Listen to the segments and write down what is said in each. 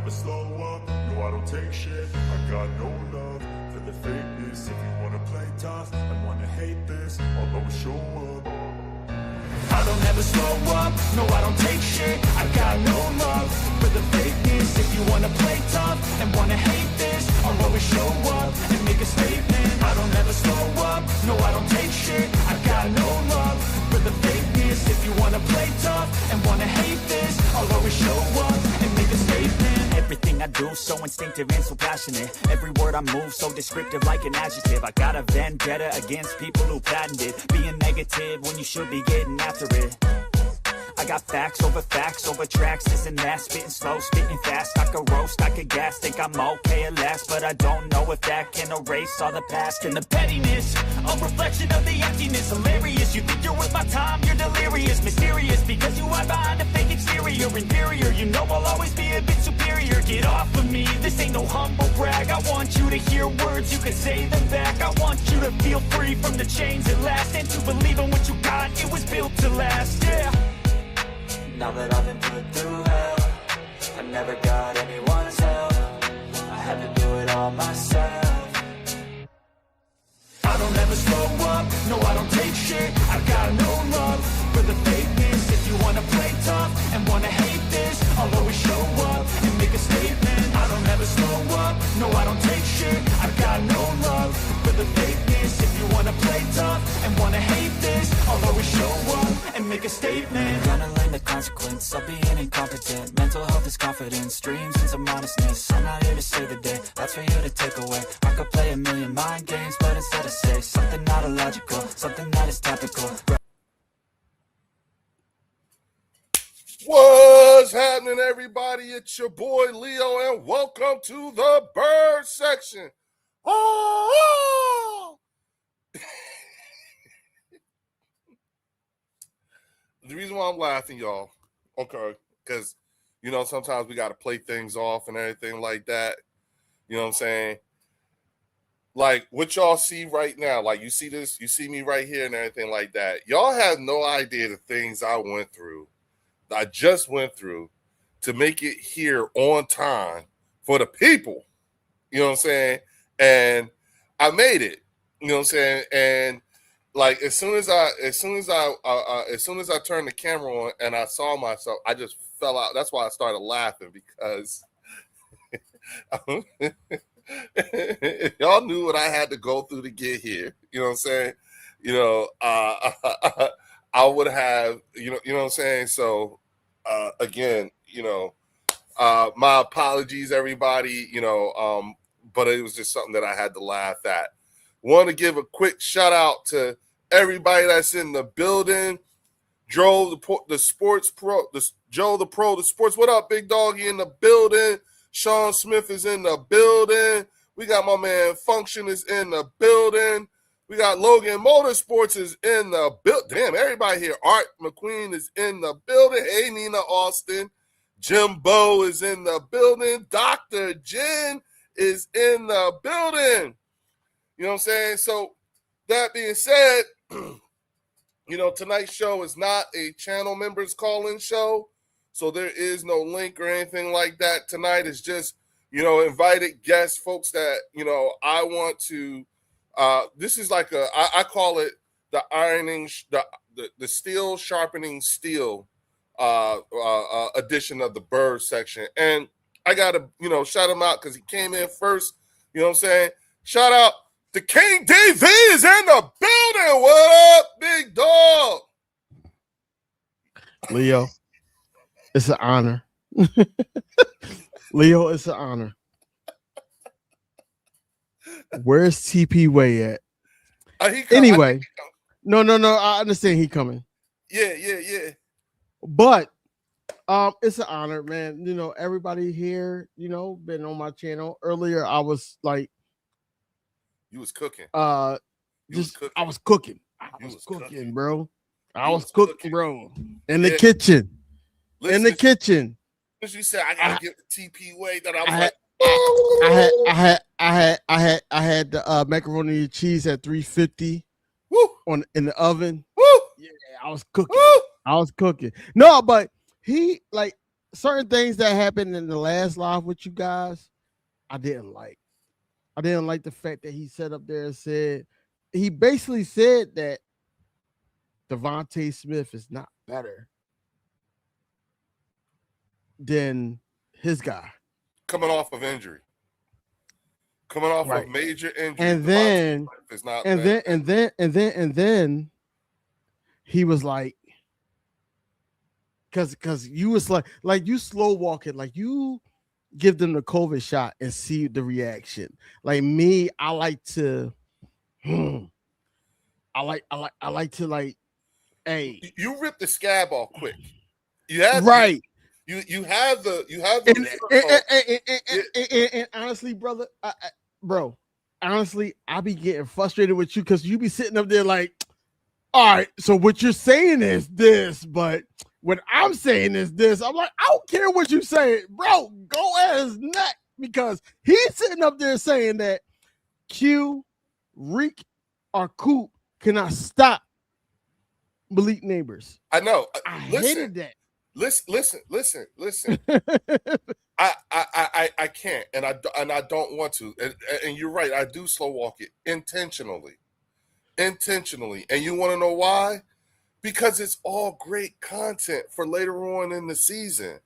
never slow up, no I don't take shit. I got no love for the fakeness. If you wanna play tough and wanna hate this, I'll always show up. I don't ever slow up, no I don't take shit. I got no love for the fakeness. If you wanna play tough and wanna hate this, I'll always show up and make a statement. I don't ever slow up, no I don't take shit. I got no love for the fakeness. If you wanna play tough and wanna hate this, I'll always show up and make a statement. Everything I do so instinctive and so passionate. Every word I move so descriptive like an adjective. I got a vendetta against people who patented being negative when you should be getting after it. I got facts over tracks, this and that. Spitting slow, spitting fast. I could roast, I could gas. Think I'm okay at last, but I don't know if that can erase all the past. And the pettiness, a reflection of the emptiness. Hilarious, you think you're worth my time, you're delirious. Mysterious, because you hide behind a fake exterior. Inferior, you know I'll always be a bit superior. Get off of me, this ain't no humble brag. I want you to hear words, you can say them back. I want you to feel free from the chains at last, and to believe in what you got, it was built to last, yeah. Now that I've been put through hell, I never got anyone's help. I had to do it all myself. I don't ever slow up, no I don't take shit. I got no love for the fakeness. If you wanna play tough and wanna hate this, I'll always show up and make a statement. I don't ever slow up, no I don't take shit. I got no love for the fakeness. If you wanna play tough and wanna hate this, I'll always show up and make a statement. Gonna learn the consequence of being incompetent. Mental health is confidence, dreams and some modestness. I'm not here to save the day, that's for you to take away. I could play a million mind games, but instead I say something not illogical, something that is topical. What's happening, everybody? It's your boy Leo, and welcome to the Bird Section. Oh! The reason why I'm laughing, y'all, okay, because, you know, sometimes we got to play things off and everything like that. You know what I'm saying? Like, what y'all see right now, like, you see this, you see me right here and everything like that. Y'all have no idea the things I went through, I just went through to make it here on time for the people. You know what I'm saying? And I made it. You know what I'm saying? And like as soon as I turned the camera on and I saw myself, I just fell out. That's why I started laughing, because y'all knew what I had to go through to get here. You know what I'm saying? You know, I would have, you know what I'm saying? So again, you know, my apologies, everybody, you know, but it was just something that I had to laugh at. Want to give a quick shout out to everybody that's in the building. Joe the sports pro, Joe the pro, the sports. What up, big doggy in the building? Sean Smith is in the building. We got my man Function is in the building. We got Logan Motorsports is in the building. Damn, everybody here. Art McQueen is in the building. Hey, Nina Austin. Jimbo is in the building. Dr. Jen is in the building. You know what I'm saying? So that being said, you know, tonight's show is not a channel members call-in show. So there is no link or anything like that. Tonight is just, you know, invited guests, folks that, you know, I want to, this is like I call it the ironing, the steel sharpening steel edition of the Bird Section. And I got to, you know, shout him out because he came in first. You know what I'm saying? Shout out to KingDV is in the building. What up, big dog? Leo, it's an honor. Leo, it's an honor. Where's TP Way at? Anyway, no. I understand he coming. Yeah. But it's an honor, man. You know, everybody here, you know, been on my channel. Earlier, I was like, you was cooking. I was cooking, bro. I was cooking, bro. In the kitchen. Listen, in the kitchen. As you said, I gotta get the TP Way that I had the macaroni and cheese at 350 in the oven. Woo! Yeah, I was cooking. Woo! I was cooking. No, but he like certain things that happened in the last live with you guys, I didn't like. I didn't like the fact that he sat up there and said he basically said that Devontae Smith is not better than his guy. Coming off of injury. Coming off Right. of major injury. And then is not and then he was like, because you was like you slow walking, like you give them the COVID shot and see the reaction. Like me, I like to I like to like, hey, you rip the scab off quick. You have right. You have the And honestly, brother, bro, honestly, I be getting frustrated with you because you be sitting up there like, all right, so what you're saying is this, but what I'm saying is this. I'm like, I don't care what you say, bro. Go at his neck because he's sitting up there saying that Q, Reek, or Coop cannot stop Malik Neighbors. I know. I hated that. Listen. I can't, and I don't want to. And you're right. I do slow walk it intentionally. And you want to know why? Because it's all great content for later on in the season.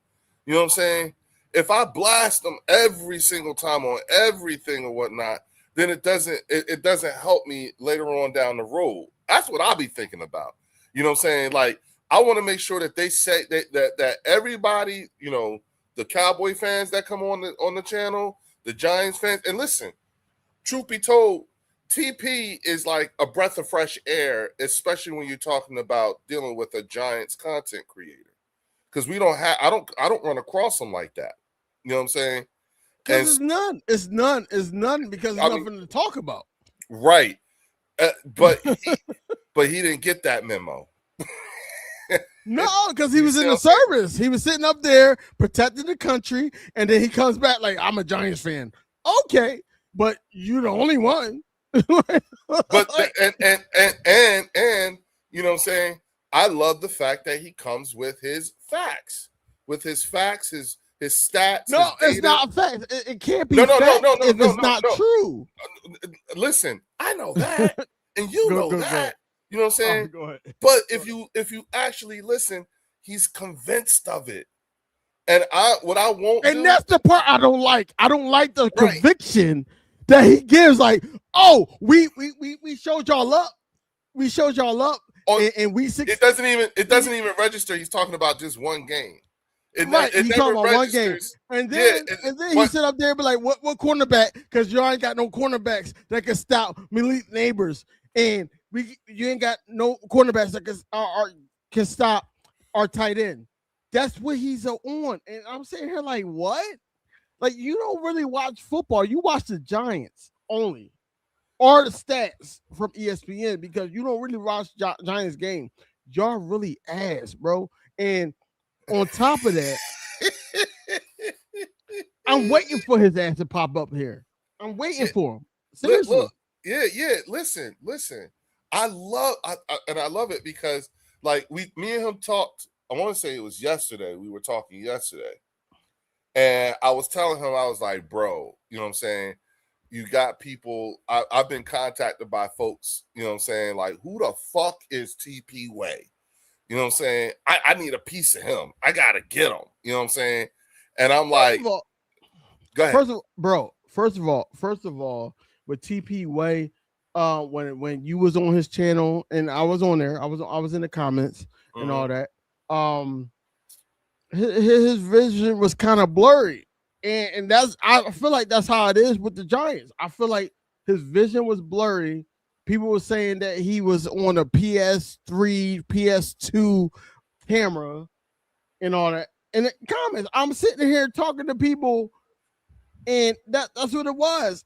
You know what I'm saying? If I blast them every single time on everything or whatnot, then it doesn't help me later on down the road. That's what I'll be thinking about. You know what I'm saying? Like, I want to make sure that they say that everybody, you know, the Cowboy fans that come on the channel, the Giants fans, and listen, truth be told, TP is like a breath of fresh air, especially when you're talking about dealing with a Giants content creator. Because I don't run across them like that. You know what I'm saying? Because it's none because there's nothing to talk about. Right. But he didn't get that memo. No, because he was in the service. He was sitting up there protecting the country, and then he comes back like, I'm a Giants fan. Okay, but you're the only one. But and you know what I'm saying? I love the fact that he comes with his facts. His stats. No, his it's not a fact. It can't be fact if it's not true. Listen, I know that, and you know that. You know what I'm saying? Go ahead. But if you actually listen, he's convinced of it. And that's the part I don't like. I don't like the conviction that he gives. Like, oh, we showed y'all up. We showed y'all up. And we it doesn't even register. He's talking about just one game. He's talking about one game. And then he sit up there and be like, what cornerback? Because you ain't got no cornerbacks that can stop Malik Neighbors. And you ain't got no cornerbacks that can stop our tight end. That's what he's on. And I'm sitting here like, what? Like, you don't really watch football. You watch the Giants only. Or the stats from ESPN because you don't really watch Giants game. Y'all really ass, bro. And on top of that, I'm waiting for his ass to pop up here. I'm waiting for him. Seriously. Look, yeah. Listen. I love it because like me and him talked. I want to say it was yesterday. We were talking yesterday, and I was telling him, I was like, bro, you know what I'm saying? You got people. I've been contacted by folks. You know what I'm saying? Like, who the fuck is TP Way? You know what I'm saying? I need a piece of him. I gotta get him. You know what I'm saying? And I'm like, go ahead. First of all, with TP Way, when you was on his channel and I was on there, I was in the comments and all that. His vision was kind of blurry, and I feel like that's how it is with the Giants. I feel like his vision was blurry. People were saying that he was on a PS3, PS2 camera and all that. In the comments, I'm sitting here talking to people, and that's what it was.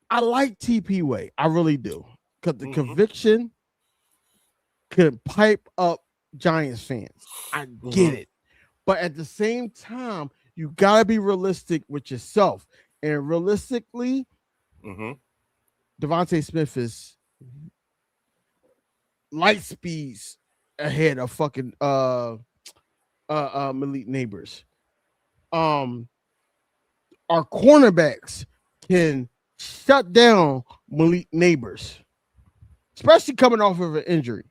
I like TP Way. I really do. Because the conviction could pipe up Giants fans. I get it. But at the same time, you got to be realistic with yourself. And realistically, Devontae Smith is light speeds ahead of fucking Malik Neighbors. Our cornerbacks can shut down Malik Neighbors, especially coming off of an injury.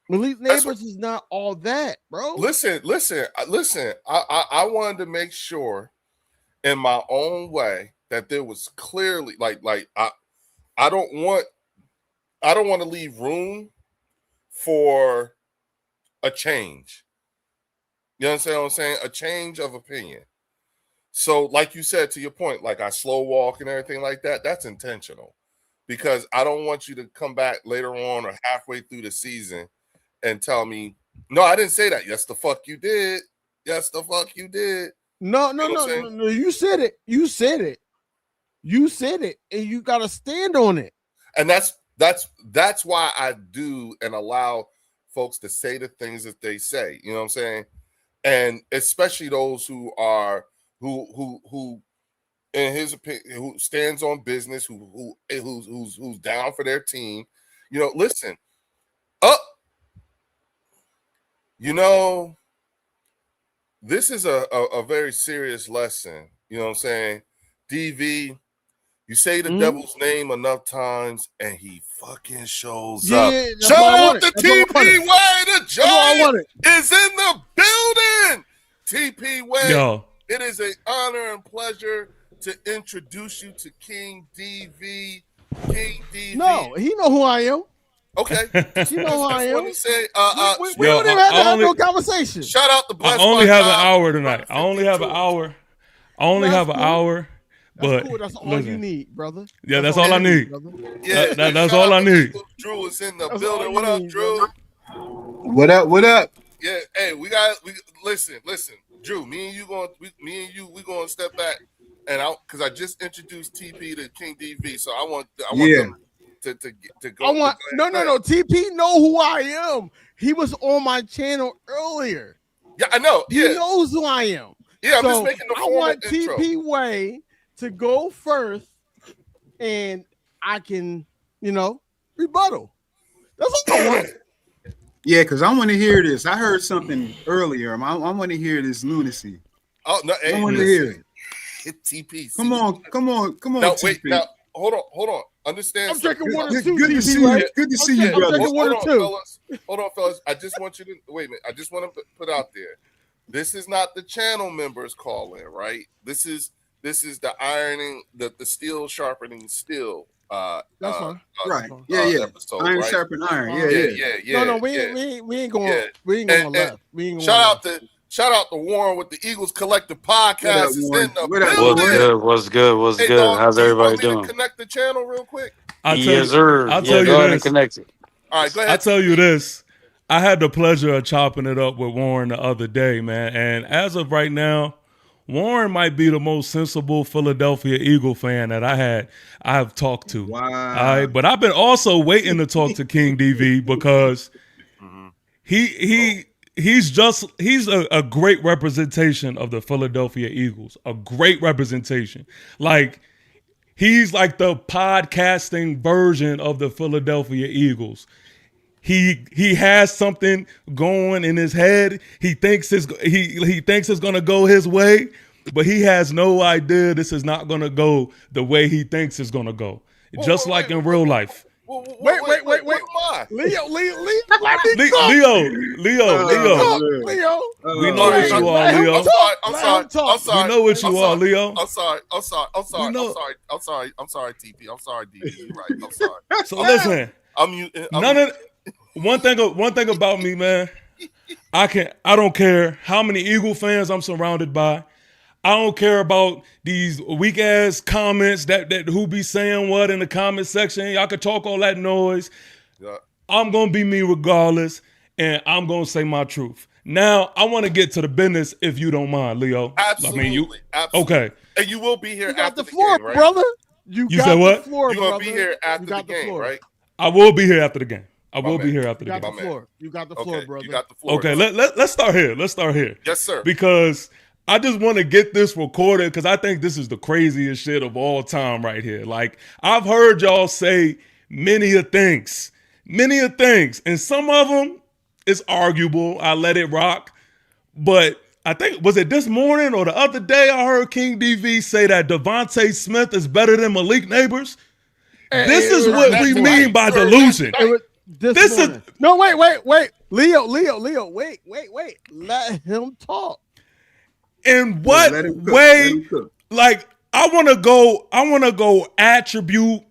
Malik Neighbors is not all that, bro. Listen. I wanted to make sure, in my own way, that there was clearly I don't want to leave room for a change. You understand what I'm saying? A change of opinion. So, like you said, to your point, like I slow walk and everything like that, that's intentional, because I don't want you to come back later on or halfway through the season and tell me, no, I didn't say that. Yes, the fuck you did. Yes, the fuck you did. No. You said it. You said it, and you got to stand on it. And that's why I do and allow folks to say the things that they say. You know what I'm saying? And especially those who are who in his opinion, who stands on business, who's down for their team. You know, listen, this is a very serious lesson. You know what I'm saying? DV, you say the devil's name enough times and he fucking shows up. Shout out to TP Way. The Giant is in the building. TP Way. Yo. It is an honor and pleasure to introduce you to King DV. King DV. No, he know who I am. Okay. You know who I am. Say, we don't even have to have no conversation. Shout out to Bless. I only have an hour tonight. I only have an hour. But cool. That's all you need, brother. Yeah, that's all I need. Yeah, that's all I need. Drew is in the building. What up, Drew? What up? Yeah, hey, we listen. Drew, me and you gonna step back, and because I just introduced TP to King DV, so I want them to go. I want no. TP know who I am. He was on my channel earlier. Yeah, I know. He knows who I am. Yeah, I'm just making the I want TP Way to go first, and I can, rebuttal. That's all I want. Yeah, because I want to hear this. I heard something earlier. I want to hear this lunacy. Oh no! Hey, I want to hear it. Hit TP. Come on. Now TP. wait. Now hold on. Understand? I'm drinking water too. Good to see you. Good to see you, brother. Hold on, fellas. I just want you to wait a minute. I just want to put out there. This is not the channel members calling, right? This is the ironing, the steel sharpening steel. That's fine. Right. Yeah. Episode, iron right? sharpen iron. Yeah. No, we ain't going. Yeah. We ain't going left. We ain't going Shout out to Warren with the Eagles Collective Podcast. Is in the building. What's good? How's everybody doing? Connect the channel real quick. I'll tell you this. Connect it. All right, go ahead. I'll tell you this. I had the pleasure of chopping it up with Warren the other day, man. And as of right now, Warren might be the most sensible Philadelphia Eagle fan that I have talked to. Wow. All right, but I've been also waiting to talk to King DV because he's a great representation of the Philadelphia Eagles. A great representation. Like, he's like the podcasting version of the Philadelphia Eagles. He has something going in his head. He thinks it's going to go his way, but he has no idea this is not going to go the way he thinks it's going to go. Just like in real life. Wait. Leo. We know what you are, Leo. I'm sorry. We know what you are, Leo. I'm sorry, TP. I'm sorry, DB. You're right. I'm sorry. So listen. One thing about me, man, I don't care how many Eagle fans I'm surrounded by. I don't care about these weak ass comments that who be saying what in the comment section. Y'all can talk all that noise. Yeah. I'm gonna be me regardless, and I'm gonna say my truth. Now I want to get to the business, if you don't mind, Leo. Absolutely. Absolutely. Okay. And you will be here after the floor, game, right? Brother. You said what? You're gonna be here after the game, right? I will be here after the game. You got the floor. You got the floor, brother. You got the floor. Okay, let's start here. Yes, sir. Because I just want to get this recorded because I think this is the craziest shit of all time right here. Like, I've heard y'all say many a things, and some of them it's arguable. I let it rock. But I think, was it this morning or the other day I heard King DV say that Devontae Smith is better than Malik Neighbors? This is what we mean by delusion. This morning. No, wait. Leo, wait. Let him talk. In what way? Like, I want to go attribute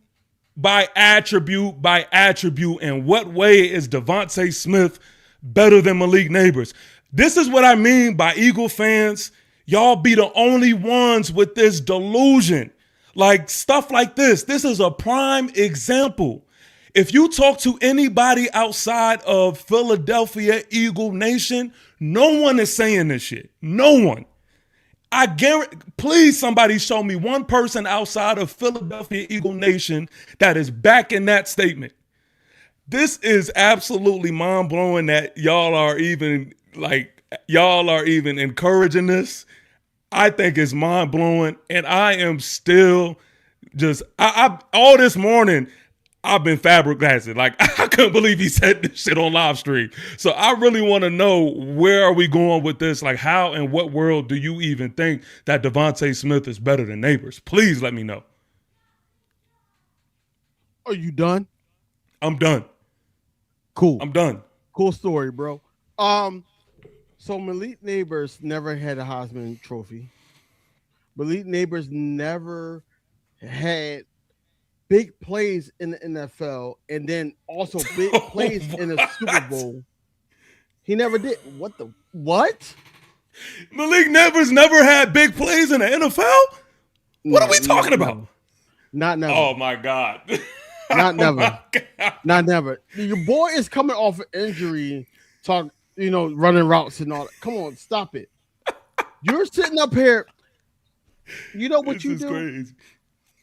by attribute. In what way is Devontae Smith better than Malik Neighbors? This is what I mean by Eagle fans. Y'all be the only ones with this delusion. Like, stuff like this. This is a prime example. If you talk to anybody outside of Philadelphia Eagle Nation, no one is saying this shit. No one. I guarantee, please somebody show me one person outside of Philadelphia Eagle Nation that is backing that statement. This is absolutely mind-blowing that y'all are even encouraging this. I think it's mind-blowing, and I am still just, I all this morning, I've been flabbergasted. Like, I couldn't believe he said this shit on live stream. So I really want to know, where are we going with this? Like, how and what world do you even think that Devontae Smith is better than Neighbors? Please let me know. Are you done? I'm done. Cool. I'm done. Cool story, bro. So Malik Neighbors never had a Heisman Trophy. Malik Neighbors never had big plays in the NFL, and then also big plays in the Super Bowl. He never did. What? Malik Neighbors never had big plays in the NFL? What are we talking about? Not never. Oh my God. Not never. Not never. Your boy is coming off an injury, running routes and all that. Come on, stop it. You're sitting up here. You know what you do? Crazy.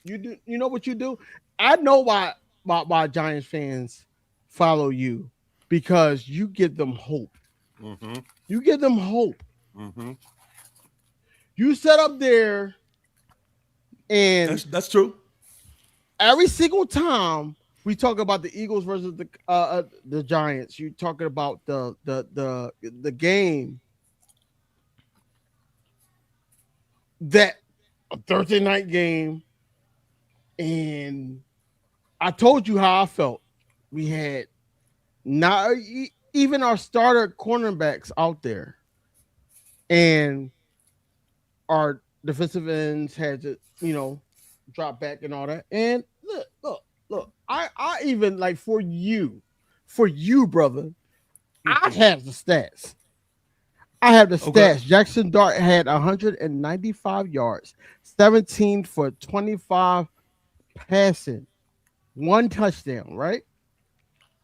You know what you do? I know why Giants fans follow you, because you give them hope. Mm-hmm. You give them hope. Mm-hmm. You set up there, and that's true. Every single time we talk about the Eagles versus the Giants, you talking about the game that a Thursday night game. And I told you how I felt. We had not even our starter cornerbacks out there, and our defensive ends had to, drop back and all that. And look. I even, like, for you, brother, I have the stats. Okay. Jackson Dart had 195 yards, 17 for 25. Passing, 1 touchdown, right?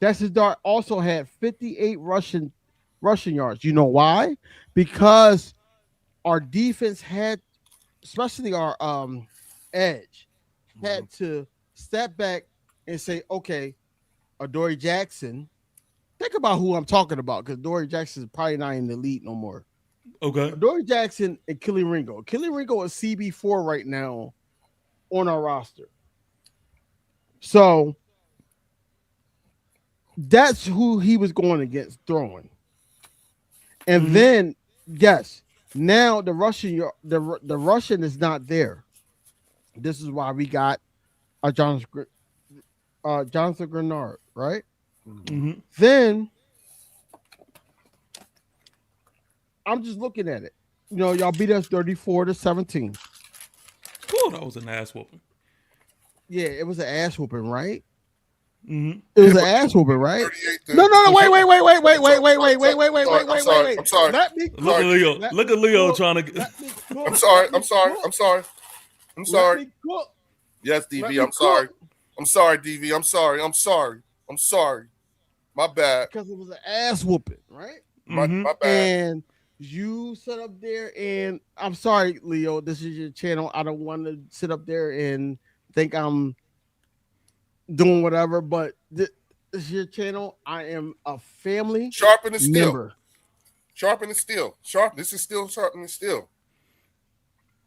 Jackson Dart also had 58 rushing yards. You know why? Because our defense had, especially our edge, had to step back and say, okay, Adoree Jackson. Think about who I'm talking about, because Adoree Jackson is probably not in the league no more. Okay. Adoree Jackson and Kelly Ringo. Kelly Ringo is CB4 right now on our roster. So that's who he was going against throwing. And then, yes, now the Russian is not there. This is why we got Jonathan Grenard, right? Mm-hmm. Then I'm just looking at it. Y'all beat us 34-17. Cool, that was an ass whooping. Yeah, it was an ass whooping, right? Mm-hmm. It was an ass whooping, right? No, wait. I'm sorry. Look at Leo trying to. I'm sorry. Yes, DV. I'm sorry. DV. I'm sorry. My bad. Because it was an ass whooping, right? My bad. And you sit up there, and I'm sorry, Leo. This is your channel. I don't want to sit up there and think I'm doing whatever, but this is your channel. I am a family sharpen the steel. Member. Sharpen the steel. This is still sharpening the steel.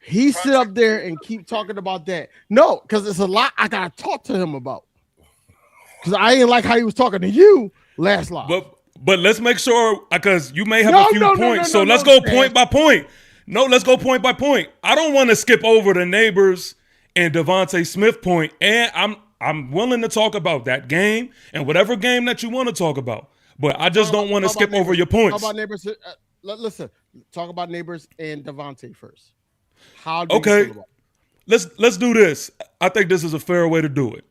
He sit up there and keep talking about that. No, because it's a lot I gotta talk to him about. Because I ain't like how he was talking to you last live. But But let's make sure, because you may have No, a few no, no, points. no, So no, let's no, go Stan. point by point. No, let's go point by point. I don't want to skip over the Neighbors and Devontae Smith point, and I'm willing to talk about that game and whatever game that you want to talk about. But I just don't want to skip over your points. Talk about Neighbors. Listen, talk about Neighbors and Devontae first. How do you Okay, feel about it? let's do this. I think this is a fair way to do it.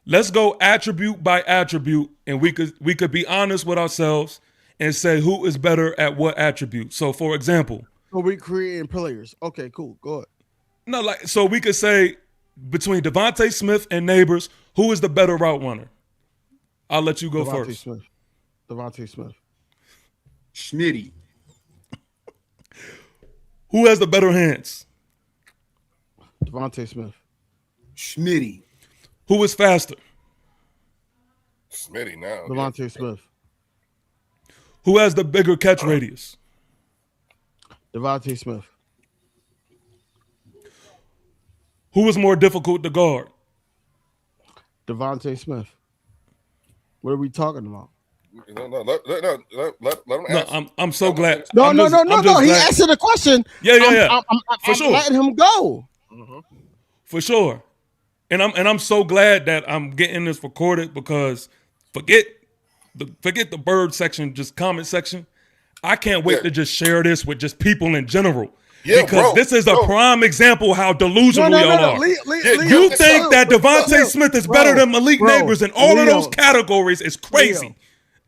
Let's go attribute by attribute, and we could be honest with ourselves and say who is better at what attribute. So, for example, So we creating players. Okay, cool. Go ahead. no, like so we could say between Devontae Smith and Neighbors, who is the better route runner? I'll let you go Devontae first. Smith. Devontae Smith. Schmitty. Who has the better hands? Devontae Smith. Schmitty. Who is faster? Smitty now. Devontae Smith. Who has the bigger catch radius? Devontae Smith. Who is more difficult to guard? Devontae Smith. What are we talking about? No, let him No, answer. I'm so glad. No, I'm no, just- no, no, I'm no. just He glad- answered the question. Yeah. For I'm sure. letting him go. For sure. And I'm so glad that I'm getting this recorded, because forget the bird section, just comment section. I can't wait to just share this with just people in general. Yeah, because bro, this is a bro. prime example how delusional No, y'all are. You think that Devontae Smith is better than Malik Neighbors in all of those categories is crazy.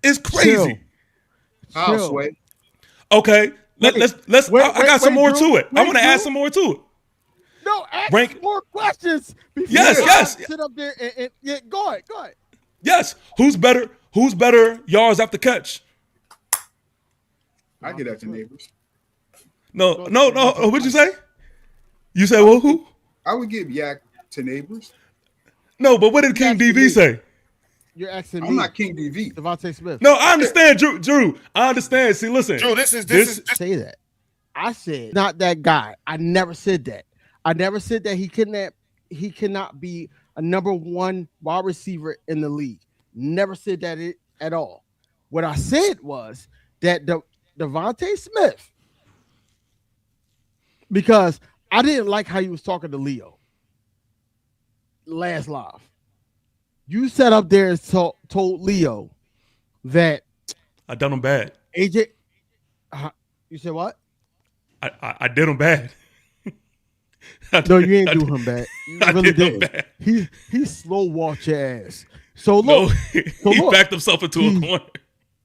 It's crazy. I'll Sway. Okay. Let's I got some more Drew. to it. I want to add Drew. some more to it. No, ask Rank- more questions. Before Yes. I sit up there and yeah, go ahead. Yes. Who's better yards after catch? I get that to Neighbors. No. What'd you say? You said, well, who? I would give Yak to Neighbors. No, but what did King That's DV me. say? You're asking me. I'm not King DV. Devontae Smith. No, I understand, Drew. I understand. See, listen. Drew, this is Say that. I said not that guy. I never said that. I never said that he cannot be a number one wide receiver in the league. Never said that at all. What I said was that Devontae Smith, because I didn't like how he was talking to Leo last live. You sat up there and told Leo that I done him bad. AJ. You said what? I did him bad. No, you ain't do him bad. You I really did him did. bad. He slow walked your ass. So No, look, he backed himself into a corner.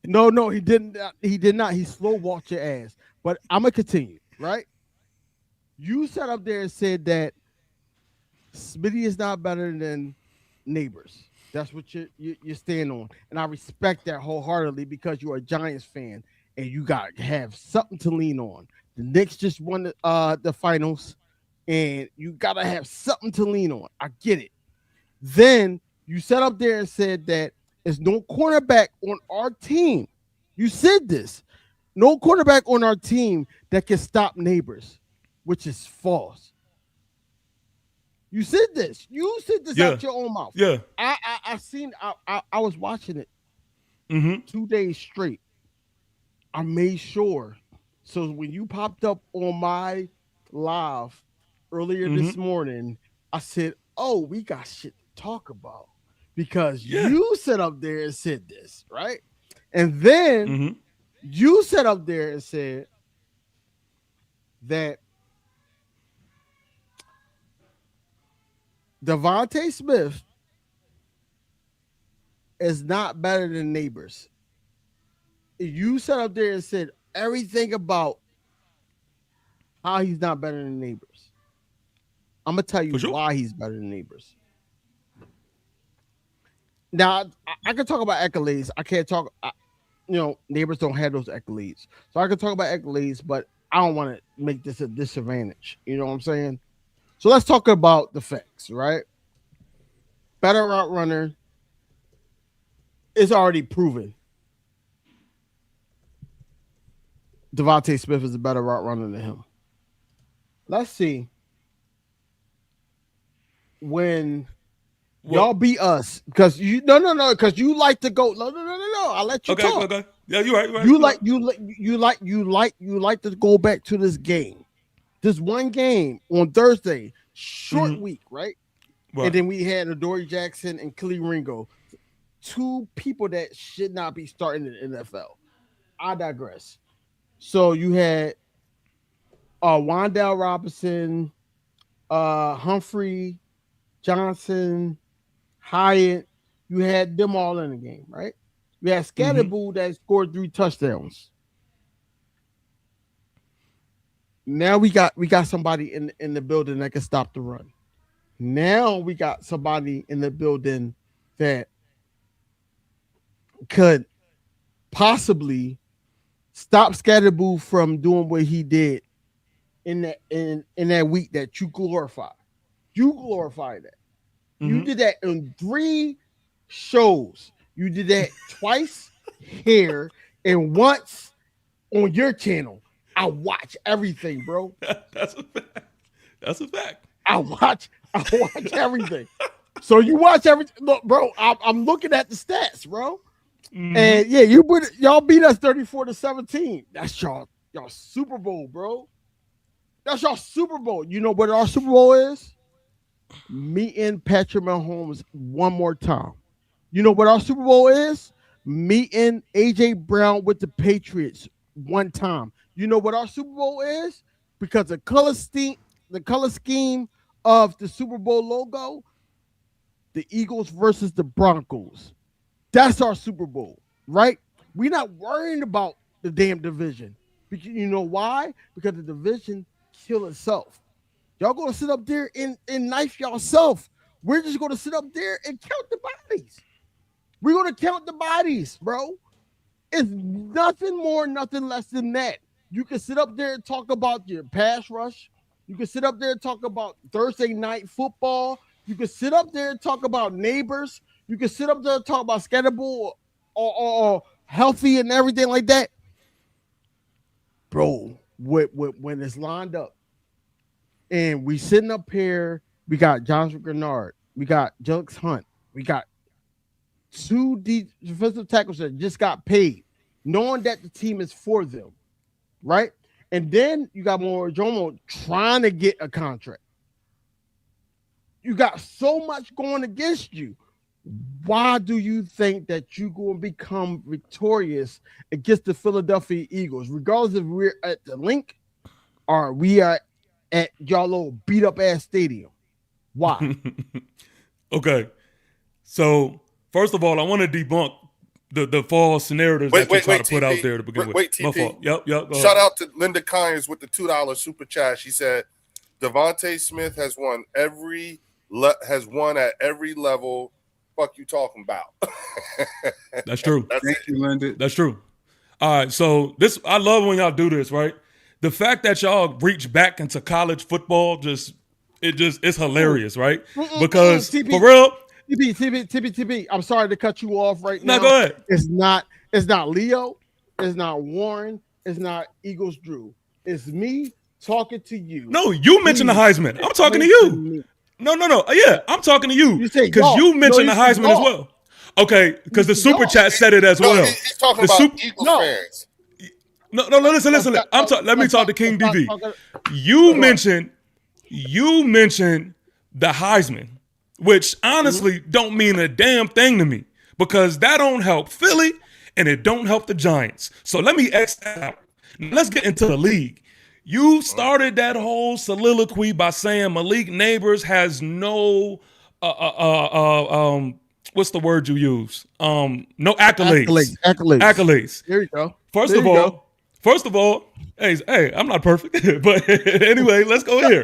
no, he didn't. He did not. He slow walked your ass. But I'm gonna continue. Right? You sat up there and said that Smitty is not better than Neighbors. That's what you stand on, and I respect that wholeheartedly because you're a Giants fan and you got to have something to lean on. The Knicks just won the finals, and you got to have something to lean on. I get it. Then you sat up there and said that there's no cornerback on our team. You said this. No cornerback on our team that can stop Neighbors, which is false. You said this. You said this out your own mouth. Yeah. I seen. I was watching it 2 days straight. I made sure. So when you popped up on my live earlier this morning, I said, "Oh, we got shit to talk about," because you sat up there and said this, right? And then you sat up there and said that Devontae Smith is not better than Neighbors. You sat up there and said everything about how he's not better than Neighbors. I'm gonna tell you why he's better than Neighbors. Now I can talk about accolades. I can't talk. Neighbors don't have those accolades, so I can talk about accolades, but I don't want to make this a disadvantage. You know what I'm saying? So let's talk about the facts, right? Better route runner is already proven. Devontae Smith is a better route runner than him. Let's see. When y'all beat us, because because you like to go. No. I'll let you talk. Okay. Yeah, you're right. You're right. You like to go back to this game. This one game on Thursday, short week, right? Right. And then we had Adoree Jackson and Kelly Ringo, two people that should not be starting in the NFL. I digress. So you had Wandale Robinson, Humphrey, Johnson, Hyatt. You had them all in the game, right? You had Scatterboo that scored 3 touchdowns. Now we got somebody in the building that can stop the run. Now we got somebody in the building that could possibly stop Scatterboo from doing what he did in that week that you glorified. You glorified that. You did that in 3 shows. You did that twice here and once on your channel. I watch everything, bro. That's a fact. That's a fact. I watch everything. So you watch everything. Look, bro, I'm looking at the stats, bro. And yeah, y'all beat us 34-17. That's y'all Super Bowl, bro. That's y'all Super Bowl. You know what our Super Bowl is? Meeting Patrick Mahomes one more time. You know what our Super Bowl is? Meeting AJ Brown with the Patriots one time. You know what our Super Bowl is? Because the color scheme of the Super Bowl logo, the Eagles versus the Broncos. That's our Super Bowl, right? We're not worrying about the damn division. Because you know why? Because the division kill itself. Y'all gonna sit up there and knife yourself. We're just gonna sit up there and count the bodies. We're gonna count the bodies, bro. It's nothing more, nothing less than that. You can sit up there and talk about your pass rush. You can sit up there and talk about Thursday night football. You can sit up there and talk about neighbors. You can sit up there and talk about Scatterboo or healthy and everything like that. Bro, when it's lined up and we sitting up here, we got Josh Grenard, we got Jux Hunt, we got 2 defensive tackles that just got paid, knowing that the team is for them, right? And then you got Jomo trying to get a contract. You got so much going against you. Why do you think that you're going to become victorious against the Philadelphia Eagles, regardless if we're at the Link or we are at y'all little beat up ass stadium? Why? Okay. So, first of all, I want to debunk the false narratives that you try to put out there to begin with. Wait, TP. My fault. Yep. Shout out to Linda Conyers with the $2 super chat. She said, Devontae Smith has won at every level. Fuck you talking about? That's true. Thank you, Linda. That's true. All right, so this I love when y'all do this, right? The fact that y'all reach back into college football it's hilarious, right? Because TP, for real, TP. I'm sorry to cut you off right now. No, go ahead. It's not Leo. It's not Warren. It's not Eagles Drew. It's me talking to you. No, you mentioned the Heisman. I'm talking to you. No. Yeah, I'm talking to you because you mentioned the Heisman as well. Okay, because the super chat said it as well. He's talking about Eagles fans. No, listen. Let me talk to King DV. You mentioned the Heisman, which honestly don't mean a damn thing to me because that don't help Philly and it don't help the Giants. So let me X that out. Now, let's get into the league. You started that whole soliloquy by saying Malik Neighbors has no what's the word you use? No accolades. Accolades. There you go. First of all, hey, I'm not perfect, but anyway, let's go here.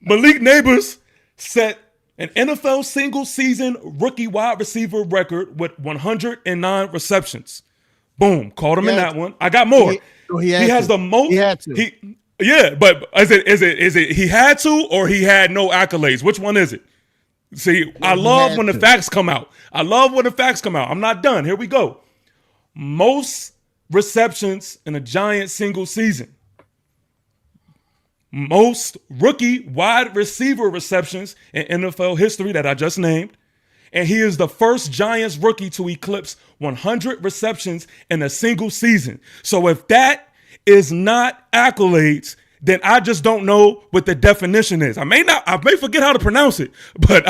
Malik Neighbors set an NFL single season rookie wide receiver record with 109 receptions. Boom, caught him in that one. I got more. He has the most. He had to. Yeah, but is it he had to or he had no accolades? Which one is it? See, I love when the facts come out. I'm not done. Here we go. Most receptions in a Giant single season. Most rookie wide receiver receptions in NFL history that I just named. and he is the first Giants rookie to eclipse 100 receptions in a single season. So if that is not accolades, then I just don't know what the definition is. I may forget how to pronounce it, but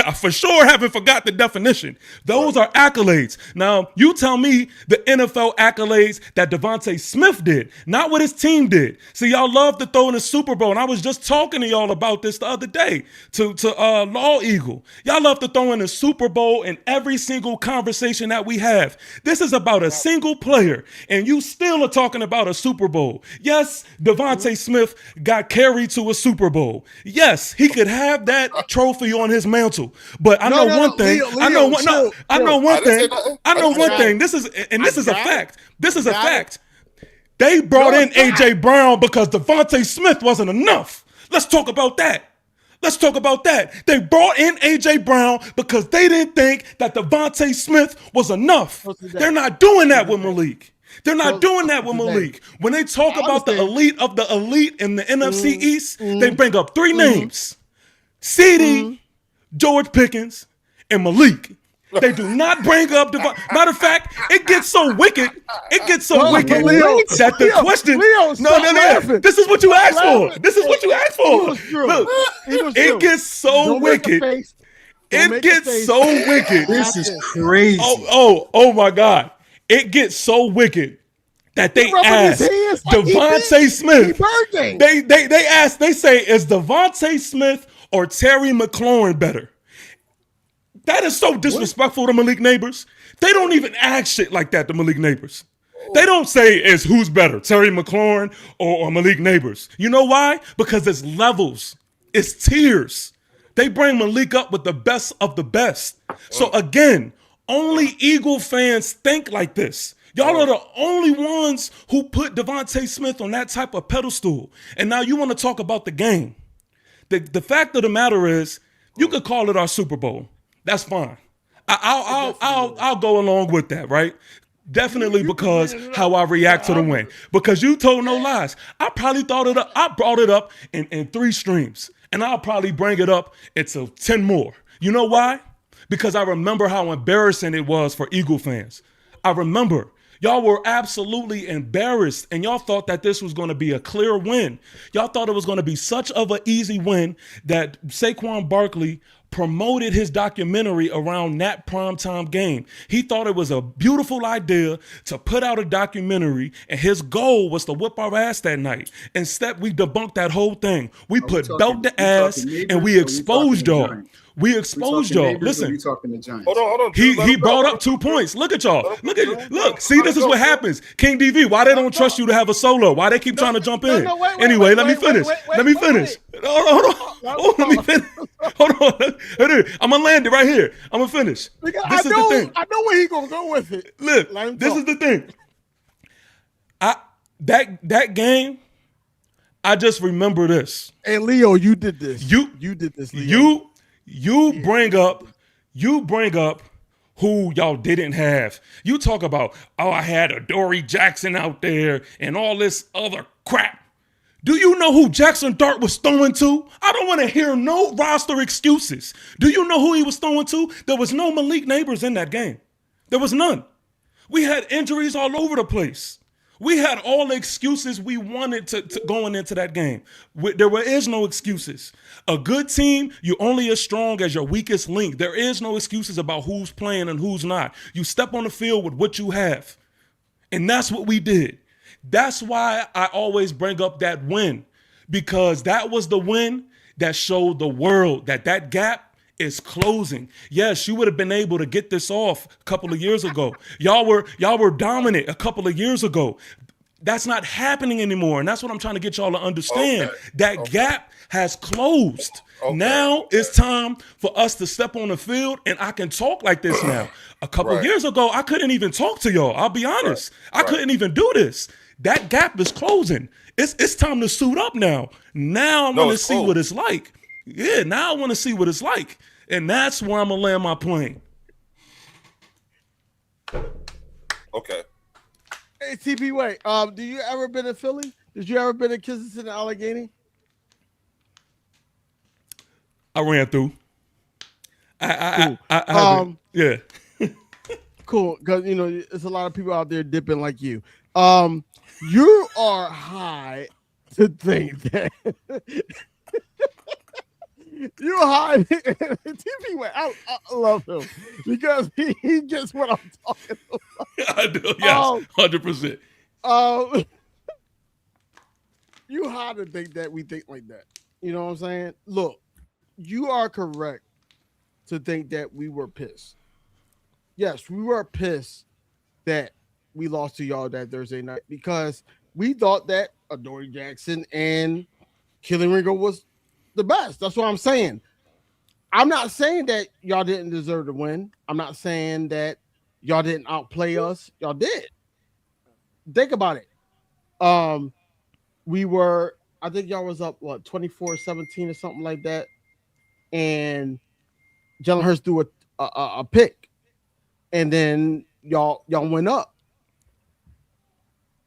I for sure haven't forgot the definition. Those are accolades. Now, you tell me the NFL accolades that Devontae Smith did, not what his team did. See, y'all love to throw in the Super Bowl, and I was just talking to y'all about this the other day to Law Eagle. Y'all love to throw in the Super Bowl in every single conversation that we have. This is about a single player, and you still are talking about a Super Bowl. Yes, Devontae Smith got carried to a Super Bowl. Yes, he could have that trophy on his mantle. But I know one thing. I know one thing. This is a fact. This is a fact. They brought in AJ Brown because Devontae Smith wasn't enough. Let's talk about that. They brought in AJ Brown because they didn't think that Devontae Smith was enough. They're not doing that with Malik. They're not doing that with Malik. When they talk about the elite of the elite in the NFC East, they bring up three names: CD, George Pickens, and Malik. They do not bring up matter of fact, it gets so wicked. That the question. No. This is what you asked for. Look, it gets so wicked. It gets so wicked. This is crazy. Oh my God. It gets so wicked that they asked Devontae Smith. They say, is Devontae Smith or Terry McLaurin better? That is so disrespectful to Malik Neighbors. They don't even ask shit like that to Malik Neighbors. They don't say is who's better, Terry McLaurin or Malik Neighbors. You know why? Because it's levels. It's tiers. They bring Malik up with the best of the best. So again, only Eagle fans think like this. Y'all are the only ones who put Devontae Smith on that type of pedestal. And now you want to talk about the game. The fact of the matter is, you could call it our Super Bowl. That's fine. I'll go along with that, right? Definitely because how I react to the win. Because you told no lies. I probably brought it up in 3 streams. And I'll probably bring it up into 10 more. You know why? Because I remember how embarrassing it was for Eagle fans. I remember y'all were absolutely embarrassed, and y'all thought that this was going to be a clear win. Y'all thought it was going to be such of an easy win that Saquon Barkley promoted his documentary around that primetime game. He thought it was a beautiful idea to put out a documentary, and his goal was to whip our ass that night. Instead, we debunked that whole thing. We put belt to ass, and we exposed y'all. We exposed y'all. Listen, hold on. He brought up 2 points. Look at y'all. Look. See, this is what happens. King DV, why they don't trust you to have a solo? Why they keep trying to jump in? Anyway, let me finish. Hold on. Let me finish. Hold on. I'm gonna land it right here. I'm gonna finish. This is the thing. I know where he's gonna go with it. Look, this is the thing. That game, I just remember this. Hey, Leo, you did this. You did this, Leo. You bring up who y'all didn't have. You talk about, I had Adoree Jackson out there and all this other crap. Do you know who Jackson Dart was throwing to? I don't want to hear no roster excuses. Do you know who he was throwing to? There was no Malik Neighbors in that game. There was none. We had injuries all over the place. We had all the excuses we wanted to going into that game. There is no excuses. A good team, you're only as strong as your weakest link. There is no excuses about who's playing and who's not. You step on the field with what you have. And that's what we did. That's why I always bring up that win, because that was the win that showed the world that gap is closing. Yes, you would have been able to get this off a couple of years ago. Y'all were dominant a couple of years ago. That's not happening anymore, and that's what I'm trying to get y'all to understand. Gap has closed. Now it's time for us to step on the field, and I can talk like this now. A couple of years ago, I couldn't even talk to y'all. I'll be honest. I couldn't even do this. That gap is closing. It's time to suit up now. Now I want to see what it's like. Yeah, now I want to see what it's like. And that's where I'm going to land my plane. Okay. Hey, TP, wait. Do you ever been in Philly? Did you ever been in Kensington, Allegheny? I ran through. I, Cool. I haven't. Yeah. Cool. Because there's a lot of people out there dipping like you. You are high to think that you're high. TP, I love him because he gets what I'm talking about. I do. Yes, 100%. Um, you high to think that we think like that. You know what I'm saying? Look, you are correct to think that we were pissed. Yes, we were pissed that we lost to y'all that Thursday night because we thought that Adoree Jackson and Killing Ringo was the best. That's what I'm saying. I'm not saying that y'all didn't deserve to win. I'm not saying that y'all didn't outplay us. Y'all did. Think about it. We were, I think y'all was up, what, 24-17 or something like that. And Jalen Hurts threw a pick. And then y'all went up.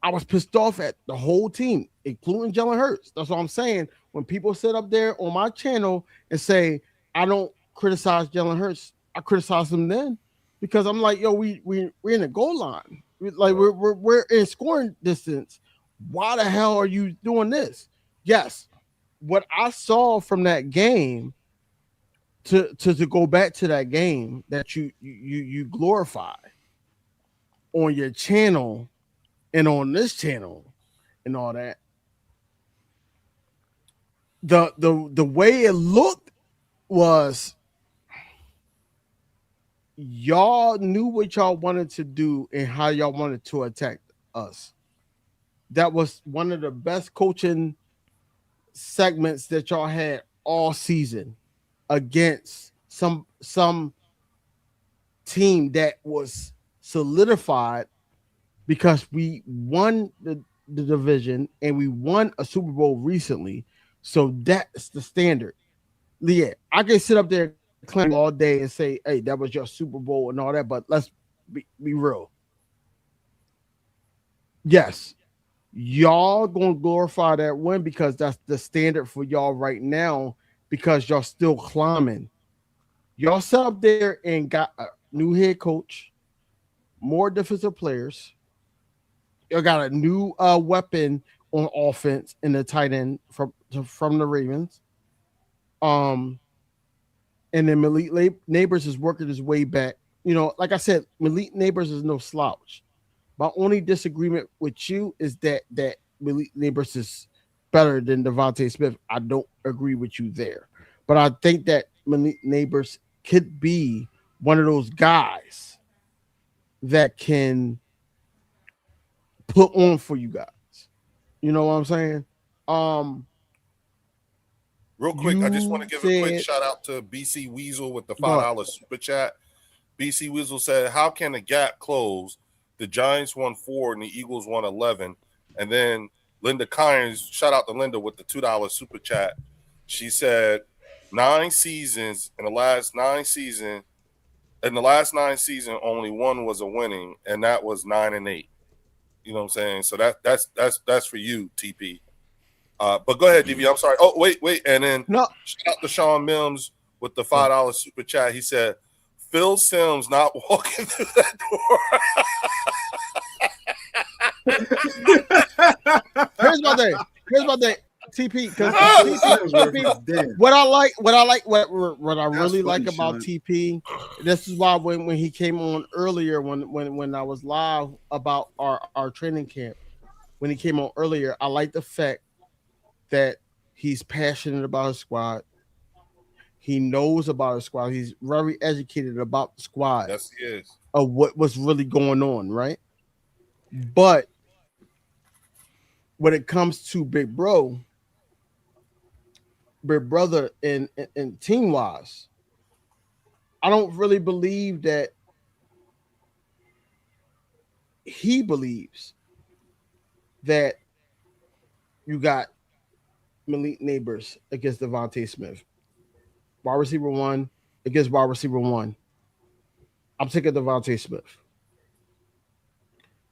I was pissed off at the whole team, including Jalen Hurts. That's what I'm saying. When people sit up there on my channel and say, I don't criticize Jalen Hurts, I criticize him then because I'm like, yo, we're in the goal line. We're in scoring distance. Why the hell are you doing this? Yes. What I saw from that game to go back to that game that you glorify on your channel and on this channel and all that, the way it looked was y'all knew what y'all wanted to do and how y'all wanted to attack us. That was one of the best coaching segments that y'all had all season against some team that was solidified because we won the division and we won a Super Bowl recently. So that's the standard. Yeah, I can sit up there and claim all day and say, hey, that was your Super Bowl and all that, but let's be real. Yes, y'all gonna glorify that win because that's the standard for y'all right now because y'all still climbing. Y'all sat up there and got a new head coach, more defensive players. You got a new weapon on offense in the tight end from the Ravens. And then Malik Neighbors is working his way back. Like I said, Malik Neighbors is no slouch. My only disagreement with you is that Malik Neighbors is better than Devontae Smith. I don't agree with you there. But I think that Malik Neighbors could be one of those guys that can put on for you guys. You know what I'm saying? Real quick, I just want to give a quick shout out to BC Weasel with the $5 super chat. BC Weasel said, how can the gap close? The Giants won 4 and the Eagles won 11. And then Linda Kynes, shout out to Linda with the $2 super chat. She said 9 seasons in the last 9 seasons. In the last 9 seasons, only one was a winning, and that was 9-8. You know what I'm saying? So that's for you, TP. But go ahead, DV. I'm sorry. Oh, wait. And then shout out to Sean Mims with the $5 super chat. He said, Phil Simms not walking through that door. Here's my thing. TP, because what I really like about TP, this is why when he came on earlier, when I was live about our training camp, when he came on earlier, I like the fact that he's passionate about his squad. He knows about his squad. He's very educated about the squad. Yes, he is. Of what was really going on, right? But when it comes to Big Brother and team wise, I don't really believe that he believes that you got Malik Neighbors against Devontae Smith. Wide receiver 1 against wide receiver 1. I'm taking Devontae Smith.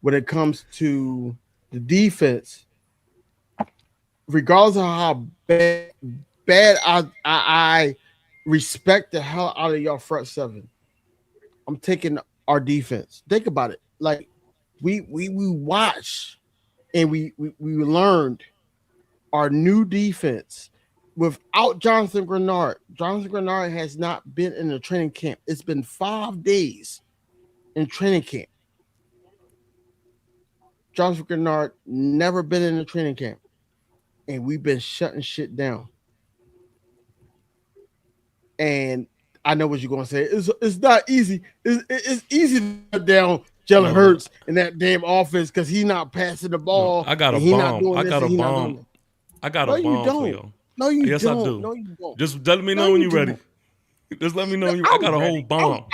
When it comes to the defense, regardless of how bad respect the hell out of your front seven. I'm taking our defense. Think about it. Like we watched and we learned our new defense without Jonathan Grenard. Jonathan Grenard has not been in the training camp. It's been 5 days in training camp. Jonathan Grenard never been in the training camp, and we've been shutting shit down. And I know what you're gonna say. It's not easy. It's easy to shut down Jalen Hurts in that damn offense because he's not passing the ball. I got a bomb. I got a bomb. I got a bomb for you. No, you yes, don't. I do. No, you don't. Just let me know when you're ready. Just let me know when you. I got a whole bomb.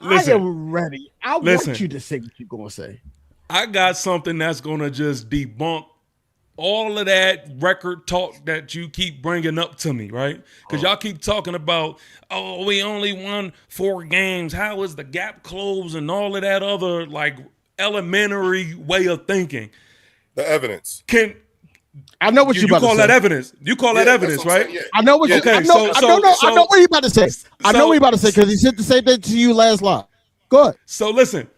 I am ready. I want you to say what you're gonna say. I got something that's gonna just debunk all of that record talk that you keep bringing up to me, right? Because y'all keep talking about, oh, we only won 4 games. How is the gap closed and all of that other like elementary way of thinking? The evidence. I know what you call that evidence. You call that evidence, right? I know what you. Okay, I know what you about to say. I know what you about to say because he said the same thing to you last live. Go ahead. So listen,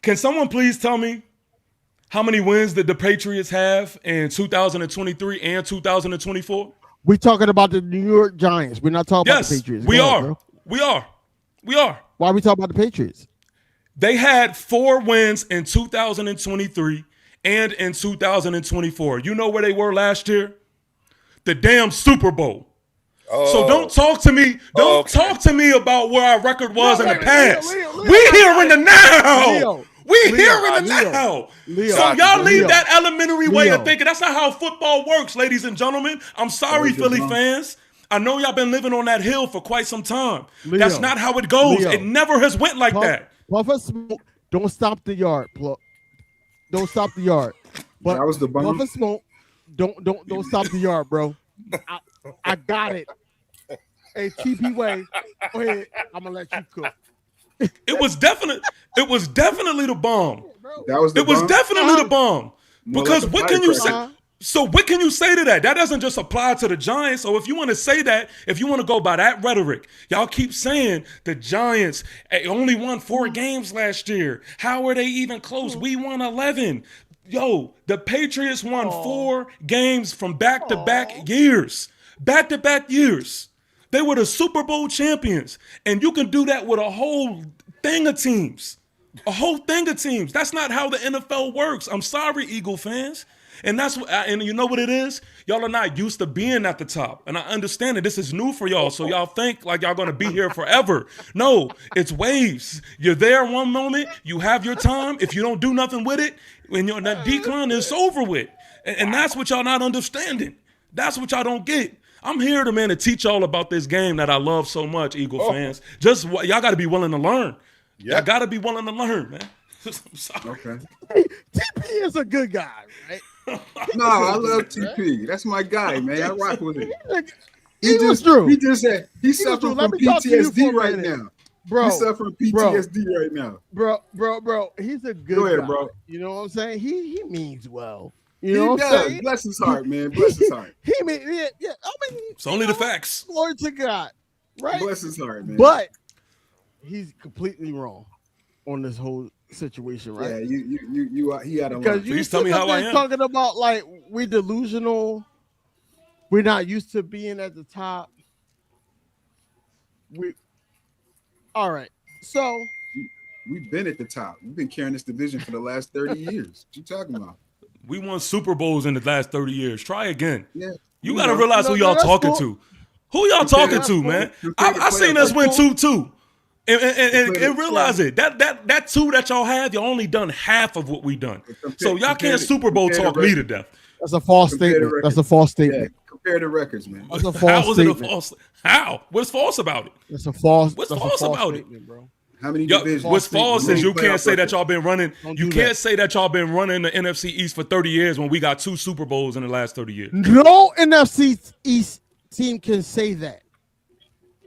can someone please tell me how many wins did the Patriots have in 2023 and 2024? We're talking about the New York Giants. We're not talking about the Patriots. We are. We are. Why are we talking about the Patriots? They had 4 wins in 2023 and in 2024. You know where they were last year? The damn Super Bowl. Oh. So don't talk to me. Talk to me about where our record was in the past. We here in the now. We here in the now. So y'all leave that elementary way of thinking. That's not how football works, ladies and gentlemen. I'm sorry, Philly fans. I know y'all been living on that hill for quite some time. That's not how it goes. It never has went like that. Don't stop the yard. Don't stop the yard. But that was the bomb. Smoke. Don't stop the yard, bro. I got it. Hey, TP Way, go ahead. I'm gonna let you cook. It was definitely the bomb. That was the bomb? Was definitely the bomb. Because like what can you say? So what can you say to that? That doesn't just apply to the Giants. So if you want to say that, if you want to go by that rhetoric, y'all keep saying the Giants only won 4 games last year. How are they even close? We won 11. Yo, the Patriots won 4 games from back-to-back years. Back-to-back years. They were the Super Bowl champions. And you can do that with a whole thing of teams. A whole thing of teams. That's not how the NFL works. I'm sorry, Eagle fans. And and you know what it is? Y'all are not used to being at the top. And I understand that this is new for y'all. So y'all think like y'all going to be here forever. No, it's waves. You're there one moment. You have your time. If you don't do nothing with it, when that decline is over with. And that's what y'all not understanding. That's what y'all don't get. I'm here to teach y'all about this game that I love so much, Eagle fans. Just y'all got to be willing to learn. Y'all got to be willing to learn, man. I'm sorry. Okay. TP is a good guy, right? No, I love TP. That's my guy, man. I rock with him. He just said he's suffering from PTSD right now. Bro, he's suffering PTSD right now. Bro. He's a good guy. Bro. You know what I'm saying? He means well. You know what I'm saying? Bless his heart, man. Bless his heart. I mean, it's only the facts. Glory to God, right? Bless his heart, man. But he's completely wrong on this whole situation, right? Yeah, he had a because please tell me how I am. Talking about like we're delusional, we're not used to being at the top. All right, so we've been at the top. We've been carrying this division for the last 30 years. What you talking about? We won Super Bowls in the last 30 years. Try again. Yeah, you got to realize who y'all talking to. Who y'all talking to, man? I seen us win 2-2. And realize it. That 2 that y'all have, y'all only done half of what we done. So y'all can't Super Bowl talk me to death. That's a false statement. That's a false statement. Yeah, compare the records, man. That's a false statement. How is it a false? How? What's false about it? It's a false. What's false about it, bro? How many divisions? What's false is you can't say that y'all been running. You can't say that y'all been running the NFC East for 30 years when we got 2 Super Bowls in the last 30 years. No NFC East team can say that.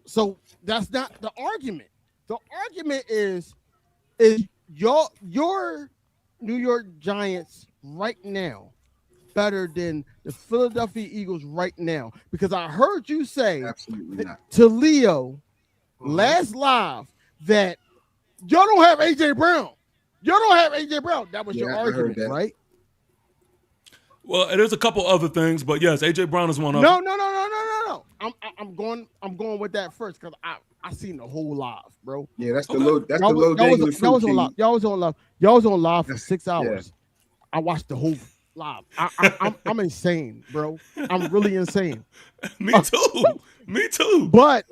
So that's not the argument. The argument is your New York Giants right now better than the Philadelphia Eagles right now? Because I heard you say Absolutely not. to Leo last live that y'all don't have AJ Brown. Y'all don't have AJ Brown. That was your Yeah, I heard argument, that. right? Well, there's a couple other things, but yes, AJ Brown is one of No. them. I'm going with that first because I seen the whole live, bro. Yeah, that's the Okay. low. That's the low dangling fruit. Y'all was on live. Y'all was on live for That's- 6 hours. I watched the whole live. I'm insane, bro. I'm really insane. Me too. Me too. But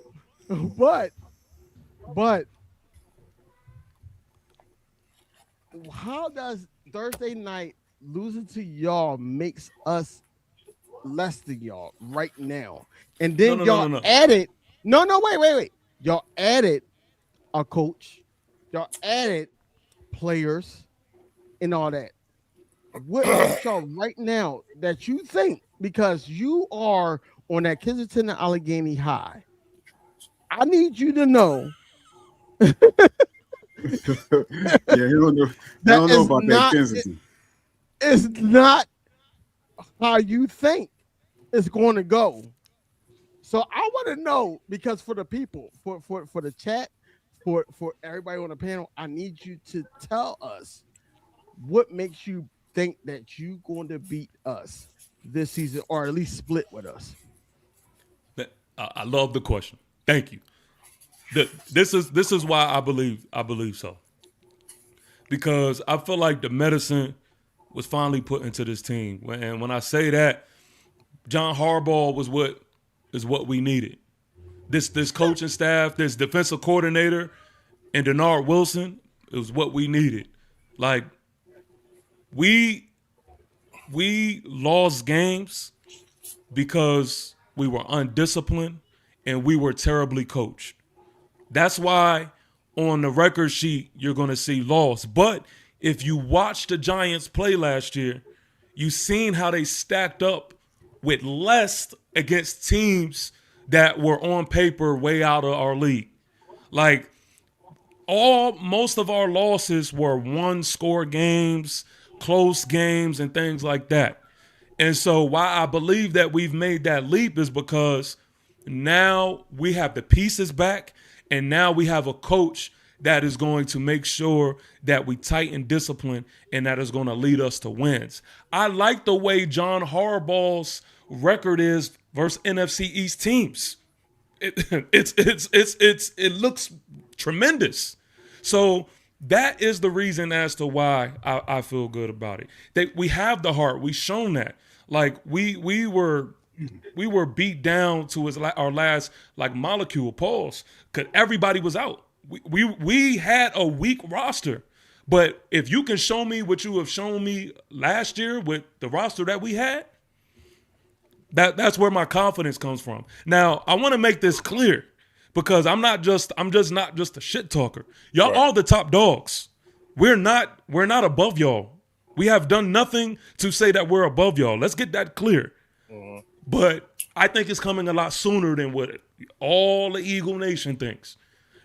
how does Thursday night losing to y'all makes us less than y'all right now? And then y'all added wait. Y'all added a coach, y'all added players and all that. What makes y'all right now that you think, because you are on that Kensington and Allegheny high, I need you to know Yeah, you don't know. that don't know is about not- that Kensington. it's not how you think it's going to go. So I want to know, because for the people, for the chat, for everybody on the panel, I need you to tell us what makes you think that you going to beat us this season, or at least split with us. I love the question. Thank you. This is why I believe so. Because I feel like the medicine was finally put into this team. And when I say that, John Harbaugh is what we needed. This coaching staff, this defensive coordinator, and Denard Wilson, it was what we needed. Like, we lost games because we were undisciplined and we were terribly coached. That's why on the record sheet you're going to see loss. But if you watch the Giants play last year, you seen how they stacked up with less against teams that were on paper way out of our league. Like, most of our losses were one-score games, close games, and things like that. And so why I believe that we've made that leap is because now we have the pieces back, and now we have a coach that is going to make sure that we tighten discipline, and that is going to lead us to wins. I like the way John Harbaugh's record is versus NFC East teams. It looks tremendous. So that is the reason as to why I feel good about it. We have the heart. We've shown that. Like we were beat down to our last molecule pause because everybody was out. We had a weak roster, but if you can show me what you have shown me last year with the roster that we had, that's where my confidence comes from. Now I want to make this clear because I'm just not just a shit talker. Y'all are the top dogs. We're not above y'all. We have done nothing to say that we're above y'all. Let's get that clear. Mm-hmm. But I think it's coming a lot sooner than what all the Eagle Nation thinks.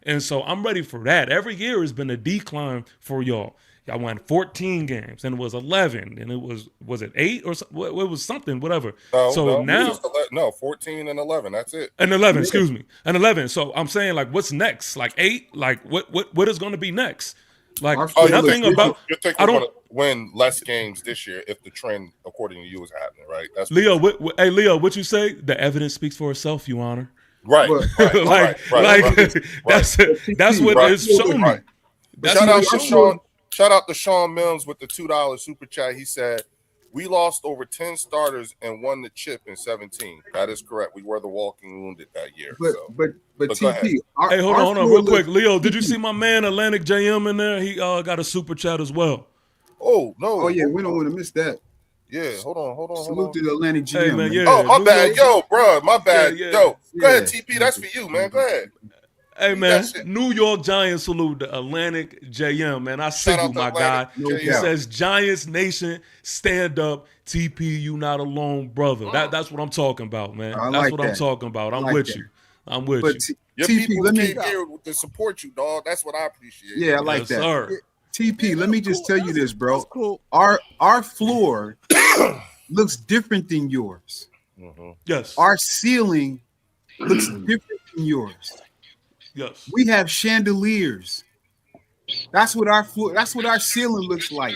And so I'm ready for that. Every year has been a decline for y'all. Y'all won 14 games, and it was 11, and it was it 8 or something? It was something, whatever. No, 14 and 11. That's it. And 11, excuse me, and 11. So I'm saying, what's next? 8? What is going to be next? Nothing about. You're thinking going to win less games this year if the trend, according to you, is happening, right? That's Leo. Leo, what you say? The evidence speaks for itself, Your Honor. Right. That's what it's shown me. Shout out to Sean Mills with the $2 super chat. He said, "We lost over 10 starters and won the chip in 17." That is correct. We were the walking wounded that year. But TP, hey, hold on, real quick, Leo. Did you see my man Atlantic JM in there? He got a super chat as well. Oh no! Oh yeah, we don't want to miss that. Yeah, hold on. Salute to the Atlantic GM. Hey, man, yeah. Oh, my bad. Yo, bro, my bad. Yeah. Yo, go ahead, TP. That's for you, man. Go ahead. Hey, man, New York Giants salute the Atlantic JM, man. I salute my guy. He says, Giants Nation, stand up. TP, you not alone, brother. That's what I'm talking about, man. That's what I'm talking about. I'm with you. I'm with you. Your TP, people came here to support you, dog. That's what I appreciate. Yeah, I like that. Sir. TP, let me just tell you this, bro. Cool. Our floor looks different than yours. Yes. Our ceiling looks different than yours. Yes. We have chandeliers. That's what our ceiling looks like.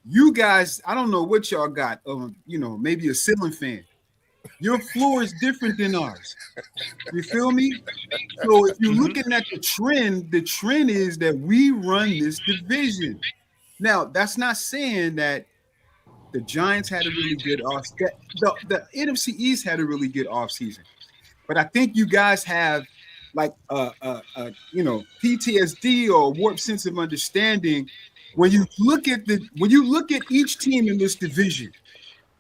You guys, I don't know what y'all got. Maybe a ceiling fan. Your floor is different than ours. You feel me? So if you're looking at the trend is that we run this division. Now, that's not saying that the Giants had a really good off. The NFC East had a really good offseason. But I think you guys have like PTSD or warped sense of understanding when you look at each team in this division.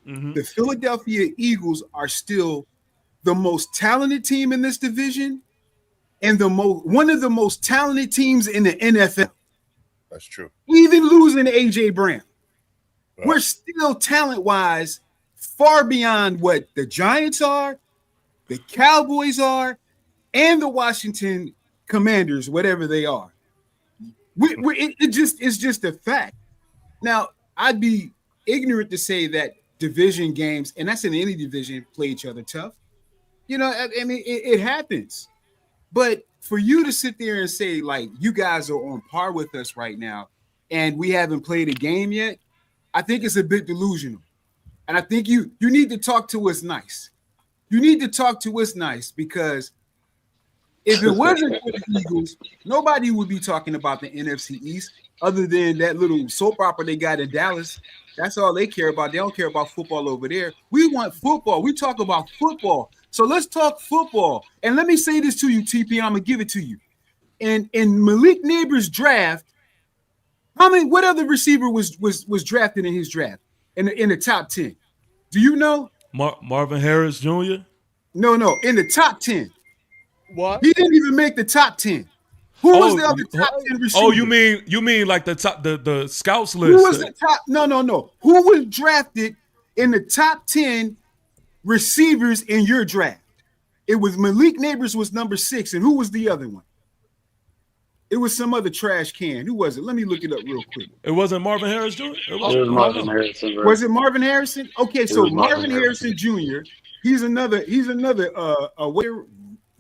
The Philadelphia Eagles are still the most talented team in this division and one of the most talented teams in the NFL. That's true. Even losing AJ Brown. Right. We're still talent-wise far beyond what the Giants are, the Cowboys are, and the Washington Commanders, whatever they are. It's just a fact. Now, I'd be ignorant to say that division games, and that's in any division, play each other tough. I mean, it happens. But for you to sit there and say, like, you guys are on par with us right now, and we haven't played a game yet, I think it's a bit delusional. And I think you need to talk to us nice. You need to talk to us nice because if it wasn't for the Eagles, nobody would be talking about the NFC East other than that little soap opera they got in Dallas. That's all they care about. They don't care about football over there. We want football. We talk about football. So let's talk football. And let me say this to you, TP, and I'm going to give it to you. In Malik Neighbors' draft, what other receiver was drafted in his draft in the top 10? Do you know? Marvin Harris Jr.? No, in the top 10. What? He didn't even make the top 10. Who was the other top 10 receiver? Oh, you mean like the top the scouts list? Who was the top? No. Who was drafted in the top 10 receivers in your draft? It was Malik Neighbors was number 6, and who was the other one? It was some other trash can. Who was it? Let me look it up real quick. It wasn't Marvin Harris Jr.? It was Marvin Harrison. Bro. Was it Marvin Harrison? Okay, so Marvin Harrison Jr. He's another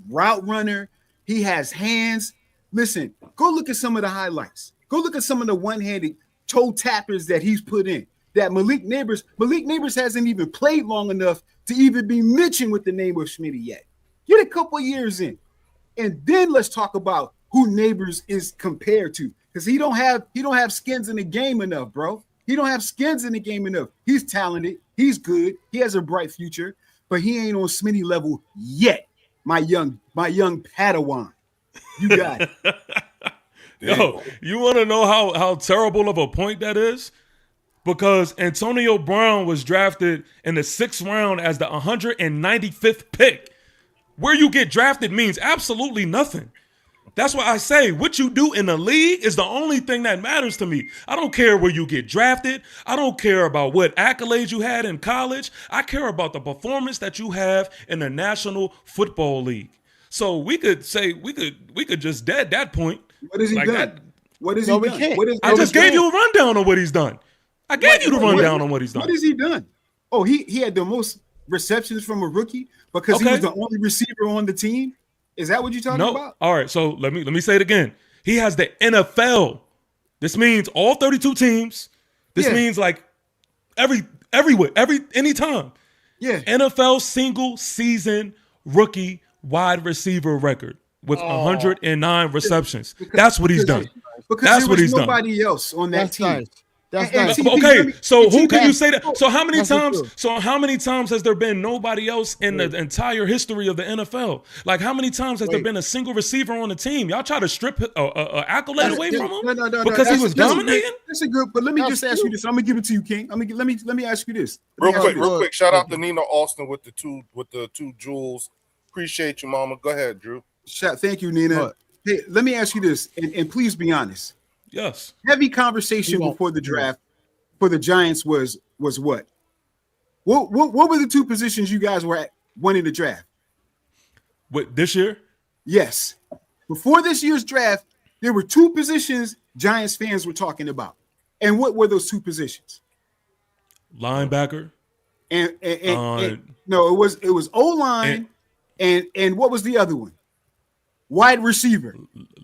route runner. He has hands. Listen, go look at some of the highlights. Go look at some of the one-handed toe tappers that he's put in. That Malik Neighbors hasn't even played long enough to even be mentioned with the name of Schmitty yet. Get a couple years in, and then let's talk about who Neighbors is compared to, because he don't have skins in the game enough, bro. He don't have skins in the game enough. He's talented. He's good. He has a bright future, but he ain't on Smitty level yet. My young Padawan. You got it. Yo, you want to know how terrible of a point that is? Because Antonio Brown was drafted in the 6th round as the 195th pick. Where you get drafted means absolutely nothing. That's why I say what you do in the league is the only thing that matters to me. I don't care where you get drafted. I don't care about what accolades you had in college. I care about the performance that you have in the National Football League. So we could just dead that point. What has he done? What has he done? I just gave you a rundown on what he's done. I gave you the rundown on what he's done. What has he done? Oh, he had the most receptions from a rookie because he was the only receiver on the team. Is that what you're talking about? All right, so let me say it again. He has the NFL. This means all 32 teams. This means like anytime. Yeah. NFL single season rookie wide receiver record with 109 receptions. That's what he's done. That's what he's done. Nobody else on that team. Nice. That's nice. Okay, so who can you say that? So how many times has there been nobody else in the entire history of the NFL? Like how many times has there been a single receiver on the team? Y'all try to strip an accolade away from him because he was dominating. That's a good. But let me just ask you this. I'm gonna give it to you, King. Let me ask you this. Real quick. Shout out to Nina Austin with the two jewels. Appreciate you, Mama. Go ahead, Drew. Thank you, Nina. Hey, let me ask you this, and please be honest. Yes. Heavy conversation before the draft for the Giants was what? What were the two positions you guys were wanting to draft? What, this year? Yes. Before this year's draft, there were two positions Giants fans were talking about. And what were those two positions? linebacker. And no, it was O-line and what was the other one? Wide receiver.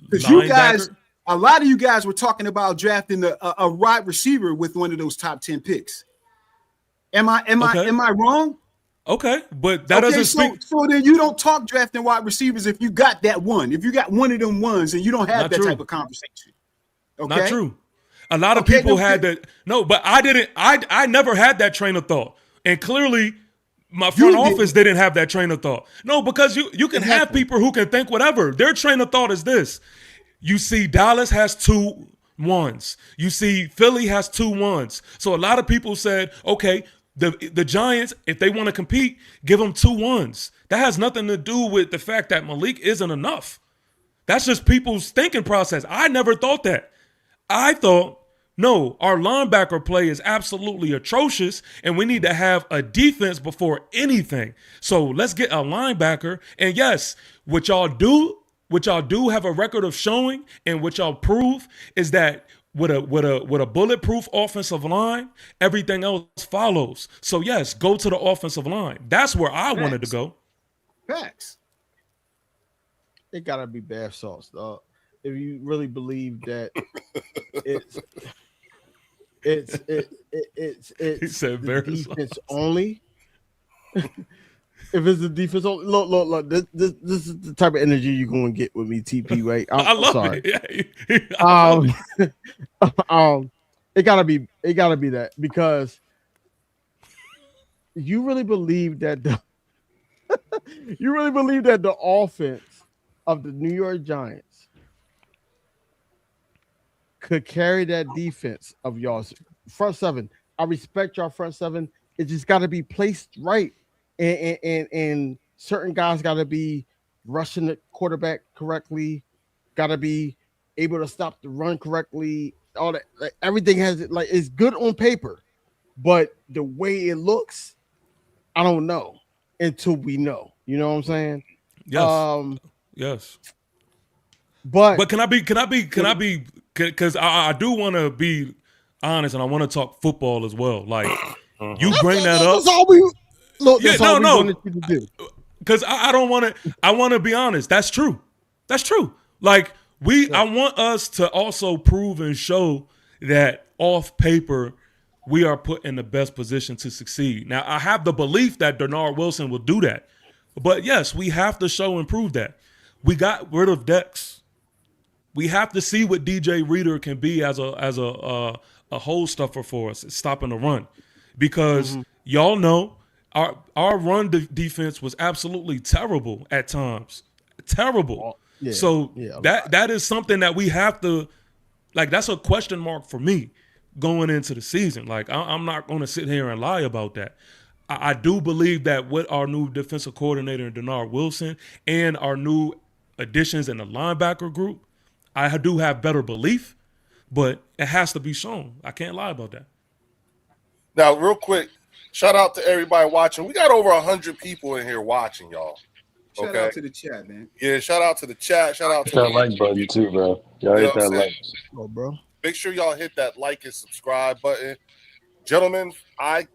Because you guys, a lot of you guys were talking about drafting a wide receiver with one of those top 10 picks. Am I wrong? Okay, but that doesn't speak. So then you don't talk drafting wide receivers if you got that one. If you got one of them ones and you don't have that type of conversation. Okay? Not true. A lot of people had that. No, but I didn't. I never had that train of thought. And clearly, my front office didn't have that train of thought. No, because you can have people who can think whatever. Their train of thought is this. You see Dallas has 2 1s. You see Philly has 2 1s. So a lot of people said, okay, the Giants, if they want to compete, give them 2 1s. That has nothing to do with the fact that Malik isn't enough. That's just people's thinking process. I never thought that. I thought, no, our linebacker play is absolutely atrocious, and we need to have a defense before anything. So let's get a linebacker. And yes, what y'all do have a record of showing, and what y'all prove is that with a bulletproof offensive line, everything else follows. So yes, go to the offensive line. That's where I wanted to go. Facts. It gotta be bath salts, dog. If you really believe that it's He said the defense only. If it's the defense only, look. This is the type of energy you're gonna get with me, TP. Right? I love sorry. it. It gotta be that, because you really believe that the offense of the New York Giants could carry that defense of y'all's front seven. I respect your front seven. It just got to be placed right, and certain guys got to be rushing the quarterback correctly, got to be able to stop the run correctly. All that, like, everything has it. Like, it's good on paper, but the way it looks, I don't know until we know. You know what I'm saying? Yes. Yes. But can I be? Because I do want to be honest, and I want to talk football as well. Like, you bring that up. That's all we wanted you to do. Because I don't want to. I want to be honest. That's true. That's true. Like, I want us to also prove and show that off paper we are put in the best position to succeed. Now, I have the belief that Denard Wilson will do that, but yes, we have to show and prove that. We got rid of Dex. We have to see what DJ Reader can be as a hole stuffer for us, stopping the run, because y'all know our run defense was absolutely terrible at times, terrible. That is something that we have to, like, that's a question mark for me going into the season. Like, I'm not going to sit here and lie about that. I do believe that with our new defensive coordinator, Denard Wilson, and our new additions in the linebacker group, I do have better belief, but it has to be shown. I can't lie about that. Now, real quick, shout out to everybody watching. We got over 100 people in here watching, y'all. Shout out to the chat, man. Yeah, shout out to the chat. Shout out to that like button too, bro. Y'all hit that like. Oh, bro. Make sure y'all hit that like and subscribe button. Gentlemen, I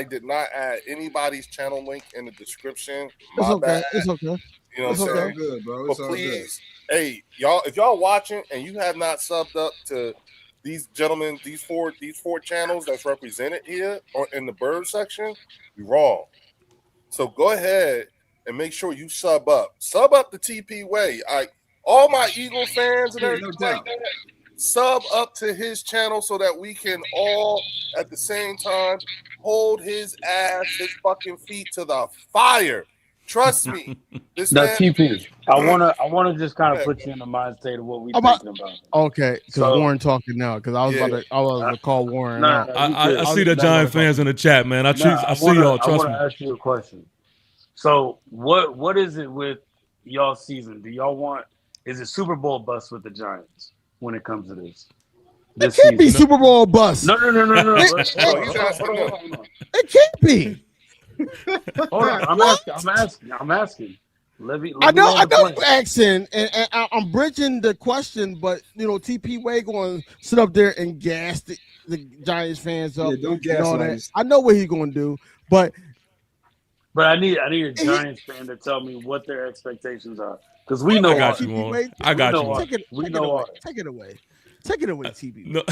did not add anybody's channel link in the description. It's okay. Bad. You know what I'm saying? Good, bro. But please, hey, y'all, if y'all watching and you have not subbed up to these gentlemen, these four channels that's represented here or in the bird section, you're wrong. So go ahead and make sure you sub up. Sub up the TP way. All my Eagles fans and everything like that, sub up to his channel so that we can all at the same time hold his ass, his fucking feet to the fire. Trust me. This now, man, TP, I wanna just kind of put you in the mind state of what we're thinking about. Okay, because Warren talking now, because I was about to call Warren out. I see the Giant fans in the chat, man. I see y'all. Trust me. I want to ask you a question. So what is it with y'all season? Do y'all want? Is it Super Bowl bust with the Giants when it comes to this? It can't be Super Bowl bust. No. It can't be. Hold on, I'm asking. I know land the plane. you're asking, and I'm bridging the question, but TP Way going to sit up there and gas the Giants fans up Yeah, don't and all gaslight that. us. I know what he's going to do, but But I need a he, Giants fan to tell me what their expectations are, because we I know got ours. you, TP Warren. Way, I got you, Warren. take it, We take it know away, ours. take it away, take it away, TP. No,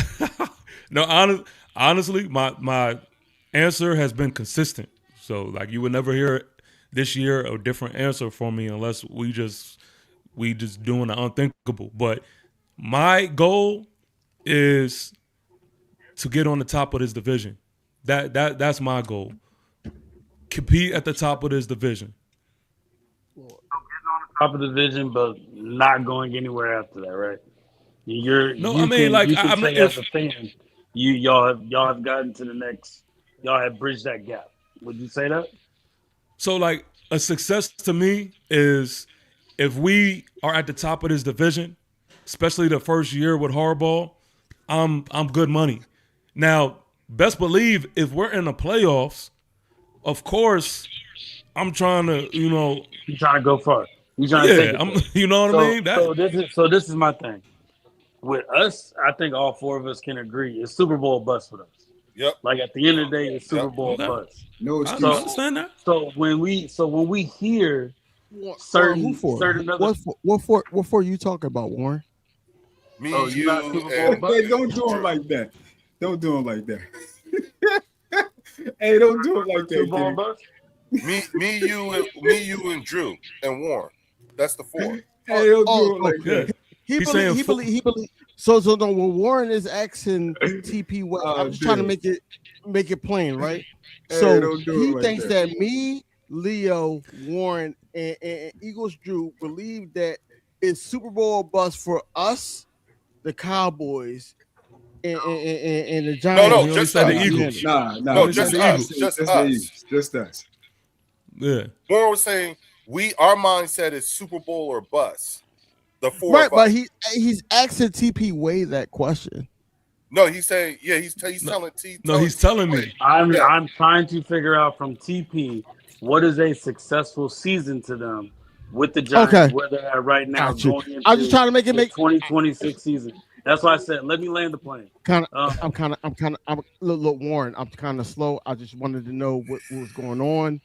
no. Honestly, my answer has been consistent. So like you would never hear this year a different answer from me unless we just doing the unthinkable. But my goal is to get on the top of this division. That's my goal. Compete at the top of this division. Top of the division, but not going anywhere after that, right? No, I mean like you can I'm say if as a fan, y'all have gotten to the next, y'all have bridged that gap. Would you say that? so like a success to me is if we are at the top of this division, especially the first year with Harbaugh, I'm good money. Now, best believe if we're in the playoffs, of course, I'm trying to, You trying to go far? You trying to take yeah, it I'm, there? you know what I mean? This is my thing. With us, I think all four of us can agree it's Super Bowl bust with us. Yep. Like at the end of the day, it's Super Bowl Okay. bust. No I excuses. understand that. So when we hear Who for? certain other, What for you talking about, Warren? Me, oh, you not you, Super Bowl and bust? Hey, don't do him like that. Don't do him like that. Hey, don't do him like Super that, Bowl Kenny. bust? me, you, and Drew and Warren. That's the four. Hey, don't Oh, do him like Yeah. that. He's saying He believe. So no, when Warren is asking TP Way, Oh, I'm just trying to dude. make it plain, right? Hey, So don't do he it like thinks that. that me, Leo, Warren, and Eagles Drew believe that it's Super Bowl bust for us, the Cowboys, and the Giants. No, he only just said the us. Eagles. Nah. No, just the us. Eagles. Just the us. Eagles. Just us. Yeah. Warren was saying our mindset is Super Bowl or bust. The four Right, of but us. he's asking TP Way that question. No, he's saying he's telling T. No, he's telling me. I'm trying to figure out from TP what is a successful season to them with the Giants, Okay. where they're at right now Got you. going into I'm just trying to make it the 2026 season. That's why I said let me land the plane. Look, Warren, I'm kind of slow. I just wanted to know what was going on.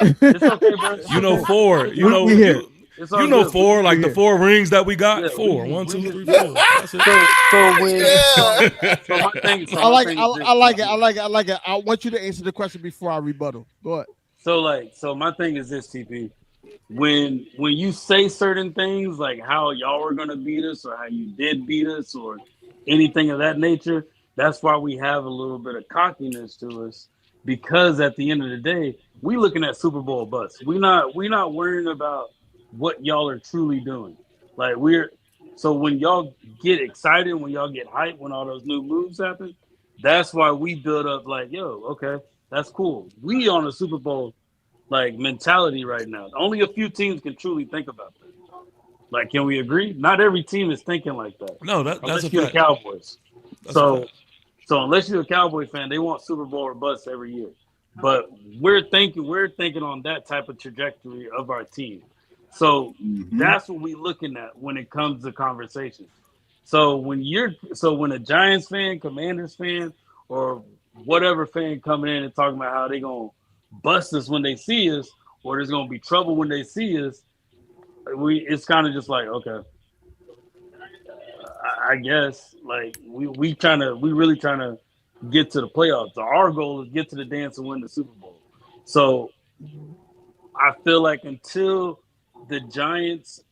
It's okay, bro. It's You know, okay. four. You know, we here. It's all you know good. four, like we the here. 4 rings that we got. Yeah, 4. we 1, 2, just- 3, 4. That's it. So when Yeah. so my thing, so I my like thing it. is this, I like it. TP. I like it. I like it. I want you to answer the question before I rebuttal. Go ahead. So my thing is this, TP. When you say certain things like how y'all were gonna beat us or how you did beat us or anything of that nature, that's why we have a little bit of cockiness to us, because at the end of the day, we looking at Super Bowl bust. We not worrying about what y'all are truly doing. Like so when y'all get excited, when y'all get hyped, when all those new moves happen, that's why we build up like, yo, okay, that's cool. We on a Super Bowl like mentality right now. Only a few teams can truly think about that. Like, can we agree? Not every team is thinking like that. No, that's Unless a you're the fact. Cowboys. That's a fact. So unless you're a Cowboy fan, they want Super Bowl or bust every year. But we're thinking on that type of trajectory of our team. So that's what we're looking at when it comes to conversation. So when a Giants fan, Commanders fan, or whatever fan coming in and talking about how they gonna bust us when they see us, or there's gonna be trouble when they see us, it's kind of just like, okay, I guess like we really trying to get to the playoffs. So our goal is get to the dance and win the Super Bowl. So I feel like until the Giants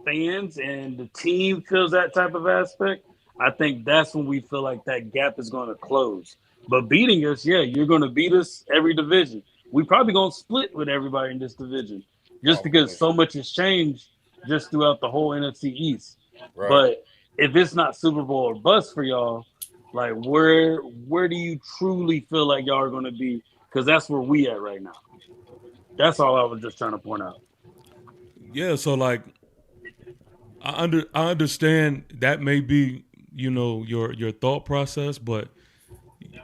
fans and the team feels that type of aspect, I think that's when we feel like that gap is going to close. But beating us, yeah, you're going to beat us every division. We probably going to split with everybody in this division just because so much has changed just throughout the whole NFC East. Right. But if it's not Super Bowl or bust for y'all, like where do you truly feel like y'all are going to be? Because that's where we at right now. That's all I was just trying to point out. Yeah, so like I understand that may be, your thought process, but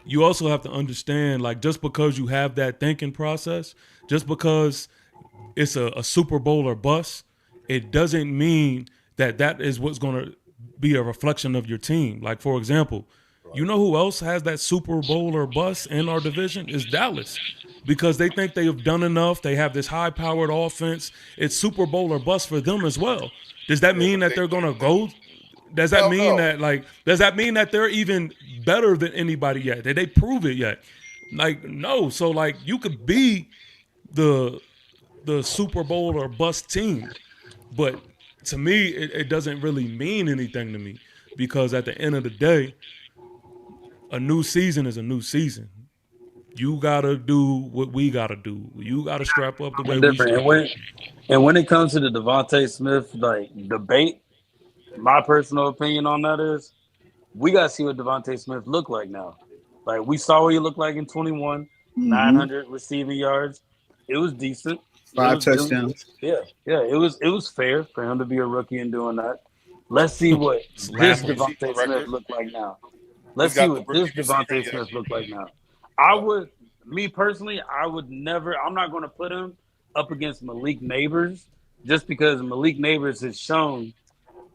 you also have to understand, like, just because you have that thinking process, just because it's a Super Bowl or bust, it doesn't mean that that is what's going to be a reflection of your team. Like, for example, you know who else has that Super Bowl or bust in our division is Dallas, because they think they have done enough. They have this high-powered offense. It's Super Bowl or bust for them as well. Does that Yeah, mean but that they're going to go? Does that hell mean no. that does that mean that they're even better than anybody yet? Did they prove it yet? Like, no. So like, you could be the Super Bowl or bust team, but to me, it doesn't really mean anything to me, because at the end of the day, a new season is a new season. You gotta do what we gotta do. You gotta strap up the way I'm we different. strap up. And when it comes to the Devontae Smith like debate, my personal opinion on that is we got to see what Devontae Smith look like now. Like we saw what he looked like in 21, Mm-hmm. 900 receiving yards. It was decent. It 5 was touchdowns. yeah. It was fair for him to be a rookie and doing that. Let's see what It's this laughable. Devontae Smith Record. look like now. He's Let's see got the what rookie this receiving Devontae yard. Smith look like now. I would, me personally, I would never. I'm not going to put him up against Malik Neighbors just because Malik Neighbors has shown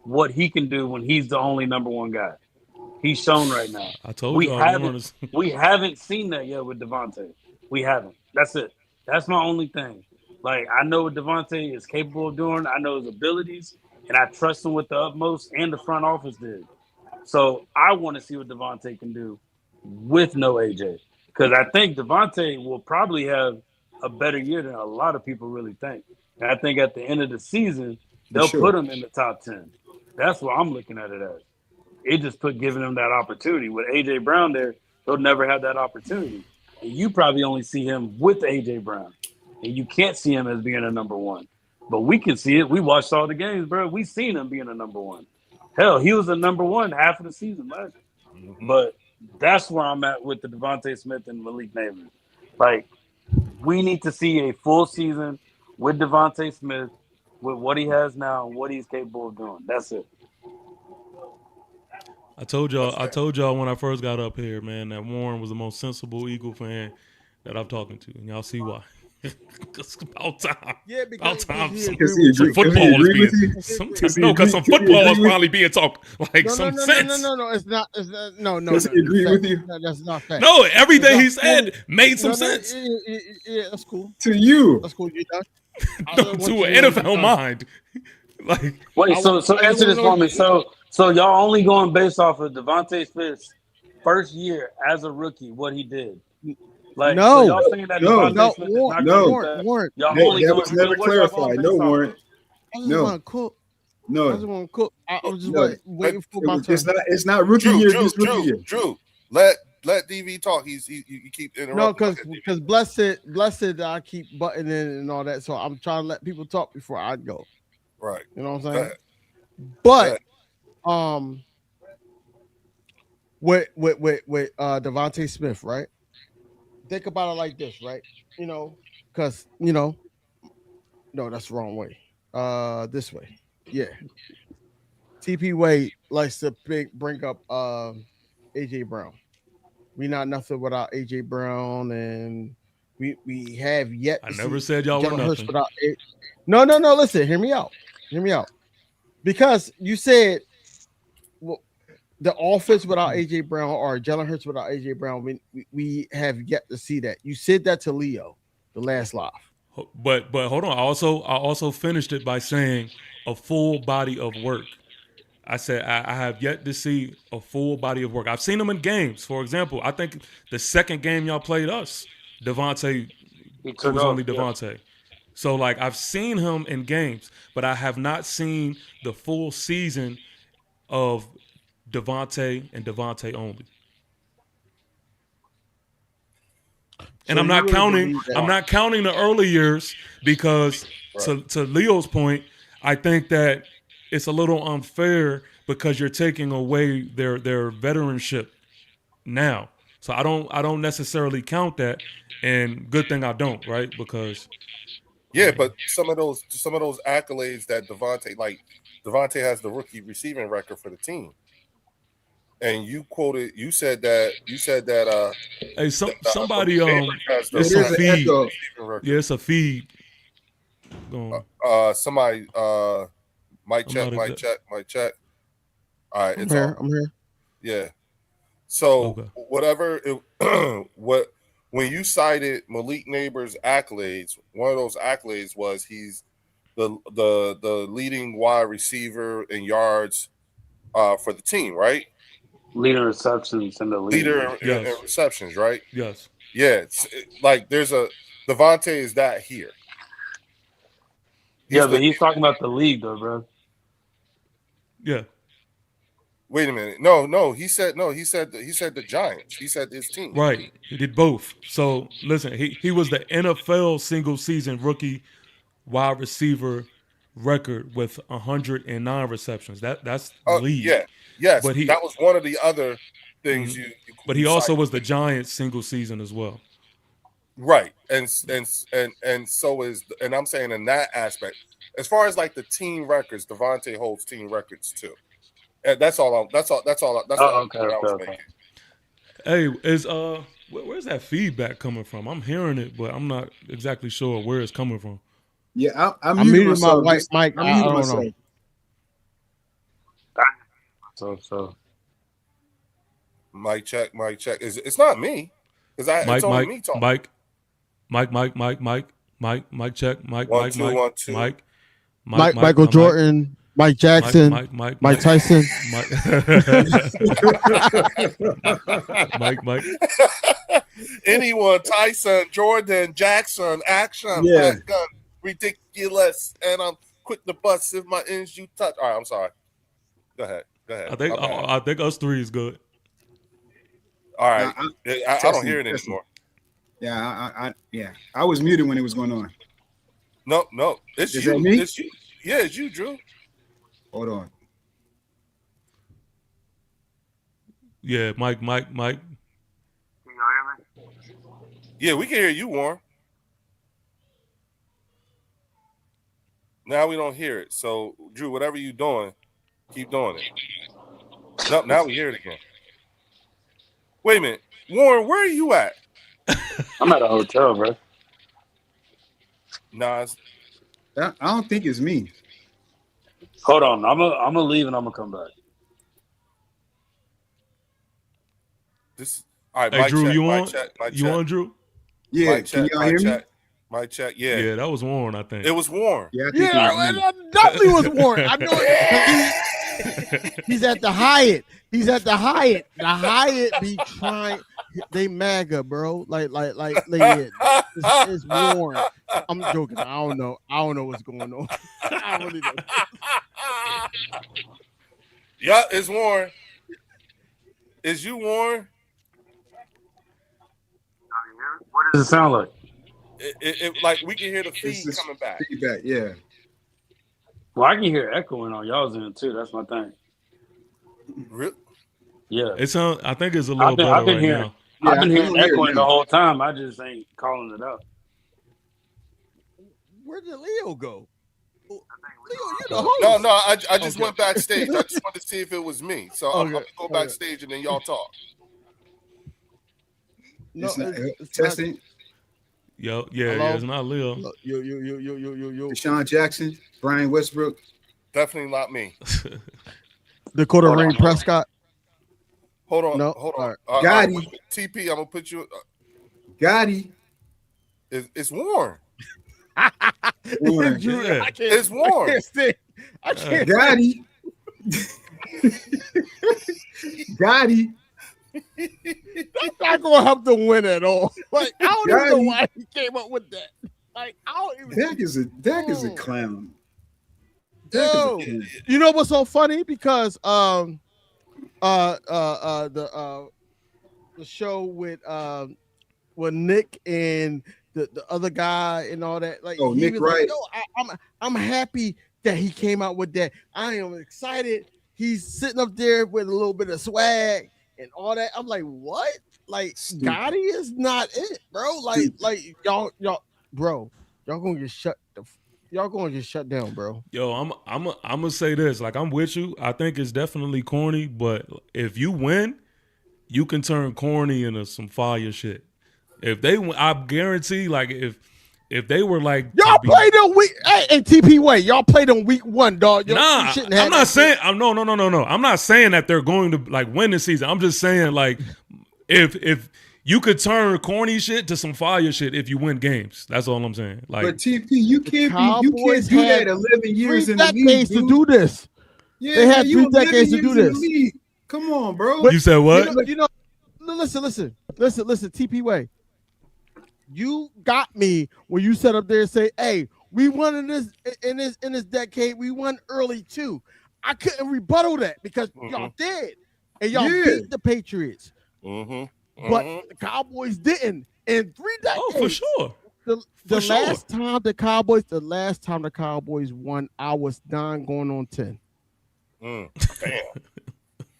what he can do when he's the only number one guy. He's shown right now. I told We y'all we haven't on this. we haven't seen that yet with Devontae. We haven't. That's it. That's my only thing. Like I know what Devontae is capable of doing. I know his abilities, and I trust him with the utmost, and the front office did. So I want to see what Devontae can do with no AJ, because I think Devontae will probably have a better year than a lot of people really think. And I think at the end of the season, For they'll sure. put him in the top 10. That's what I'm looking at it as. It just put giving him that opportunity. With AJ Brown there, he'll never have that opportunity. And you probably only see him with AJ Brown. And you can't see him as being a number one. But we can see it. We watched all the games, bro. We seen him being a number one. Hell, he was a number one half of the season last year. Mhm. But that's where I'm at with the Devontae Smith and Malik Neighbors. Like, we need to see a full season with Devontae Smith, with what he has now and what he's capable of doing. That's it. I told y'all when I first got up here, man, that Warren was the most sensible Eagle fan that I'm talking to, and y'all see why. It's about time. Yeah, About time. he Some, agree Because he with some agree. Because he football is agreed with being. you. Sometimes, he no, because agree- some because he football is agree with- finally being talked. Like No, some no, sense. no. It's not. It's not, no. Because he agreed with you. No, that's not fact. No, everything he It's not said fully- made some no, sense. Yeah, that's cool. To you. That's cool. You done? I No, want to you an to know NFL you mind. Like, Wait, I so want- so I answer wanna this know for me. you- So y'all only going based off of Devontae Smith's first year as a rookie, what he did. Like, No. so y'all saying that No. Devontae No, Smith is not No. going to Warren. y'all That, only that going was never what y'all going clarified. based No, off Warren. of? I just No. want to cook. I No. just want to cook. I'm just No. waiting for my turn. It's not rookie year. Just rookie year. Drew. Let DV talk. You keep interrupting. No, Go ahead, DV. because blessed, I keep butting in and all that. So I'm trying to let people talk before I go. Right. You know what I'm Go saying? ahead. But with Devontae Smith, right? Think about it like this, right? Because no, that's the wrong way. This way, yeah. TP Wade likes to bring up AJ Brown. We not nothing without AJ Brown, and we have yet. I to never see said y'all were Jalen Hurts nothing. without No. Listen, hear me out. Because you said the offense without AJ Brown or Jalen Hurts without AJ Brown, we have yet to see that. You said that to Leo the last live. But hold on. I also finished it by saying a full body of work. I said I have yet to see a full body of work. I've seen him in games. For example, I think the second game y'all played us, Devontae, it was only Devontae. So like I've seen him in games, but I have not seen the full season of Devontae and Devontae only. And So I'm you not really counting. believe that? I'm not counting the early years because, to Leo's point, I think that it's a little unfair because you're taking away their veteranship now. So I don't necessarily count that, and good thing I don't, right? Because Yeah, but some of those accolades that Devontae has the rookie receiving record for the team. And you said that hey, somebody has the it's It a is an feed. echo. receiving record. Yeah, it's a feed. Go on. Somebody, mic I'm check, not a mic good. check, mic check. All right, I'm it's on. here. I'm here. Yeah. So Okay. whatever what when you cited Malik Neighbors' accolades, one of those accolades was he's the leading wide receiver in yards for the team, right? Leader receptions in the league. Leader in Yes. receptions, right? Yes. Yeah, like there's a Devontae is that here. Yeah, but he's talking about the league though, bro. Yeah. Wait a minute. No, he said the Giants. He said his team. Right. He did both. So listen, he was the NFL single season rookie wide receiver record with 109 receptions. That's league. Yeah. Yes, But he that was one of the other things you but you he also cited. was the Giants single season as well. Right. And so is, and I'm saying in that aspect, as far as like the team records, Devontae holds team records too. And that's all that's the Oh, point I was making. Hey, is where's that feedback coming from? I'm hearing it, but I'm not exactly sure where it's coming from. Yeah, I I muted muted my myself. white mic. I I muted don't myself. know. So Mic check, mic check. It's not me. Because it's only me talking. Mic check, Mike, One, two, one, two. Michael Jordan, Mike Jackson, Mike Tyson. Mike. Anyone, Tyson, Jordan, Jackson, action, Yeah. fat gun, ridiculous, and I'm quick to bust if my ends you touch. All right, I'm sorry. Go ahead. I think us three is good. All right. I don't hear it testing. anymore. Yeah, I was muted when it was going on. No, it's Is you. that me? It's you. Yeah, it's you, Drew. Hold on. Yeah, Mike. Yeah, we can hear you, Warren. Now we don't hear it. So, Drew, whatever you're doing, keep doing it. No, now we hear it again. Wait a minute. Warren, where are you at? I'm at a hotel, bro. Nah, I don't think it's me. Hold on, I'm gonna leave and I'm gonna come back. All right, Hey, mic Drew, check, you mic on? check, mic You check. on, Drew? Yeah, Mic can check, y'all mic hear me? check. Mic check, yeah. Yeah, that was Warren, I think. It was Warren. Yeah, I think Yeah, it was me. it definitely was Warren. I know it. He's at the Hyatt. The Hyatt be trying. They MAGA, bro. Like it's Warren. I'm joking. I don't know what's going on. I really don't. Yeah, it's Warren. Is you Warren? What does it sound like? It like we can hear the feed It's coming back. feedback, yeah. Well, I can hear echoing on y'all's end too. That's my thing. Really? Yeah, I think it's a little better I've been right hearing, now. Yeah, I've been I hearing don't hear it echoing now. the whole time. I just ain't calling it out. Where did Leo go? Leo, you the host. No, I just went backstage. I just wanted to see if it was me. So I'm gonna go backstage and then y'all talk. No, it's testing. Yeah, Hello? it's not Leo. Yo. Deshaun Jackson, Brian Westbrook. Definitely not me. Dakota Ring Prescott. Hold on. No. Hold on. All right. Gotti. TP, I'm gonna put you. Gotti. It's Warren. Warren. Drew, Yeah. I can't, It's Warren. I can't. Gotti. Gotti. That's not gonna help them win at all. Like I don't even know why he came up with that. Like I don't even. Dak is a clown. Yo, you know what's so funny? Because the show with Nick and the other guy and all that. Like Nick was Wright. like, yo, I'm happy that he came out with that. I am excited. He's sitting up there with a little bit of swag and all that. I'm like, what? Like Gotti is not it, bro. Like y'all, bro, y'all gonna get shut down, bro. Yo, I'm gonna say this. Like, I'm with you. I think it's definitely corny, but if you win, you can turn corny into some fire shit. If they win, I guarantee. Like, if if they were like Y'all played on week. Hey, TP Way, y'all played on week 1, dog. You shouldn't have I'm not saying. No. I'm not saying that they're going to like win the season. I'm just saying like if you could turn corny shit to some fire shit if you win games. That's all I'm saying. Like, but TP, you can't do that 11 years in the league, decades to do this. Yeah, they had you 3 decades to do this. Come on, bro. You said what? Listen, TP Way. You got me when you set up there and say, "Hey, we won in this decade. We won early too." I couldn't rebuttal that because y'all did, and y'all beat the Patriots. But the Cowboys didn't in 3 decades. Oh, for sure. The last time the Cowboys won, I was 9 going on 10. Damn.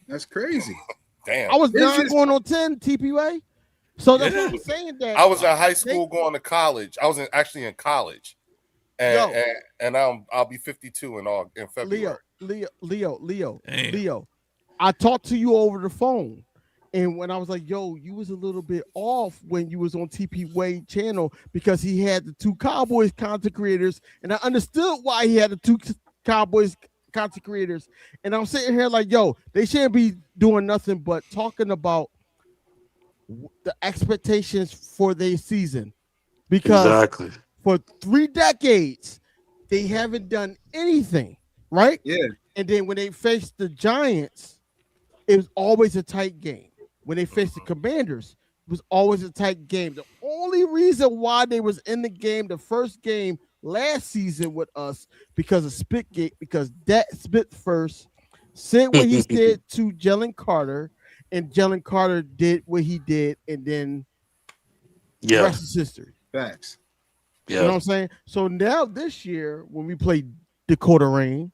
That's crazy. Damn. I was 9 going on 10, TPA. So that's what I'm saying. That I was in high school going to college. I was actually in college, and I'll be 52 in February. Leo. I talked to you over the phone, and when I was like, "Yo, you was a little bit off when you was on TP Wade channel because he had the 2 Cowboys content creators, and I understood why he had the 2 Cowboys content creators." And I'm sitting here like, "Yo, they shouldn't be doing nothing but talking about the expectations for their season because for 3 decades they haven't done anything, right? Yeah. And then when they faced the Giants, it was always a tight game. When they faced the Commanders, it was always a tight game. The only reason why they was in the game, the first game last season with us, because of Spitgate, because that spit first said what he said to Jalen Carter, and Jalen Carter did what he did, and then the rest is history. Facts. Yeah. You know what I'm saying? So now this year, when we play Dakota Rain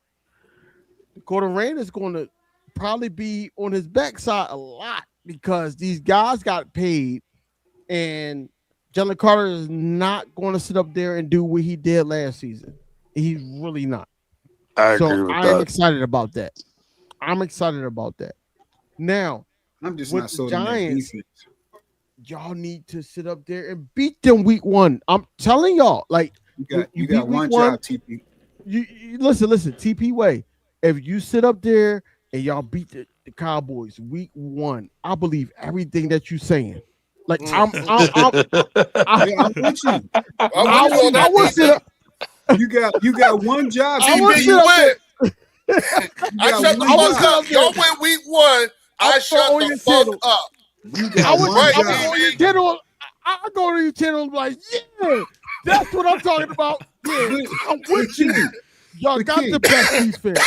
is going to probably be on his backside a lot because these guys got paid, and Jalen Carter is not going to sit up there and do what he did last season. He's really not. I agree with that. I'm excited about that. Now, I'm just with not so the Giants. Y'all need to sit up there and beat them week 1. I'm telling y'all, like you got one job, TP. You listen, TP Way. If you sit up there and y'all beat the Cowboys week 1, I believe everything that you're saying. Like I'm with you. I would sit up. You got one job. I would sit up there. I shut the fuck up. Y'all went week 1. I shut the fuck up. I go to your channel and be like, yeah, that's what I'm talking about. Yeah, I'm with you. Y'all got the best defense.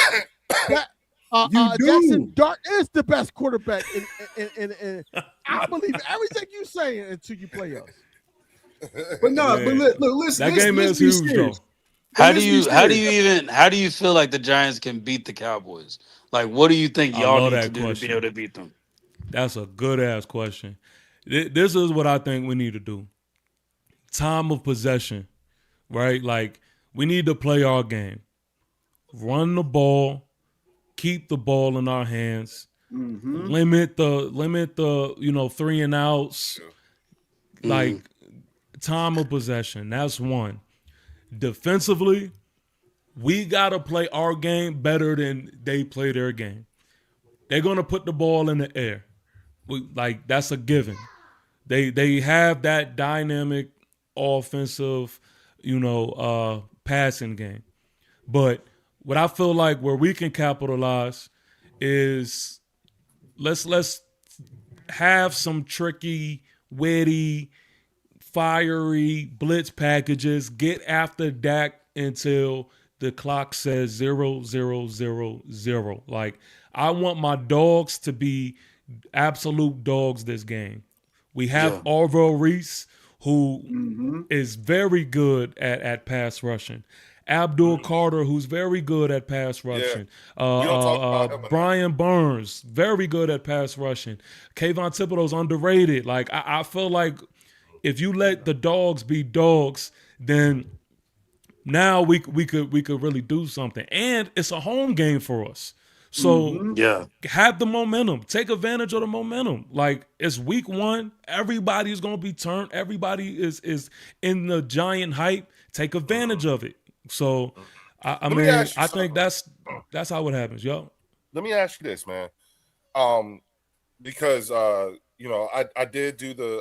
Jackson Dart is the best quarterback. And I believe everything you're saying until you play us. But no, but look, listen. That game is huge, though. How do you feel like the Giants can beat the Cowboys? Like, what do you think y'all need to do to be able to beat them? That's a good ass question. This is what I think we need to do. Time of possession, right? Like, we need to play our game. Run the ball, keep the ball in our hands, limit the 3 and outs, like time of possession. That's one. Defensively, we gotta play our game better than they play their game. They're gonna put the ball in the air. That's a given. They have that dynamic offensive, passing game. But what I feel like where we can capitalize is let's have some tricky, witty, fiery blitz packages. Get after Dak until the clock says 0, 0, 0, 0. Like, I want my dogs to be absolute dogs this game. We have Orville Reese, who is very good at pass rushing. Abdul Carter, who's very good at pass rushing. Brian Burns, very good at pass rushing. Kayvon Thibodeau's underrated. Like, I feel like if you let the dogs be dogs, then now we could really do something. And it's a home game for us. So Mm-hmm. Yeah. have the momentum. Take advantage of the momentum. Like it's week one. Everybody's gonna be turned. Everybody is in the giant hype. Take advantage of it. So I Let me mean, ask you I think something. that's how it happens, yo. Let me ask you this, man. Um, because I did do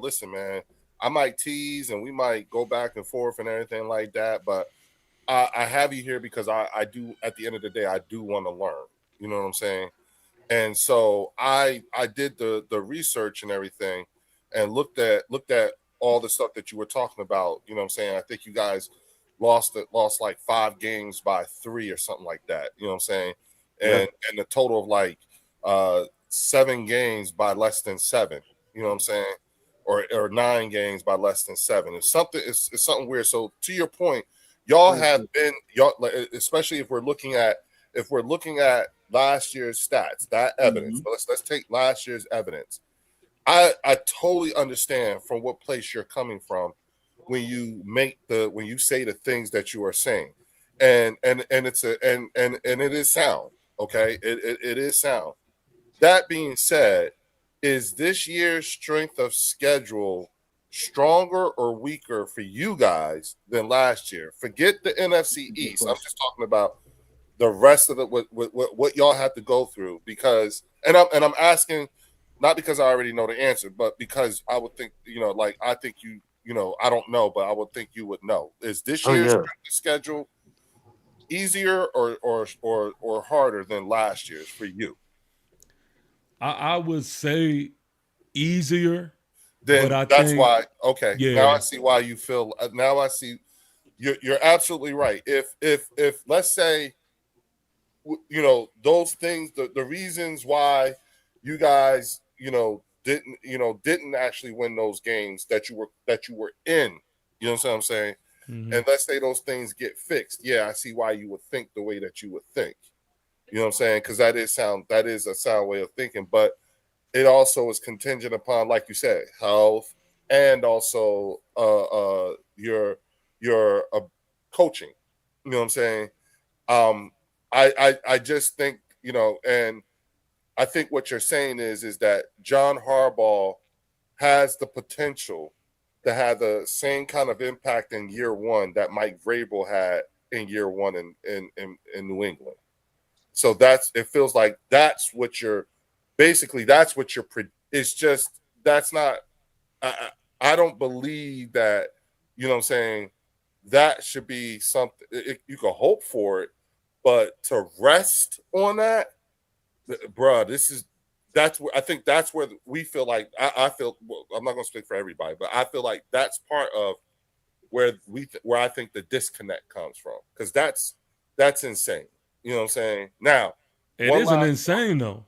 listen, man. I might tease and we might go back and forth and everything like that, but I have you here because I do at the end of the day I do want to learn. You know what I'm saying? And so I did the research and everything and looked at all the stuff that you were talking about. You know what I'm saying? I think you guys lost like 5 games by 3 or something like that. You know what I'm saying? Yeah. And a total of like 7 games by less than 7. You know what I'm saying? Or 9 games by less than 7. It's something weird. So to your point, y'all have been y'all like, especially if we're looking at last year's stats, that evidence. Mm-hmm. But let's take last year's evidence. I totally understand from what place you're coming from when you say the things that you are saying, and it's and it is sound. Okay, it is sound. That being said, is this year's strength of schedule stronger or weaker for you guys than last year? Forget the NFC Good East. I'm question. just talking about the rest of the what y'all have to go through because I'm asking not because I already know the answer, but because I would think like I think I don't know, but I would think you would know. Is this Oh year's yeah. schedule easier or harder than last year's for you? I would say easier, but Then I that's think why. Okay, now I yeah. see why you feel. Now I see you're absolutely right. If let's say those things the reasons why you guys didn't actually win those games that you were in, you know what I'm saying, Mhm. and let's say those things get fixed. Yeah, I see why you would think the way that you would think, you know what I'm saying, because that is a sound way of thinking, but it also is contingent upon, like you said, health, and also your coaching, you know what I'm saying. um, I just think and I think what you're saying is that John Harbaugh has the potential to have the same kind of impact in year one that Mike Vrabel had in year one in New England. So it feels like that's what you're. It's just that's not. I don't believe that. You know what I'm saying? That should be something you could hope for it, but to rest on that, bruh, that's where I think that's where we feel like I feel. Well, I'm not gonna speak for everybody, but I feel like that's part of where I think the disconnect comes from because that's insane. You know what I'm saying? Now, It one isn't last insane though.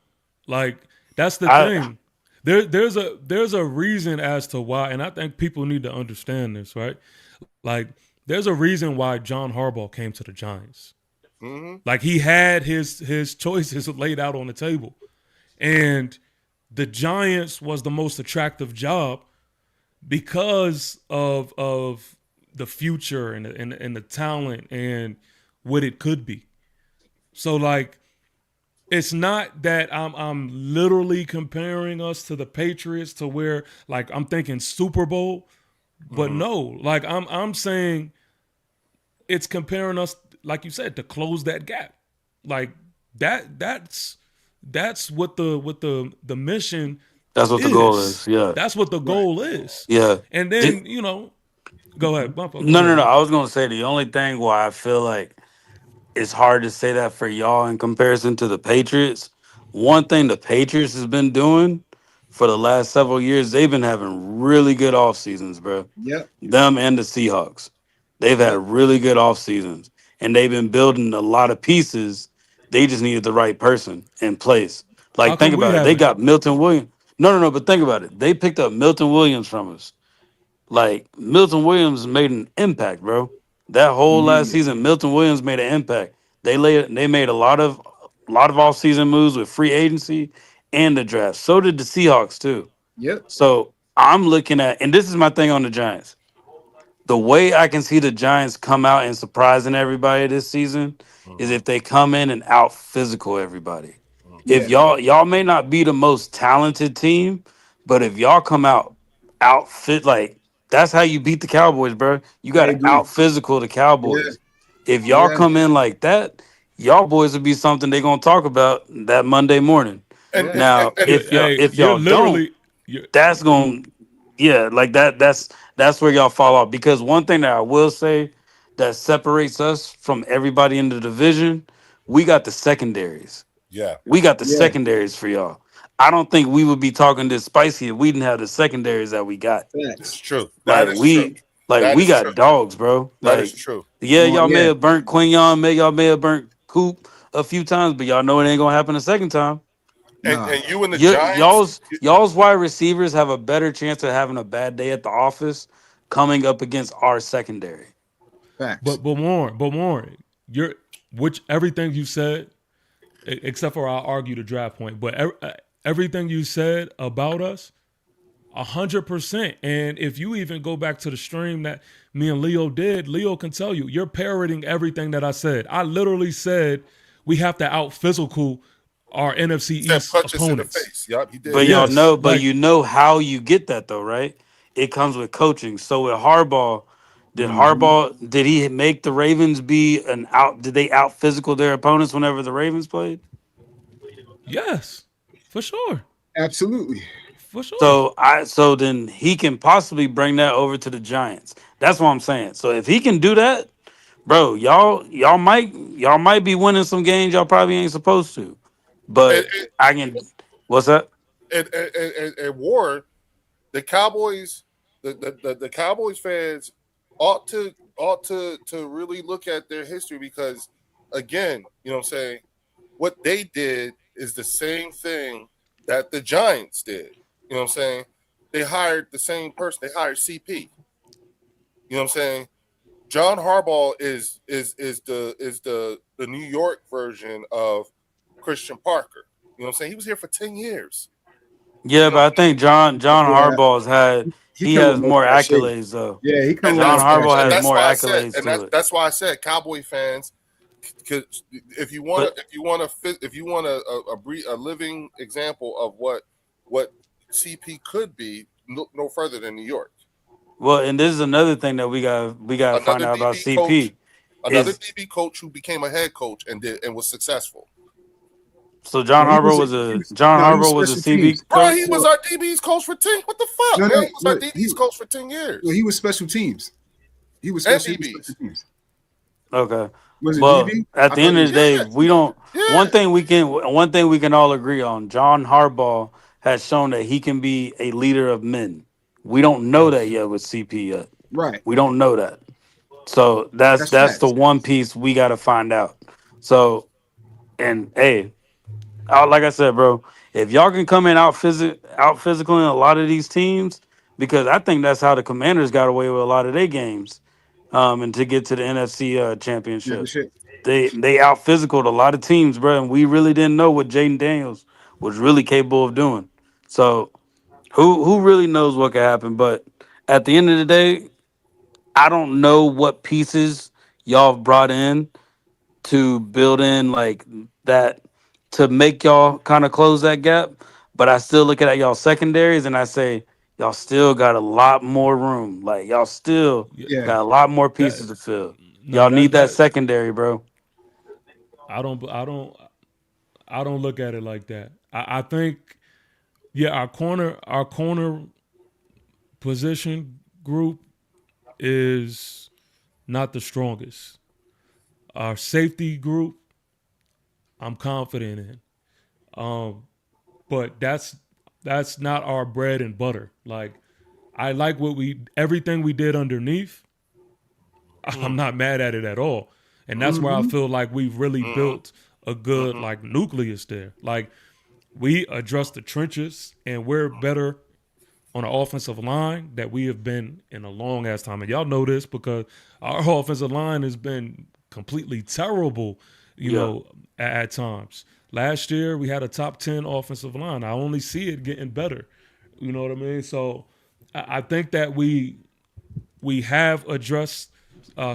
Like that's the I thing. There's a reason as to why, and I think people need to understand this, right? Like there's a reason why John Harbaugh came to the Giants. mm-hmm, Like he had his choices laid out on the table, and the Giants was the most attractive job because of the future and the talent and what it could be. So like it's not that I'm literally comparing us to the Patriots to where like I'm thinking Super Bowl, but mm-hmm. no, like I'm saying it's comparing us like you said to close that gap. Like that's what the mission that's what the goal is. is. Yeah. That's what the Right. goal is. Yeah. And The- then, go ahead, Bumpo, go no, no, ahead, no. bro. I was gonna say the only thing why I feel like it's hard to say that for y'all in comparison to the Patriots. One thing the Patriots has been doing for the last several years, they've been having really good off seasons, bro. Yep. Them and the Seahawks. They've had Yep. really good off seasons. And they've been building a lot of pieces. They just needed the right person in place. How Like, think come we about it. They haven't? got Milton Williams. No, no, no, but think about it. They picked up Milton Williams from us. Like Milton Williams made an impact, bro. That whole last Immediately. season, Milton Williams made an impact. They made a lot of off season moves with free agency and the draft. So did the Seahawks too. Yep. So I'm looking at, and this is my thing on the Giants. The way I can see the Giants come out and surprising everybody this season is Mhm, if they come in and out physical everybody. mhm. If Yeah, y'all may not be the most talented team, but if y'all come out fit, like that's how you beat the Cowboys, bro. You I got to agree. out physical the Yeah, Cowboys. If y'all yeah, come in like that, y'all boys would be something they gonna talk about that Monday morning. And yeah. and and, Now, and, You, if and y'all hey, if you're y'all don't, literally you. that's going to yeah, like that's where y'all fall off. Because one thing that I will say that separates us from everybody in the division, we got the secondaries. yeah, We got the Yeah, secondaries for y'all. I don't think we would be talking this spicy if we didn't have the secondaries that we got. it's facts. true. That Like is true. like That we is true. got dogs, bro. That is Like, true. yeah, Well, y'all may yeah, have burnt Quinion, y'all may have burnt Coop a few times, but y'all know it ain't gonna happen a second time. nah, And you and the Giants, Y'all's wide receivers have a better chance of having a bad day at the office coming up against our secondary. facts. But Warren, you're which everything you said, except for I'll argue the draft point, but everything you said about us, 100%. And if you even go back to the stream that me and Leo did, Leo can tell you, you're parroting everything that I said. I literally said we have to out physical our NFC he said East punch us in the opponents. face. Yup, he did But say y'all that. Yes, know, but like you know how you get that though, right? It comes with coaching. So with Harbaugh, Hmm. Did he make the Ravens be an out? Did they out physical their opponents whenever the Ravens played? yes, for sure, Absolutely. for sure. So then he can possibly bring that over to the Giants. That's what I'm saying. So if he can do that, bro, y'all might be winning some games y'all probably ain't supposed to. And But I can what's that? and Warren, the Cowboys, the Cowboys fans ought to really look at their history because again, you know what I'm saying, what they did is the same thing that the Giants did. You know what I'm saying? They hired the same person. They hired CP. You know what I'm saying? John Harbaugh is the New York version of Christian Parker. You know what I'm saying? He was here for 10 years. Yeah, You know, but I think John Yeah, Harbaugh's had he he come with has more more cachet. accolades though. Yeah, he come and with John more Harbaugh and has cachet. that's more why I said, accolades and to that's it. that's why I said, Cowboy fans, because But if you want a living example of what CP could be, look no further than New York. well, and this is another thing that we got to find Another out about DB coach, CP another is DB coach who became a head coach and was successful. so No, John he was Harbaugh was a special CB teams. Bro, coach. he was No, our DB's coach for 10. What the fuck, no, man? no, He was our no, DB's coach for 10 no, years. he was special teams. And He was special DBs. teams. Okay. Was it Well, DB? at I the thought end it of was. the day, Yeah, we don't. yeah. One thing we can all agree on. John Harbaugh has shown that he can be a leader of men. We don't know that Yes. yet with CP yet. Right. We don't know that. So That's that's the facts. one piece we got to find out. So and hey, like I said, bro, if y'all can come in out physical in a lot of these teams, because I think that's how the Commanders got away with a lot of their games, and to get to the NFC championship, Championship. they out physicaled a lot of teams, bro, and we really didn't know what Jaden Daniels was really capable of doing. So who really knows what could happen? But at the end of the day, I don't know what pieces y'all have brought in to build in like that to make y'all kind of close that gap. But I still look at y'all secondaries and I say y'all still got a lot more room. Like y'all still Yeah, Yeah. got a lot more that pieces to fill. no Y'all need that that that secondary, bro. I don't I don't look at it like that. I think yeah, our corner position group is not the strongest. Our safety group, I'm confident in. But that's not our bread and butter. Like I like what we everything we did underneath. I'm Mm-hmm. not mad at it at all. And that's where I Hmm. feel like we've really Mm-hmm. built a good Mm-hmm. like nucleus there. Like we address the trenches and we're better on an offensive line that we have been in a long ass time. And y'all know this because our offensive line has been completely terrible, Yeah. at times. Last year we had a top 10 offensive line. I only see it getting better. You know what I mean? So I think that we have addressed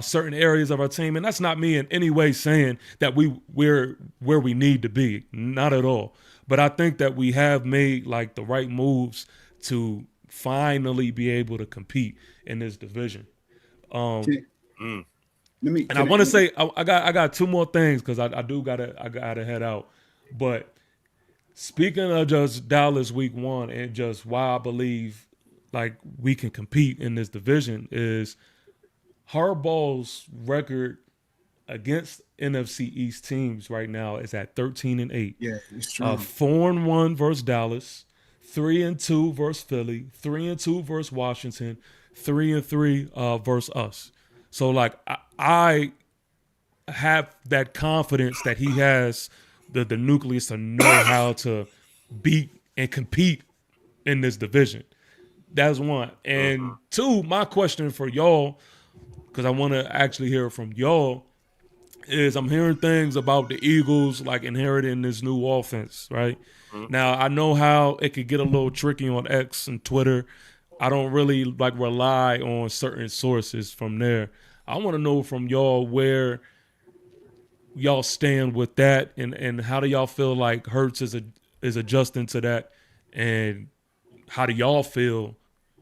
certain areas of our team, and that's not me in any way saying that we're where we need to be, not at all. But I think that we have made like the right moves to finally be able to compete in this division. Can, let me. And I want to say I got two more things because I gotta head out. But speaking of just Dallas week one and just why I believe like we can compete in this division is Harbaugh's record against NFC East teams right now is at 13-8. Yeah, it's strong. 4-1 versus Dallas, 3-2 versus Philly, 3-2 versus Washington, 3-3 versus us. So like I have that confidence that he has the nucleus to know how to beat and compete in this division. That's one. And two, my question for y'all, because I want to actually hear from y'all, is I'm hearing things about the Eagles like inheriting this new offense, right? Now I know how it could get a little tricky on X and Twitter. I don't really like rely on certain sources from there. I want to know from y'all where y'all stand with that, and how do y'all feel like Hurts is adjusting to that, and how do y'all feel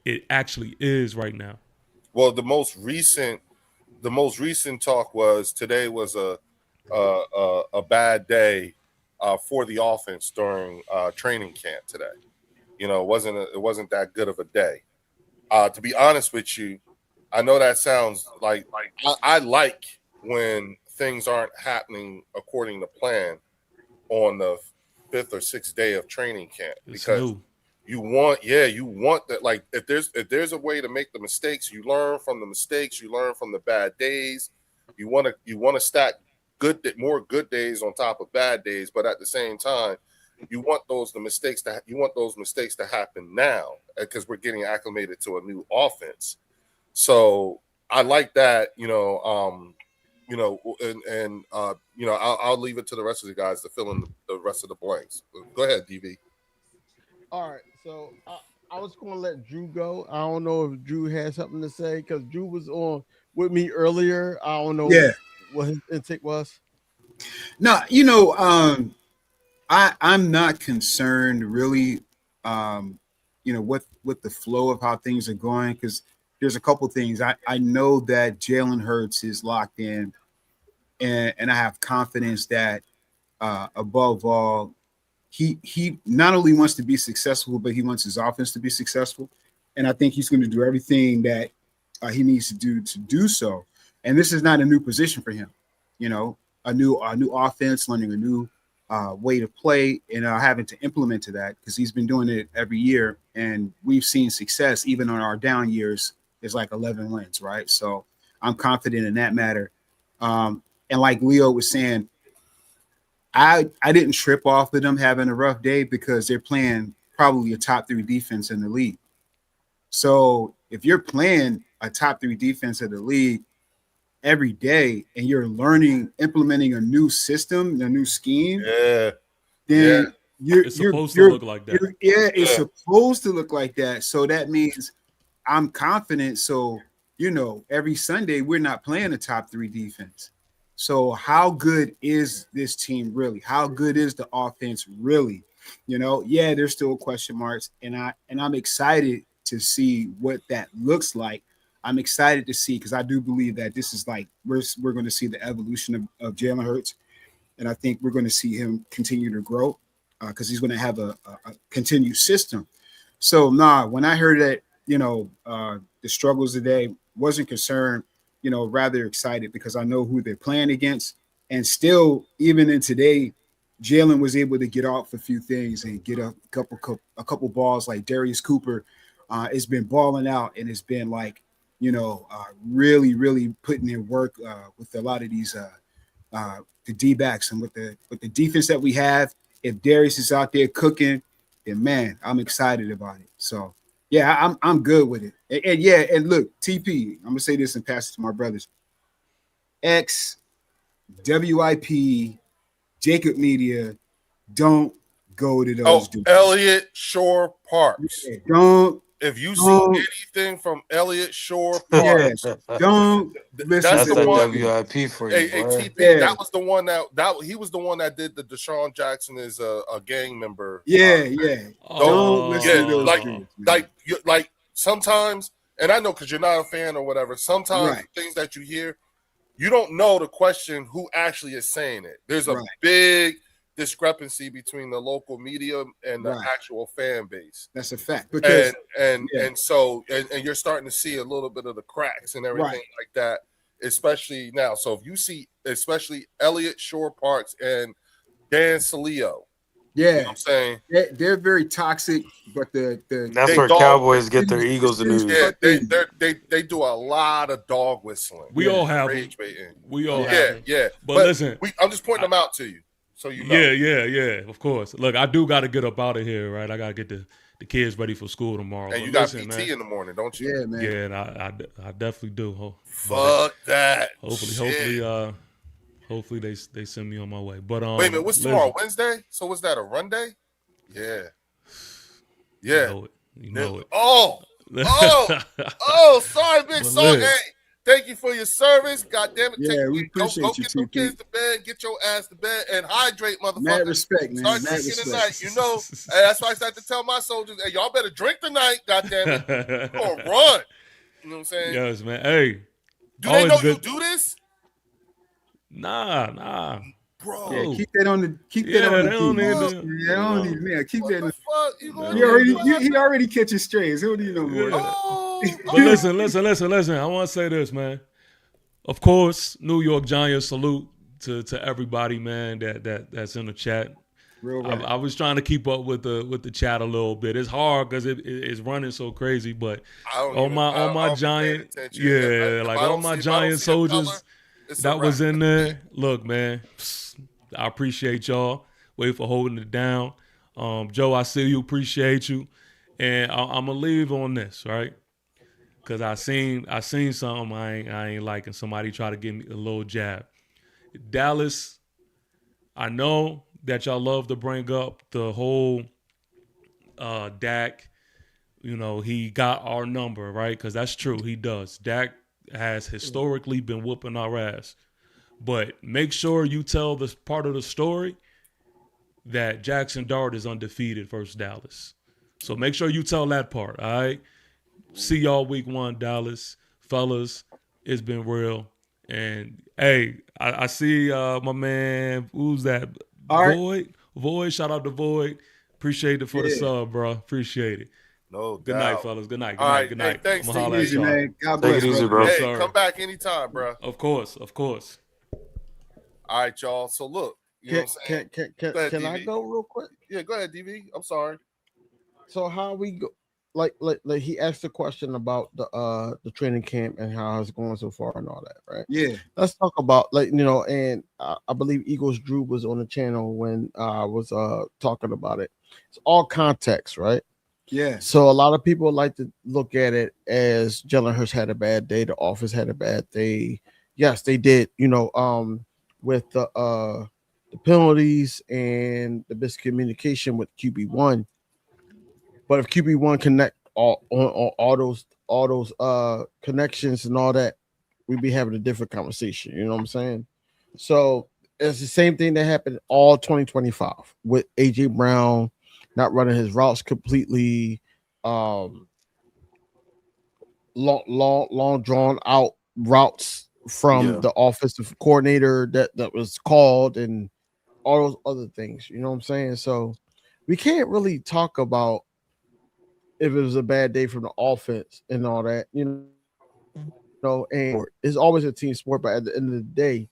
it actually is right now? Well, the most recent talk was today was a bad day for the offense during training camp today. You know, it wasn't that good of a day. To be honest with you, I know that sounds like I like when things aren't happening according to plan on the 5th or 6th day of training camp, It's because new. you want that. Like if there's a way to make the mistakes, you learn from the mistakes, you learn from the bad days. You want to stack more good days on top of bad days, but at the same time, you want those mistakes to happen now because we're getting acclimated to a new offense. So I like that, I'll leave it to the rest of the guys to fill in the rest of the blanks. Go ahead, DV. All right, so I was going to let Drew go. I don't know if Drew had something to say because Drew was on with me earlier. I don't know Yeah. what his intake was. No, I'm not concerned really, with the flow of how things are going, because there's a couple things. I know that Jalen Hurts is locked in, and I have confidence that above all, he not only wants to be successful, but he wants his offense to be successful, and I think he's going to do everything that he needs to do so. And this is not a new position for him, a new offense, learning a new way to play, and having to implement to that, because he's been doing it every year, and we've seen success even on our down years. It's like 11 wins, right? So I'm confident in that matter. And like Leo was saying, I didn't trip off of them having a rough day because they're playing probably a top 3 defense in the league. So if you're playing a top 3 defense in the league every day and you're implementing a new system, a new scheme, then It's supposed to look like that. It's supposed to look like that. So that means I'm confident. So, every Sunday we're not playing a top 3 defense. So how good is this team really? How good is the offense really? There's still question marks, and I'm excited to see what that looks like. I'm excited to see, because I do believe that this is like we're going to see the evolution of Jalen Hurts, and I think we're going to see him continue to grow because he's going to have a continued system. So when I heard that, the struggles today, wasn't concerned, rather excited because I know who they're playing against. And still, even in today, Jalen was able to get off a few things and get a couple balls. Like Darius Cooper has been balling out, and it's been like, really, really putting in work with a lot of these the D-backs, and with the defense that we have. If Darius is out there cooking, then man, I'm excited about it. So yeah, I'm good with it. And look, TP, I'm gonna say this and pass it to my brothers. X, WIP, Jacob Media, don't go to those dudes. Elliott Shore Parks. Don't if you see Don't- anything from Elliott Shore Yeah. Parks, Don't listen that's That's to the that those one. people. WIP for you, Hey, boy. TP, Yeah. that was the one that he was the one that did the Deshaun Jackson is a gang member. Yeah. Don't listen to those like dudes, man. like sometimes, and I know because you're not a fan or whatever. Sometimes Right. things that you hear, you don't know to question who actually is saying it. There's a Right. big discrepancy between the local media and the Right. actual fan base. That's a fact. Because And yeah. so you're starting to see a little bit of the cracks and everything Right. like that, especially now. So if you see especially Elliott Shore Parks and Dan Salio, you know Yeah, what I'm saying? they're very toxic, but That's They where dog Cowboys get their Eagles city's news. yeah, fucking- they do a lot of dog whistling. We Yeah. all have them. Rage baiting. We all have Yeah, them. yeah. But listen, I'm just pointing them out to you, so you know. yeah, of course. Look, I do got to get up out of here, right? I got to get the kids ready for school tomorrow. And But you got listen, PT man. in the morning, don't you? Yeah, man. Yeah, and I definitely do. Fuck that. Hopefully they send me on my way. But Wait a minute, what's tomorrow? Wednesday? So was that a run day? Yeah. Yeah. You know it. Oh, sorry, big But son. look. Hey, thank you for your service. God damn it. Yeah, we appreciate go you, get them TP. kids to bed, get your ass to bed, and hydrate, motherfucker. Mad respect, man. Start Mad drinking respect. tonight. You know, hey, that's why I started to tell my soldiers, hey, y'all better drink tonight, God damn it. You're gonna run. You know what I'm saying? Yes, man. Hey. Do they know you do this? Nah. Bro. Yeah, keep that on the they D. don't need Yeah, to- they don't need man. Keep What that. the fuck? You gonna He already catches strays. Who do you know more? Yeah. Oh, But listen. I want to say this, man. Of course, New York Giants salute to everybody, man. That's in the chat. Real right. I was trying to keep up with the chat a little bit. It's hard because it's running so crazy. But all my Giant, like all my Giant soldiers that was in there. Look, man, I appreciate y'all. Wait for holding it down. Joe, I see you. Appreciate you. And I'm gonna leave on this, right? Cause I seen something I ain't liking. Somebody try to give me a little jab. Dallas, I know that y'all love to bring up the whole Dak. You know, he got our number, right? Because that's true. He does. Dak has historically been whooping our ass. But make sure you tell this part of the story that Jackson Dart is undefeated versus Dallas. So make sure you tell that part, all right? See y'all week 1, Dallas. Fellas, it's been real. And, hey, I see my man, who's that? All right. Void, shout out to Void. Appreciate it for the sub, bro. Appreciate it. No Good night, fellas. Good night. All right. Good night. Hey, thanks, I'ma holler at Easy, y'all. man. God Take bless, it easy, brother. bro. Hey, sir. come back anytime, bro. Of course. All right, y'all. So look, you know what I'm saying? Go ahead, Can I DV. go real quick? Yeah, go ahead, DV. I'm sorry. So how we go? Like he asked a question about the training camp and how it's going so far and all that, right? Yeah. Let's talk about and I believe Eagles Drew was on the channel when I was talking about it. It's all context, right? Yeah. So a lot of people like to look at it as Jalen Hurts had a bad day, the office had a bad day. Yes, they did. With the penalties and the miscommunication with QB1. But if QB1 connect all those connections and all that, we'd be having a different conversation. You know what I'm saying? So it's the same thing that happened all 2025 with AJ Brown not running his routes completely, long drawn out routes from the offensive coordinator that was called and all those other things. You know what I'm saying? So we can't really talk about if it was a bad day from the offense and all that, and it's always a team sport, but at the end of the day,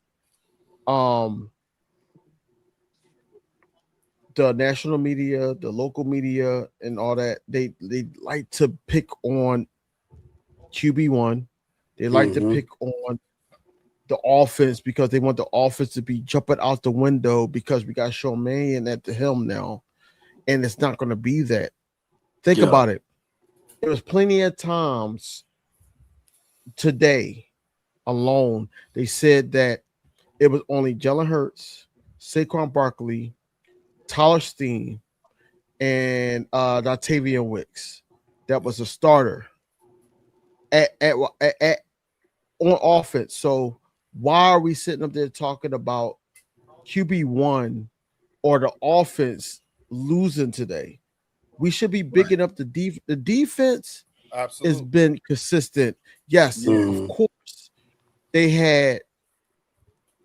the national media, the local media, and all that, they like to pick on QB1. They like to pick on the offense because they want the offense to be jumping out the window because we got Sean Mannion at the helm now, and it's not going to be that. Think about it. There was plenty of times today alone, they said that it was only Jalen Hurts, Saquon Barkley, Tyler Steen, and Dotavian Wicks that was a starter at on offense. So why are we sitting up there talking about QB1 or the offense losing today? We should be bigging up the the defense has Absolutely. been consistent. Yes, Yeah. of course. They had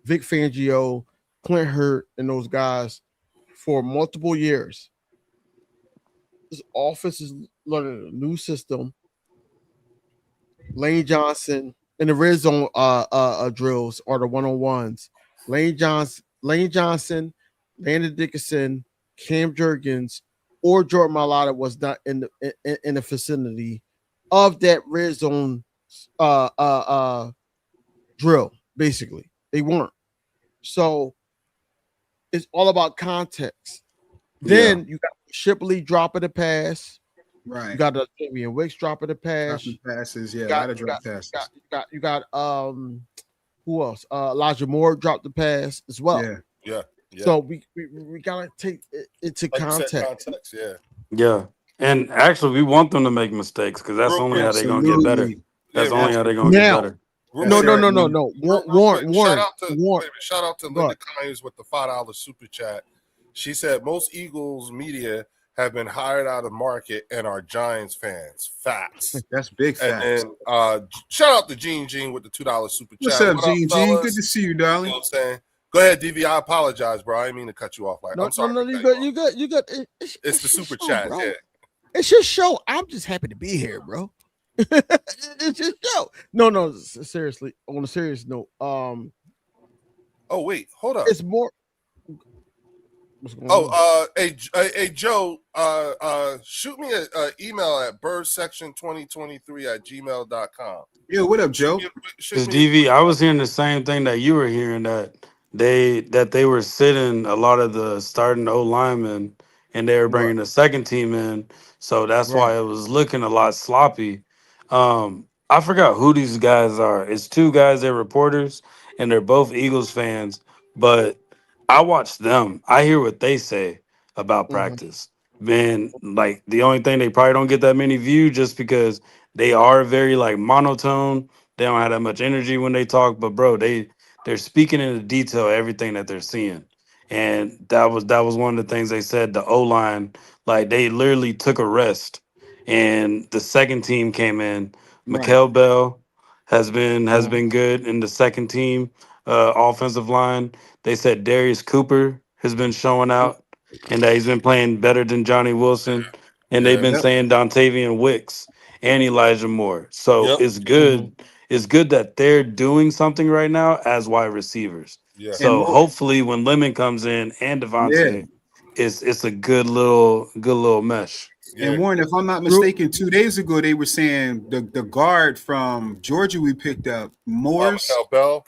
Vic Fangio, Clint Hurt, and those guys for multiple years. This offense is learning a new system. Lane Johnson and the red zone drills are the one-on-ones. Lane Johnson, Landon Dickinson, Cam Jurgens, or Jordan Mailata was not in the vicinity of that red zone uh, uh, uh, drill. Basically, they weren't. So it's all about context. Then you got Shipley dropping the pass. Right. You got the Damian Wicks dropping the pass. Dropping passes. Yeah. You A lot got, of you drop got, passes. you got who else? Elijah Moore dropped the pass as well. Yeah. Yeah. Yeah. So we gotta take it into like you said, context. context. Yeah. Yeah. And actually, we want them to make mistakes because that's Real only quick. how they're going to get better. Absolutely. That's Yeah, only real how they're quick. going to get Now, better. Real no, quick. no, no, no, no. Real Warren, quick. Shout Warren, out to Warren. wait a minute. Shout out to Go Linda ahead. Kynes with the $5 super chat. She said most Eagles media have been hired out of market and are Giants fans. Facts. That's big And facts. then shout out to Gene with the $2 super chat. What's up, What Gene? fellas? Good to see you, You know darling. what I'm saying? Go ahead, DV. I apologize, bro. I didn't mean to cut you off. Like, No, I'm sorry. no, to you cut got, you got. It's the your super show, chat. bro. Yeah. It's your show. I'm just happy to be here, bro. It's your show. No, seriously. On a serious note, Oh wait, hold up. it's more. What's going on? Hey Joe, shoot me an email at birdsection2023@gmail.com. Yeah, what up, Joe? Because DV, I was hearing the same thing that you were hearing, that they were sitting a lot of the starting O linemen and they were bringing the second team in, so that's Right. why it was looking a lot sloppy. I forgot who these guys are. It's two guys, they're reporters, and they're both Eagles fans. But I watch them. I hear what they say about Mhm. practice. Man, like the only thing, they probably don't get that many views just because they are very like monotone. They don't have that much energy when they talk, but bro, they're speaking into detail everything that they're seeing. And that was one of the things they said. The O line, like they literally took a rest, and the second team came in. Right. Mikael Bell has been good in the second team offensive line. They said Darius Cooper has been showing out and that he's been playing better than Johnny Wilson. And they've Yeah. been Yep. saying Dontavian Wicks and Elijah Moore. So Yep. it's good. It's good that they're doing something right now as wide receivers. Yeah. And So more. hopefully when Lemon comes in and Yeah. Devontae, it's a good little mesh. Yeah. And Warren, if I'm not mistaken, 2 days ago they were saying the guard from Georgia we picked up, Morris. Mikael Bell.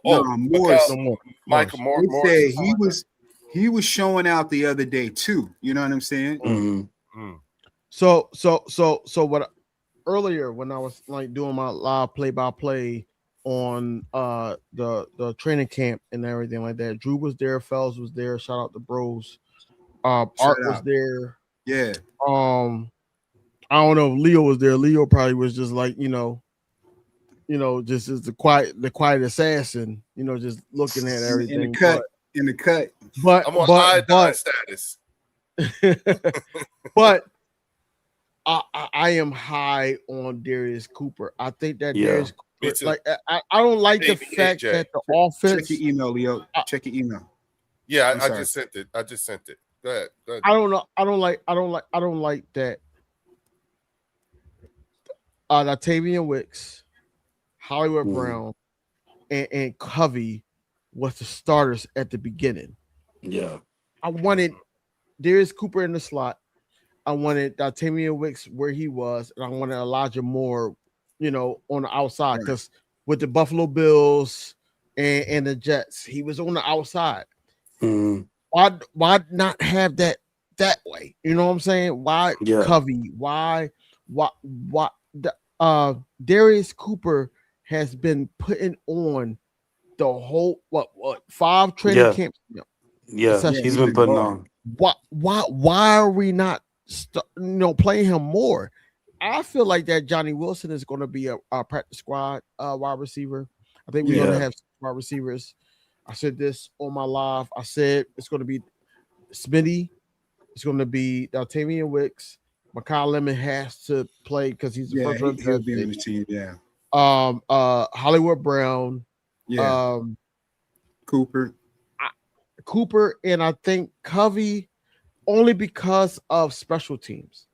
No, Morris. No more. Michael Morris. Moore. They Morris. said he was showing out the other day too. You know what I'm saying? Mhm. So what earlier when I was like doing my live play-by-play on the training camp and everything like that, Drew was there, Fells was there, shout out to bros. Art was out. there. Yeah. I don't know if Leo was there. Leo probably was just like, just as the quiet assassin, just looking at everything. In the cut. But I'm on iodine status. but I am high on Darius Cooper. I think that Yeah. Darius Me Cooper, too. like I don't like the Baby fact AJ. that the offense. Check your email, Leo. Check your email. Yeah, I'm I sorry. just sent it. Go ahead. I don't know. I don't like that. Latavian Wicks, Hollywood Mhm. Brown, and Covey was the starters at the beginning. Yeah. I wanted Darius Cooper in the slot. I wanted Latavian Wicks where he was, and I wanted Elijah Moore, on the outside. Because with the Buffalo Bills and the Jets, he was on the outside. Mhm. Why not have that way? You know what I'm saying? Why Yeah. Covey? Why Darius Cooper has been putting on the whole 5 training Yeah. camps. Yeah. Session. He's been putting on. Why are we not playing him more? I feel like that Johnny Wilson is going to be a practice squad wide receiver. I think we're Yeah. going to have wide receivers. I said this on my live. I said it's going to be Smitty. It's going to be Daltamian Wicks. Makai Lemon has to play because he's the Yeah, first round he'll draft be on pick. the team. Yeah. Hollywood Brown. Yeah. Cooper. Cooper, and I think Covey only because of special teams.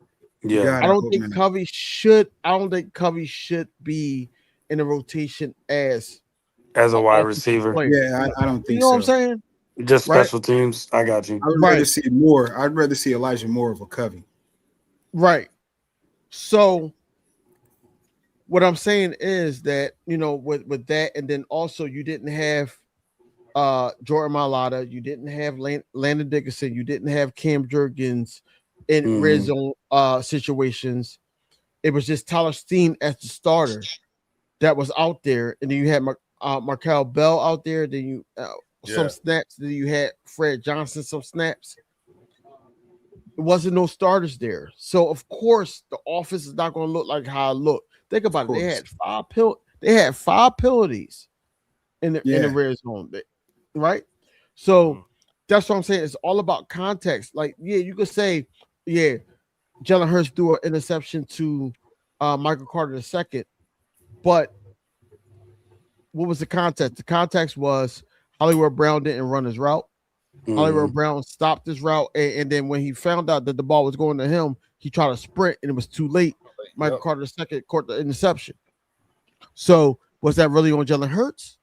Yeah. God, I don't hope think not. Covey should. I don't think Covey should be in the rotation as As a an wide offensive receiver, player. Yeah, I don't You think know so. what I'm saying? just Right. special teams. I got you. I would Right. rather see more. I'd rather see Elijah Moore of a Covey. Right. So what I'm saying is that with that, and then also you didn't have Jordan Mailata, you didn't have Landon Dickinson, you didn't have Cam Jurgens in red zone situations. It was just Tyler Steen as the starter that was out there, and then you had Markel Bell out there. Then you some snaps. Then you had Fred Johnson some snaps. It wasn't no starters there, so of course the offense is not going to look like how it looked. Think about it. They had five penalties in the red zone, right? So that's what I'm saying. It's all about context. Like, yeah, you could say, yeah, Jalen Hurts threw an interception to Michael Carter II, but what was the context? The context was Hollywood Brown didn't run his route. Hollywood Brown stopped his route, and then when he found out that the ball was going to him, he tried to sprint, and it was too late. Michael Carter II caught the interception. So was that really on Jalen Hurts?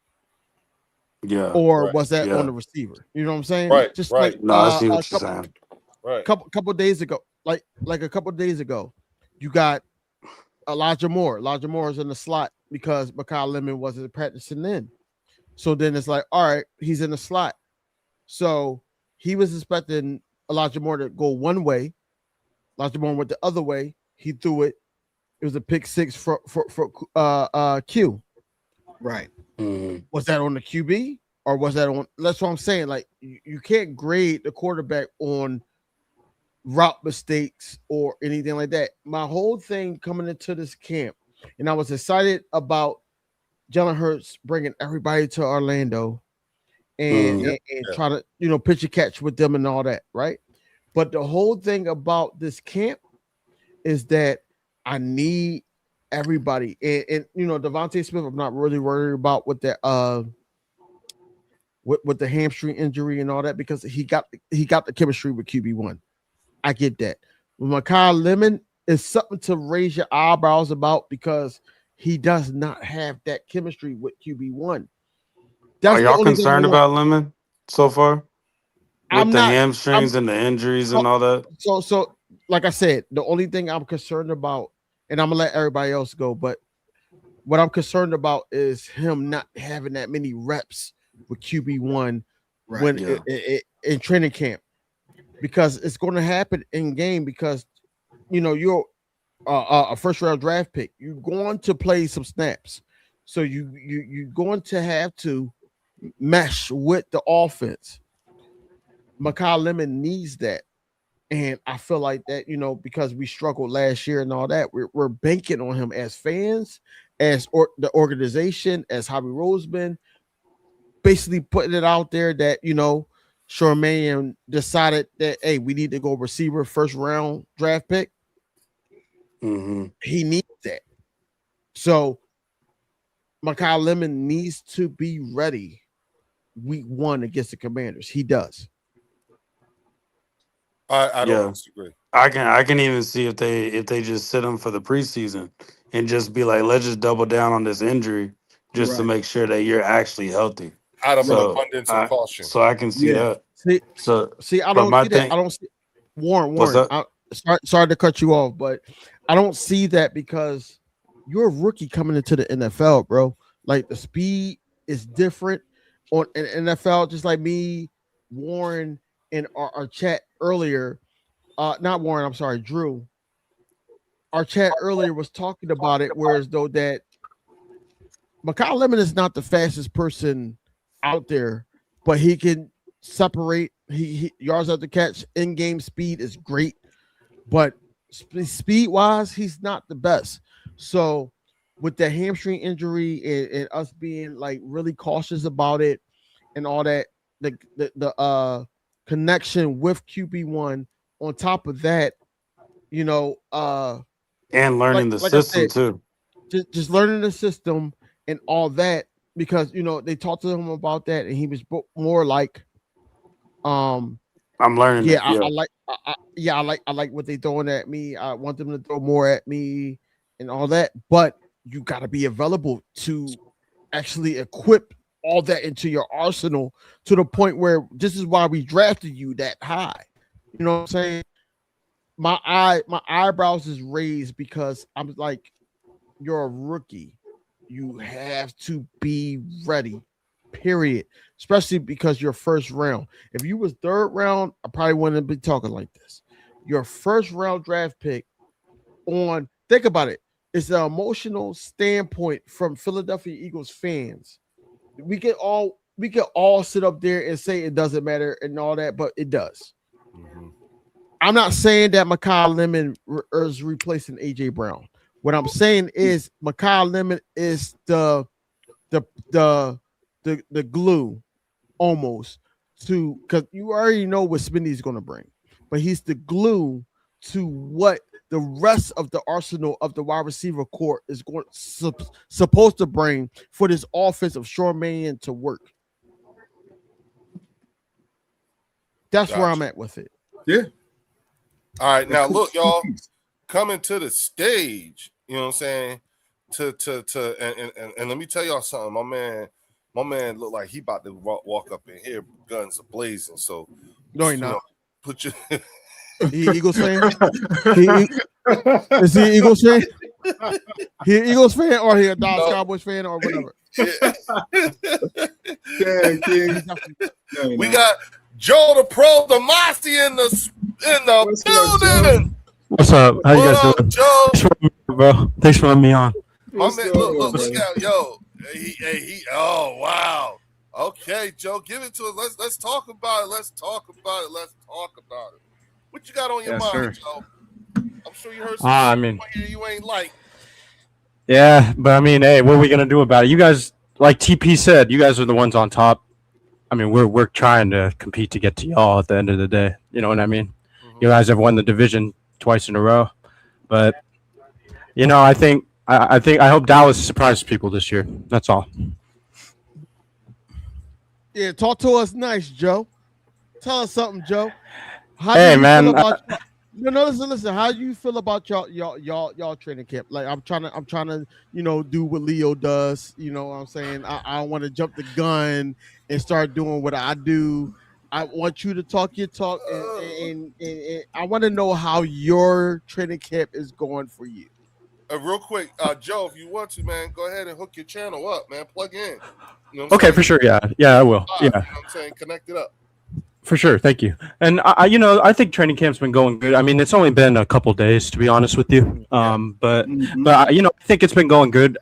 Yeah. Or was that on the receiver? You know what I'm saying? Right. Just right. like No, I see what you're saying. Right. couple days ago, like a couple of days ago, you got Elijah Moore. Elijah Moore is in the slot because Makai Lemon wasn't practicing then. So then it's like, all right, he's in the slot. So he was expecting Elijah Moore to go one way. Elijah Moore went the other way. He threw it. It was a pick six for Q. Right. Was that on the QB or was that on? That's what I'm saying. Like you can't grade the quarterback on route mistakes or anything like that. My whole thing coming into this camp, and I was excited about Jalen Hurts bringing everybody to Orlando and try to pitch a catch with them and all that, right? But the whole thing about this camp is that I need everybody, and Devontae Smith, I'm not really worried about with that with the hamstring injury and all that because he got the chemistry with QB1. I get that. With Makai Lemon is something to raise your eyebrows about because he does not have that chemistry with QB1. That's Are y'all concerned about Lemon so far? With the hamstrings and the injuries and all that? So like I said, the only thing I'm concerned about, and I'm gonna let everybody else go, but what I'm concerned about is him not having that many reps with QB1 in training camp. Because it's going to happen in game because you're a first round draft pick. You're going to play some snaps, so you're going to have to mesh with the offense. Makai Lemon needs that, and I feel like that because we struggled last year and all that, we're banking on him as fans, as the organization, as Hobby Roseman, basically putting it out there that Charmaine decided that, hey, we need to go receiver first round draft pick. He needs that. So Makai Lemon needs to be ready week 1 against the Commanders. He does. I don't disagree. I can even see if they just sit him for the preseason and just be like, let's just double down on this injury just to make sure that you're actually healthy. Out of an abundance of caution. So I can see that. See, I don't see that. I don't see Warren. Sorry to cut you off, but I don't see that because you're a rookie coming into the NFL, bro. Like the speed is different on an NFL, just like me, Warren, and our chat earlier. Not Warren, I'm sorry, Drew. Our chat earlier was talking about it, whereas though that Makai Lemon is not the fastest person out there, but he can separate. He yards after catch, in-game speed is great, but speed wise, he's not the best. So with the hamstring injury and us being like really cautious about it and all that, the connection with QB1 on top of that, And learning the like I system said, too. just learning the system and all that because they talked to him about that and he was more like I'm learning yeah, it. Yeah. I like what they throwing at me. I want them to throw more at me and all that, but you got to be available to actually equip all that into your arsenal to the point where this is why we drafted you that high. You know what I'm saying? My eyebrows is raised because I'm like, you're a rookie. You have to be ready. Period. Especially because your first round. If you was third round, I probably wouldn't be talking like this. Your first round draft pick think about it. It's an emotional standpoint from Philadelphia Eagles fans. We can all sit up there and say it doesn't matter and all that, but it does. Mhm. I'm not saying that Mekhi Lemon is replacing AJ Brown. What I'm saying is Mekhi Lemon is the glue almost to because you already know what Smitty's going to bring, but he's the glue to what the rest of the arsenal of the wide receiver core is supposed to bring for this offense of Sean Mannion to work. That's where I'm at with it. Yeah. All right, now look, y'all, coming to the stage. You know what I'm saying? And let me tell y'all something. My man looked like he about to walk up in here, guns blazing. So no, he not. Put your he Eagles fan. Is he an Eagles fan? He an Eagles fan or he a Dallas Cowboys fan or whatever. Yeah, King. We got Joe the Pro, the Mossy in the building. What's up? How you guys doing? Joe? Bro, thanks for letting me on. My man, look out, yo. Oh wow. Okay, Joe, give it to us. Let's talk about it. Let's talk about it. What you got on your mind, sir. Joe? I'm sure you heard some you ain't like. Yeah, but I mean, hey, what are we gonna do about it? You guys, like TP said, you guys are the ones on top. I mean, we're trying to compete to get to y'all at the end of the day. You know what I mean? Mm-hmm. You guys have won the division twice in a row, but I hope Dallas surprises people this year. That's all. Yeah, talk to us nice, Joe. Tell us something, Joe. Hey, man. Listen. How do you feel about y'all training camp? Like I'm trying to, do what Leo does. You know what I'm saying? I want to jump the gun and start doing what I do. I want you to talk your talk, and I want to know how your training camp is going for you. Real quick, Joe, if you want to, man, go ahead and hook your channel up, man. Plug in. You know okay, for sure. Yeah, I will. Yeah. You know what I'm saying? Connect it up. For sure, thank you. And I think training camp's been going good. I mean, it's only been a couple days, to be honest with you. But I think it's been going good.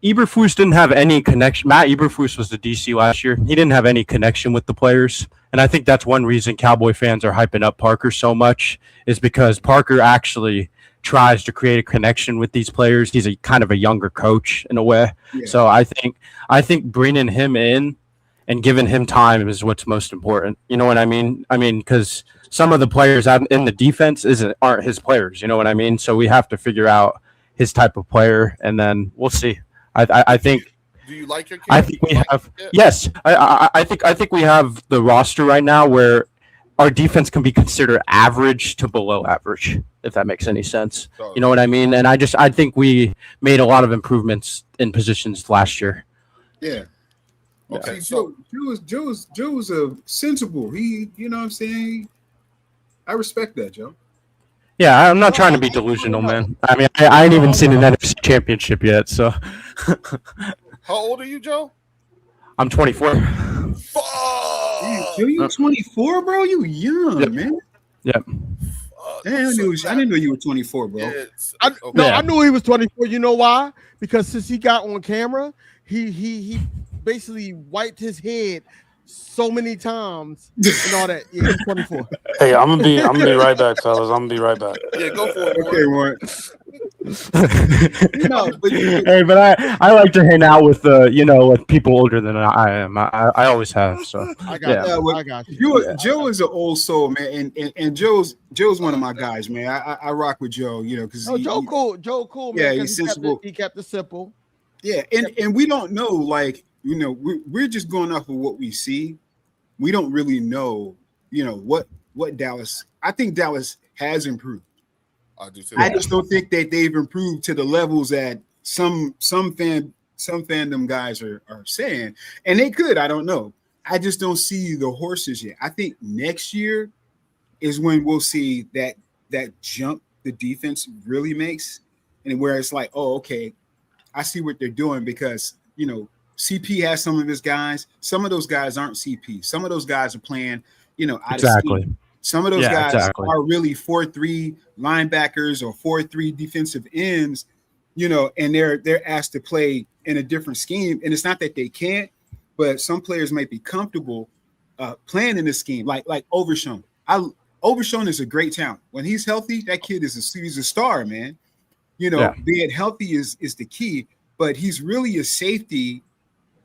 Eberflus didn't have any connection. Matt Eberflus was the DC last year. He didn't have any connection with the players, and I think that's one reason Cowboy fans are hyping up Parker so much is because Parker actually tries to create a connection with these players. He's a kind of a younger coach in a way. Yeah. So I think bringing him in and giving him time is what's most important. You know what I mean? I mean, because some of the players out in the defense aren't his players. You know what I mean? So we have to figure out his type of player, and then we'll see. I think. Do you like your? I think we have. Yes, I think we have the roster right now where our defense can be considered average to below average, if that makes any sense. You know what I mean? And I think we made a lot of improvements in positions last year. Yeah. Okay, so Joe's a sensible. He, you know what I'm saying? I respect that, Joe. Yeah, I'm not trying to be delusional, man. I mean, I ain't even seen an NFC championship yet, so. How old are you, Joe? I'm 24. You're 24, bro? You young, man. Yep. Damn, I didn't know you were 24, bro. I knew he was 24. You know why? Because since he got on camera, he basically wiped his head so many times and all that. Yeah, he's 24. Hey, I'm gonna be right back, fellas. I'm gonna be right back. Yeah, go for it. Okay, Warren. No, but Hey, but I like to hang out with with people older than I am. I always have. So I got yeah. you. I got you. Joe is an old soul, man, and Joe's one of my guys, man. I rock with Joe, because Joe cool. Joe cool, man. Yeah, 'cause he's sensible. He kept it simple. Yeah, and we don't know, like, we're just going off of what we see. We don't really know, what Dallas. I think Dallas has improved. I do too. I just don't think that they've improved to the levels that some fandom guys are saying, and they could. I don't know. I just don't see the horses yet. I think next year is when we'll see that jump the defense really makes, and where it's like, oh, okay, I see what they're doing, because CP has some of his guys. Some of those guys aren't CP. Some of those guys are playing, out Exactly. of scheme. Some of those guys exactly. are really 4-3 linebackers or 4-3 defensive ends, and they're asked to play in a different scheme. And it's not that they can't, but some players might be comfortable playing in this scheme, like Overshown. Overshown is a great talent. When he's healthy, that kid he's a star, man. Being healthy is the key, but he's really a safety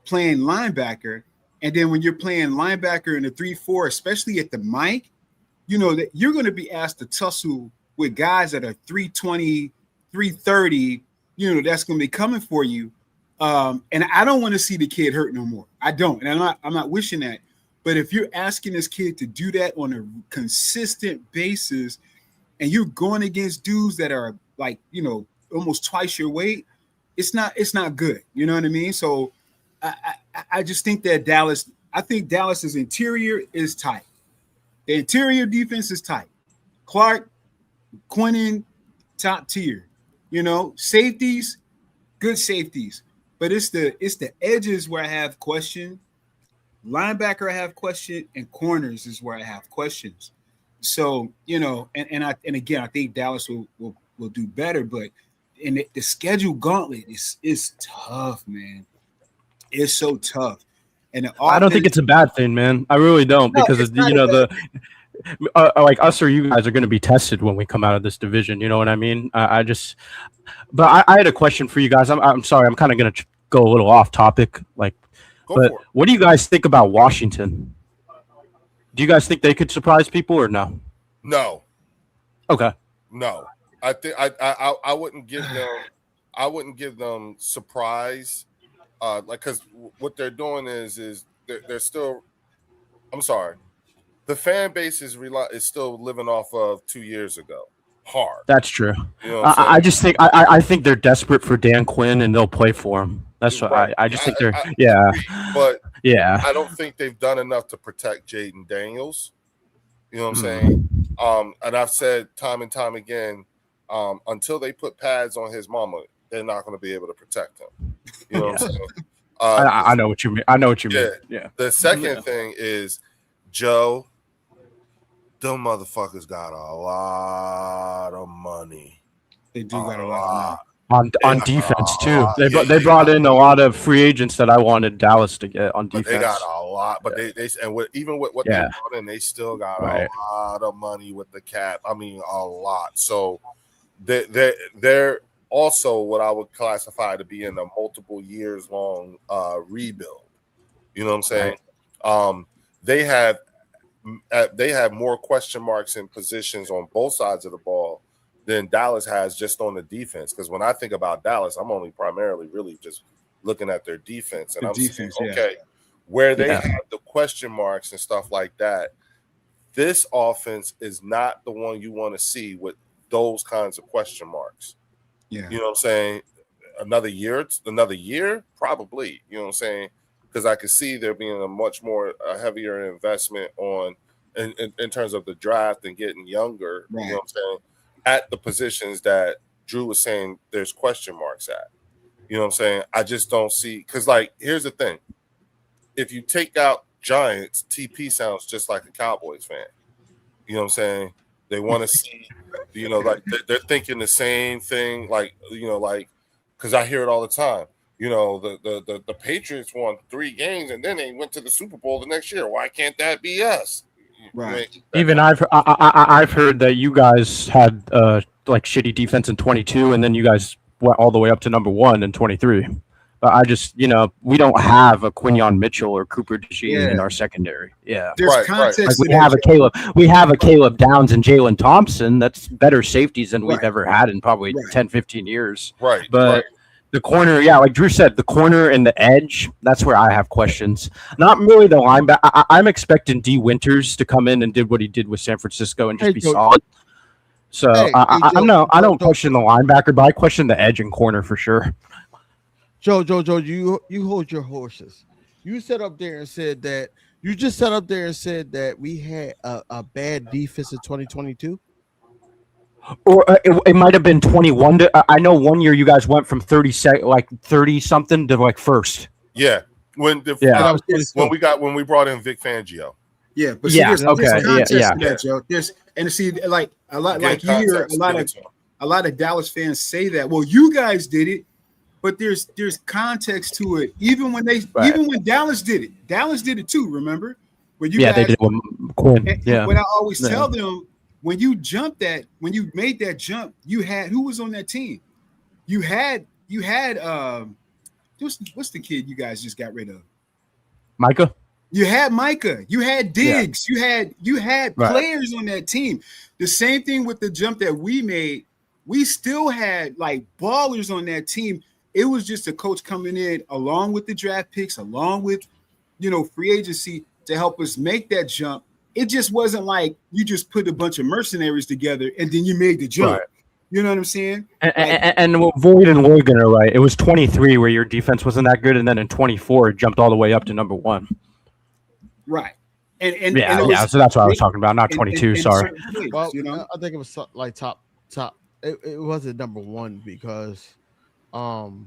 playing linebacker. And then when you're playing linebacker in a 3-4, especially at the mic, that you're going to be asked to tussle with guys that are 320, 330, that's going to be coming for you. And I don't want to see the kid hurt no more. I don't. And I'm not wishing that. But if you're asking this kid to do that on a consistent basis, and you're going against dudes that are like, almost twice your weight, it's not good. You know what I mean? So I just think that Dallas's interior is tight. The interior defense is tight. Clark, Quinnen, top tier. Safeties, good safeties. But it's the edges where I have question. Linebacker I have question, and corners is where I have questions. So, and again, I think Dallas will do better, but the schedule gauntlet is tough, man. It's so tough. And I don't think it's a bad thing, man. I really don't, because like us or you guys are going to be tested when we come out of this division. You know what I mean? But I had a question for you guys. I'm sorry. I'm kind of going to go a little off topic, but what do you guys think about Washington? Do you guys think they could surprise people or no? No. Okay. No. I think I wouldn't give them. I wouldn't give them surprise. Because what they're doing is they're still. I'm sorry, the fan base is still living off of 2 years ago. Hard. That's true. I just think I think they're desperate for Dan Quinn, and they'll play for him. That's what I just think they're. But yeah, I don't think they've done enough to protect Jaden Daniels. You know what I'm saying? And I've said time and time again, until they put pads on his mama, they're not going to be able to protect him. You know what I'm saying? I know what you mean. I know what you mean. Yeah. The second thing is Joe. Them motherfuckers got a lot of money. They do got a lot of money. On defense too. They brought in a lot of free agents that I wanted Dallas to get on defense. But they got a lot, but even with what they brought in, they still got a lot of money with the cap. I mean, a lot. So they're also what I would classify to be in a multiple years long rebuild. You know what I'm saying? Right. They have more question marks in positions on both sides of the ball than Dallas has just on the defense. Because when I think about Dallas, I'm only primarily really just looking at their defense, and I'm saying, okay, where they have the question marks and stuff like that. This offense is not the one you want to see with those kinds of question marks. Yeah, you know what I'm saying? Another year, probably. You know what I'm saying? Because I could see there being a much more heavier investment on in terms of the draft and getting younger. Right. You know what I'm saying? At the positions that Drew was saying there's question marks at. You know what I'm saying? I just don't see, because here's the thing. If you take out Giants, TP sounds just like a Cowboys fan. You know what I'm saying? They want to see, they're thinking the same thing, because I hear it all the time. You know, the Patriots won 3 games and then they went to the Super Bowl the next year. Why can't that be us? Right. Even I've heard that you guys had like shitty defense in 22, and then you guys went all the way up to number 1 in 23. But I just, we don't have a Quinion Mitchell or Cooper DeJean in our secondary. Yeah. There's Right, context Like to that. we have a Caleb Downs and Jalen Thompson. That's better safeties than we've Right. ever had in probably Right. 10, 15 years. Right. But the corner, yeah, like Drew said, the corner and the edge, that's where I have questions. Not really the linebacker. I'm expecting D. Winters to come in and did what he did with San Francisco and just be solid. So I don't question the linebacker, but I question the edge and corner for sure. Joe, you hold your horses. You sat up there and said that we had a bad defense in 2022. Or it might have been 21. I know one year you guys went from 30 something to like first. Yeah. When we brought in Vic Fangio. Yeah, but Yeah, see, there's context yeah. to that, Joe. And see, like a lot, Again, like you hear a lot of Dallas fans say that. Well, you guys did it, but there's context to it. Even when Dallas did it too. Remember when you guys, they did with Quinn. And what I always tell them, when you made that jump, you had who was on that team? You had what's the kid you guys just got rid of? Micah. You had Micah, you had Diggs, you had players on that team. The same thing with the jump that we made. We still had like ballers on that team. It was just a coach coming in along with the draft picks, along with free agency to help us make that jump. It just wasn't like you just put a bunch of mercenaries together and then you made the jump. Right. You know what I'm saying? And Void and Logan are right. It was 23 where your defense wasn't that good, and then in 24 it jumped all the way up to number 1. Right. So that's what I was talking about, not 22. Sorry. Well, I think it was like top. It wasn't number 1 because, who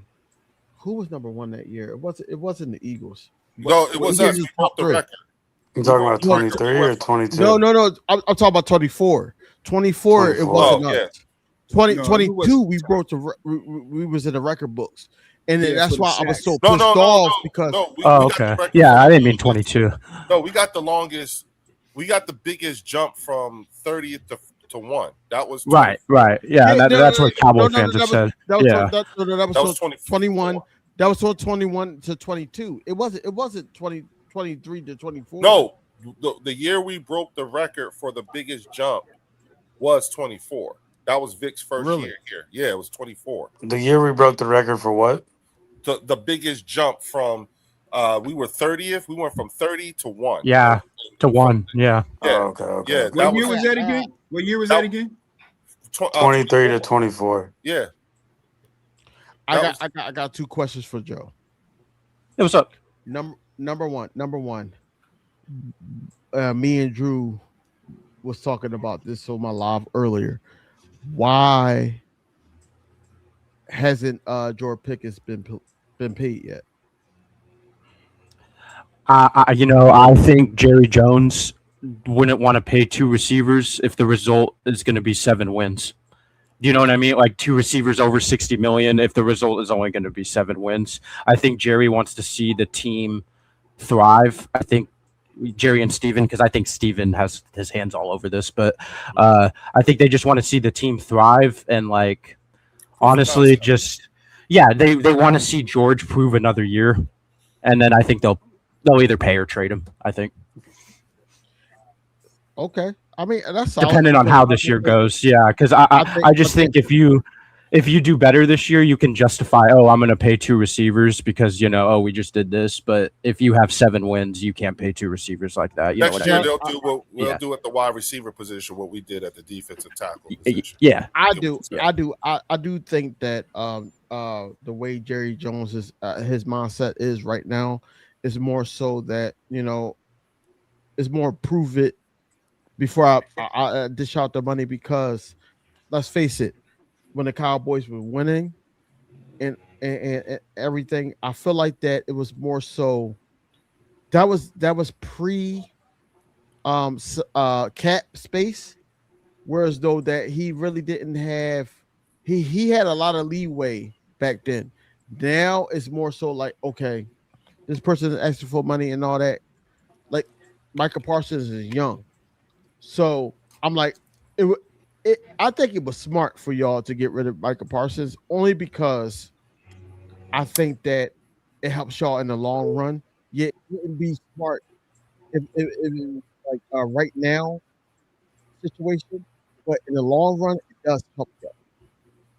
was number 1 that year? It wasn't the Eagles. No, it was us. We broke the record. You talking about 23 or 22? No. I'm talking about 24. 24. It wasn't us. 2022, we broke we was in the record books. And then that's why I was so pissed off because. Okay. Yeah, I didn't mean 22. No, we got the longest. We got the biggest jump from 30th to 1. That was 20. Right. Yeah, that's what Cowboy fans have said. That was 21. That was 21 to 22. It wasn't 23 to 24. No, the year we broke the record for the biggest jump was 24. That was Vic's first year here. Yeah, it was 24. The year we broke the record for what? The biggest jump from we were 30th. We went from 30 to 1. Yeah, to 1. Yeah. Okay. Yeah. What year was that again? What year was that again? 23 to 24. Yeah. I got 2 questions for Joe. Hey, what's up? Number one. Me and Drew was talking about this on my live earlier. Why hasn't George Pickens been paid yet? I think Jerry Jones wouldn't want to pay 2 receivers if the result is going to be 7 wins. Do you know what I mean? Like 2 receivers over $60 million if the result is only going to be 7 wins. I think Jerry wants to see the team thrive. I think Jerry and Steven, because I think Steven has his hands all over this, but I think they just want to see the team thrive and like honestly they want to see George prove another year, and then I think they'll either pay or trade him. I think. Okay, I mean that's depending on how this year goes. Yeah, because I just think if you do better this year, you can justify, I'm going to pay 2 receivers because, we just did this. But if you have 7 wins, you can't pay 2 receivers like that. Next year, they'll do at the wide receiver position what we did at the defensive tackle position. Yeah. I do think that the way Jerry Jones is his mindset is right now is more so that, is more prove it before I dish out the money, because let's face it, when the Cowboys were winning and everything, I feel like that it was more so that was pre cap space, whereas though that he really didn't have he had a lot of leeway back then. Now it's more so like, okay, this person is asking for money and all that. Like Michael Parsons is young, so I'm like, I think it was smart for y'all to get rid of Michael Parsons only because I think that it helps y'all in the long run. Yet it wouldn't be smart if it was like right now situation, but in the long run, it does help y'all,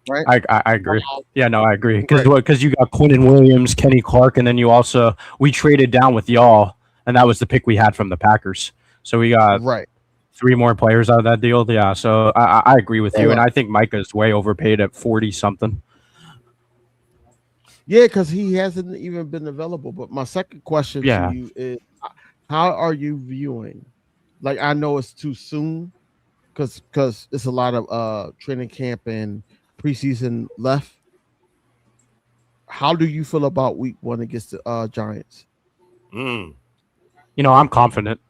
right? I agree. Um, Yeah, no, I agree. Because right, because you got Quentin Williams, Kenny Clark, and then you also we traded down with y'all, and that was the pick we had from the Packers. So we got right. three more players out of that deal. Yeah, so I agree with you, and Right. I think Micah's way overpaid at 40 something. Yeah, because he hasn't even been available. But my second question to Yeah, you is, how are you viewing? Like, I know it's too soon because it's a lot of training camp and preseason left. How do you feel about week one against the Giants? Mm. I'm confident.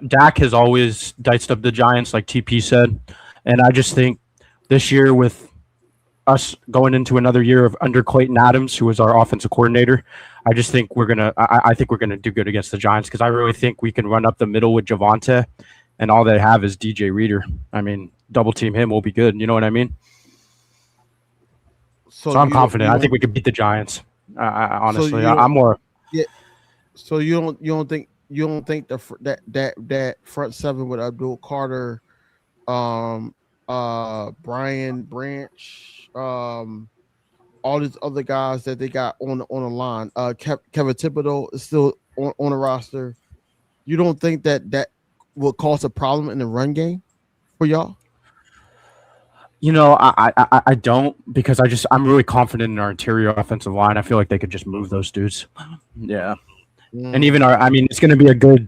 Dak has always diced up the Giants, like TP said, and I just think this year with us going into another year of under Clayton Adams, who was our offensive coordinator, I just think we're gonna. I think we're gonna do good against the Giants because I really think we can run up the middle with Javante, and all they have is DJ Reader. I mean, double team him will be good. You know what I mean? So So I'm you confident. I think don't we could beat the Giants. so Honestly, you don't I'm more. yeah so you don't think that front seven with Abdul Carter, um Brian Branch, all these other guys that they got on the line. Kevin Thibodeau is still on the roster. You don't think that will cause a problem in the run game for y'all? I don't because I'm really confident in our interior offensive line. I feel like they could just move Mhm. those dudes. Yeah, and Mm. even I mean, it's going to be a good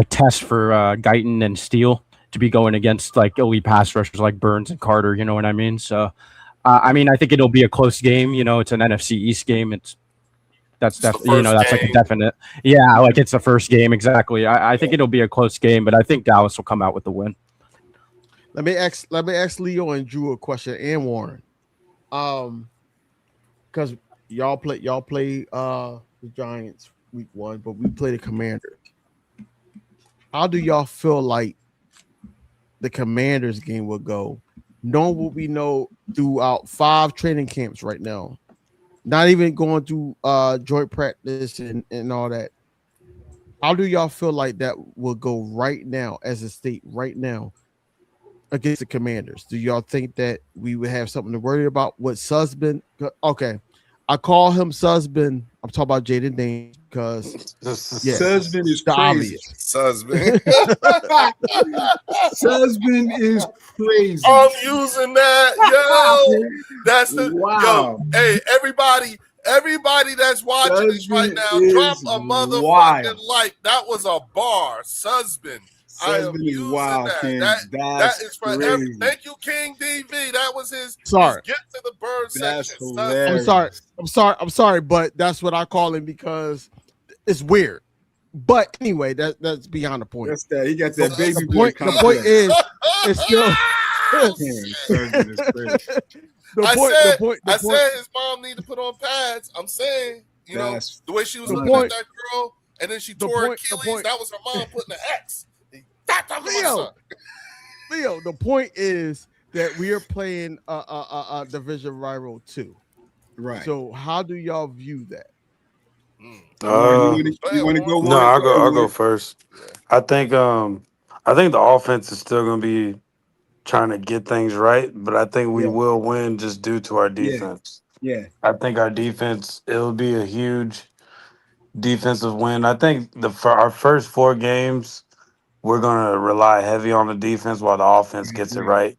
test for Guyton and Steele to be going against like elite pass rushers like Burns and Carter. You know what I mean? So, I mean, I think it'll be a close game. It's an NFC East game. That's It's the definitely first that's like a game. definite. Yeah, like it's the first game exactly. I think it'll be a close game, but I think Dallas will come out with the win. Let me ask Leo and Drew a question and Warren. Um, because y'all play the Giants week one, but we play the Commanders. How do y'all feel like the Commanders game will go? Knowing what we know throughout 5 training camps right now, not even going through joint practice and all that. How do y'all feel like that will go right now as a state right now against the Commanders? Do y'all think that we would have something to worry about? What Sussman? Okay, I call him Sussman. I'm talking about Jaden Daniels because yeah, Husband is the crazy. obvious. Husband. Husband is crazy. I'm using that, yo. That's the yo. Wow. Hey, everybody that's watching this right Husband now, drop is a wild. motherfucking like. That was a bar, husband. I am Husband is using wild, that. King. That That's is for every. crazy. Thank you, King DV. That was his Sorry, gift to the bird That's section. I'm Husband. sorry. hilarious. I'm sorry, but that's what I call him because it's weird. But anyway, that's beyond the point. That's that. He got The, that the baby boy point the point complex. is it's still King, husband is crazy. the I point the said, point the I point said his mom need to put on pads. I'm saying, That's the way she was the looking at point that girl, and then she the tore point the Achilles. point That was her mom putting an X. Stop talking to my son. Leo Leo, the point is that we are playing a division rival too. right. So how do y'all view that? Warren, Uh, Go you ahead, want to go, Warren. no, Warren? Go ahead, I'll go Warren. first. Yeah. I think I think the offense is still going to be trying to get things right, but I think we Yeah, will win just due to our yeah, defense. yeah, I think our defense it'll be a huge defensive win. I think for our first 4 games we're going to rely heavy on the defense while the offense I gets it agree. right.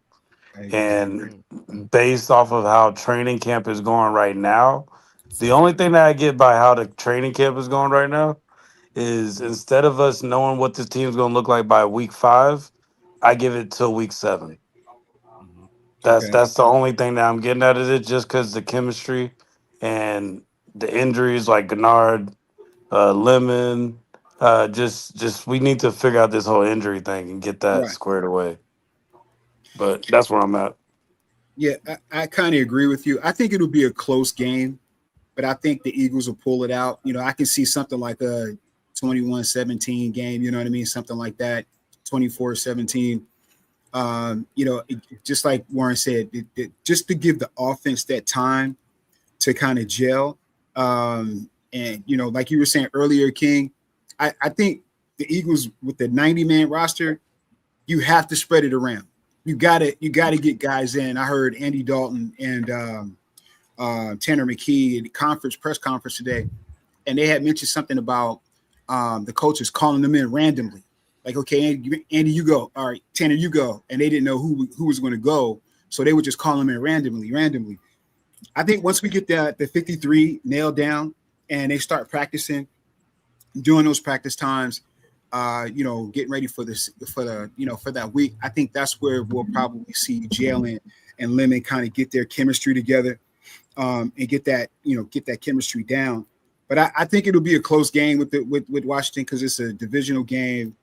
I agree. And based off of how training camp is going right now, the only thing that I get by how the training camp is going right now is instead of us knowing what this team's going to look like by week 5, I give it till week 7. That's Okay. that's the only thing that I'm getting out of it, just because the chemistry and the injuries like Gennard, Lemon, just we need to figure out this whole injury thing and get that Right. squared away. But that's where I'm at. Yeah, I kind of agree with you. I think it'll be a close game. but I think the Eagles will pull it out. You know, I can see something like a 21-17 game. You know what I mean? Something like that, 24-17. You know, just like Warren said, just to give the offense that time to kind of gel. And, you know, like you were saying earlier, King, I think the Eagles with the 90-man roster, you have to spread it around. You gotta get guys in. I heard Andy Dalton and Tanner McKee at the press conference today, and they had mentioned something about the coaches calling them in randomly. Like, okay, Andy, you go. All right, Tanner, you go. And they didn't know who was going to go, so they would just call them in randomly. I think once we get the 53 nailed down and they start practicing, during those practice times, you know, getting ready for that week, I think that's where we'll probably see Jalen and Lemon kind of get their chemistry together, and get that chemistry down. But I think it'll be a close game with Washington because it's a divisional game.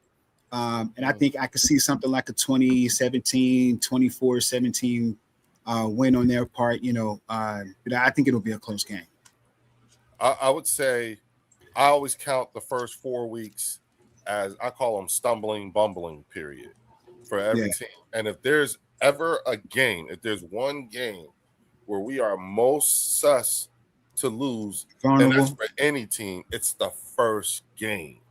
And I think I could see something like a 20-17, 24-17 win on their part, you know. But I think it'll be a close game. I would say I always count the first 4 weeks as I call them bumbling period for every team. And if there's ever a game, if there's one game where we are most sus to lose, and that's for any team, it's the first game.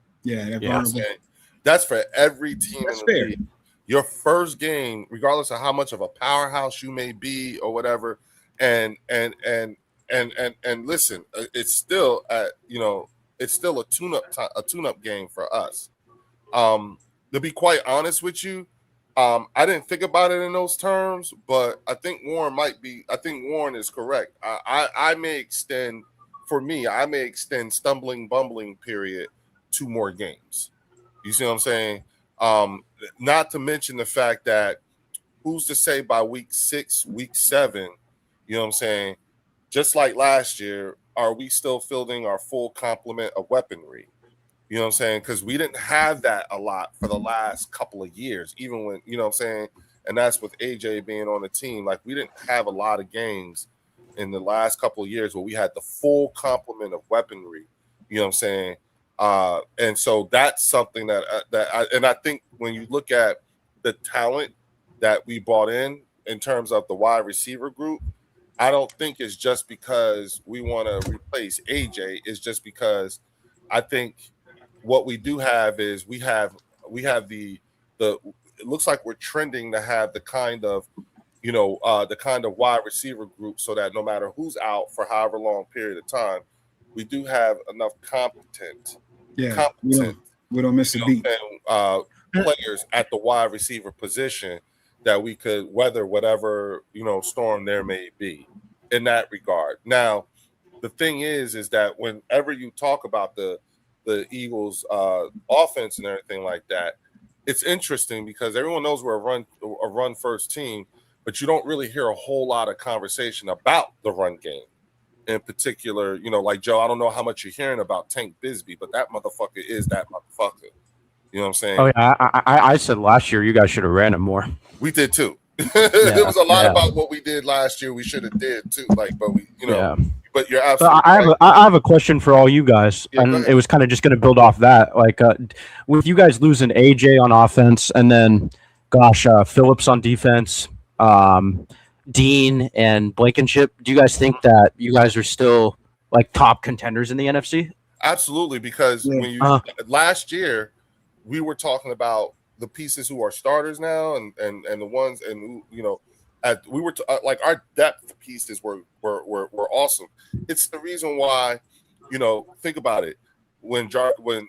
That's for every team in the league. Your first game, regardless of how much of a powerhouse you may be or whatever, and listen, it's still it's still a tune-up game for us. To be quite honest with you, I didn't think about it in those terms, but I think Warren is correct. I may extend bumbling period 2 more games. You see what I'm saying? Not to mention the fact that who's to say by week 6, week 7, you know what I'm saying? Just like last year, are we still fielding our full complement of weaponry? You know what I'm saying? Because we didn't have that a lot for the last couple of years, even when, you know what I'm saying? And that's with AJ being on the team. Like, we didn't have a lot of games in the last couple of years where we had the full complement of weaponry. You know what I'm saying? And so that's something that I think when you look at the talent that we brought in terms of the wide receiver group, I don't think it's just because we want to replace AJ. It's just because I think what we do have is we have the it looks like we're trending to have the kind of wide receiver group so that no matter who's out for however long period of time, we do have enough competent we don't miss a beat. Players at the wide receiver position that we could weather whatever storm there may be in that regard. Now, the thing is that whenever you talk about the Eagles offense and everything like that, it's interesting because everyone knows we're a run first team, but you don't really hear a whole lot of conversation about the run game. In particular, like Joe, I don't know how much you're hearing about Tank Bisbee, but that motherfucker is that motherfucker. You know what I'm saying? Oh yeah, I said last year you guys should have ran him more. We did too. There was a lot about what we did last year. We should have did too. But you're absolutely right. I have a question for all you guys, and it was kind of just going to build off that. Like, with you guys losing AJ on offense, and then, Phillips on defense, Dean and Blankenship, do you guys think that you guys are still like top contenders in the NFC? Absolutely, because when last year we were talking about the pieces who are starters now, and the ones, and we were like our depth pieces were awesome. It's the reason why, think about it. When Javon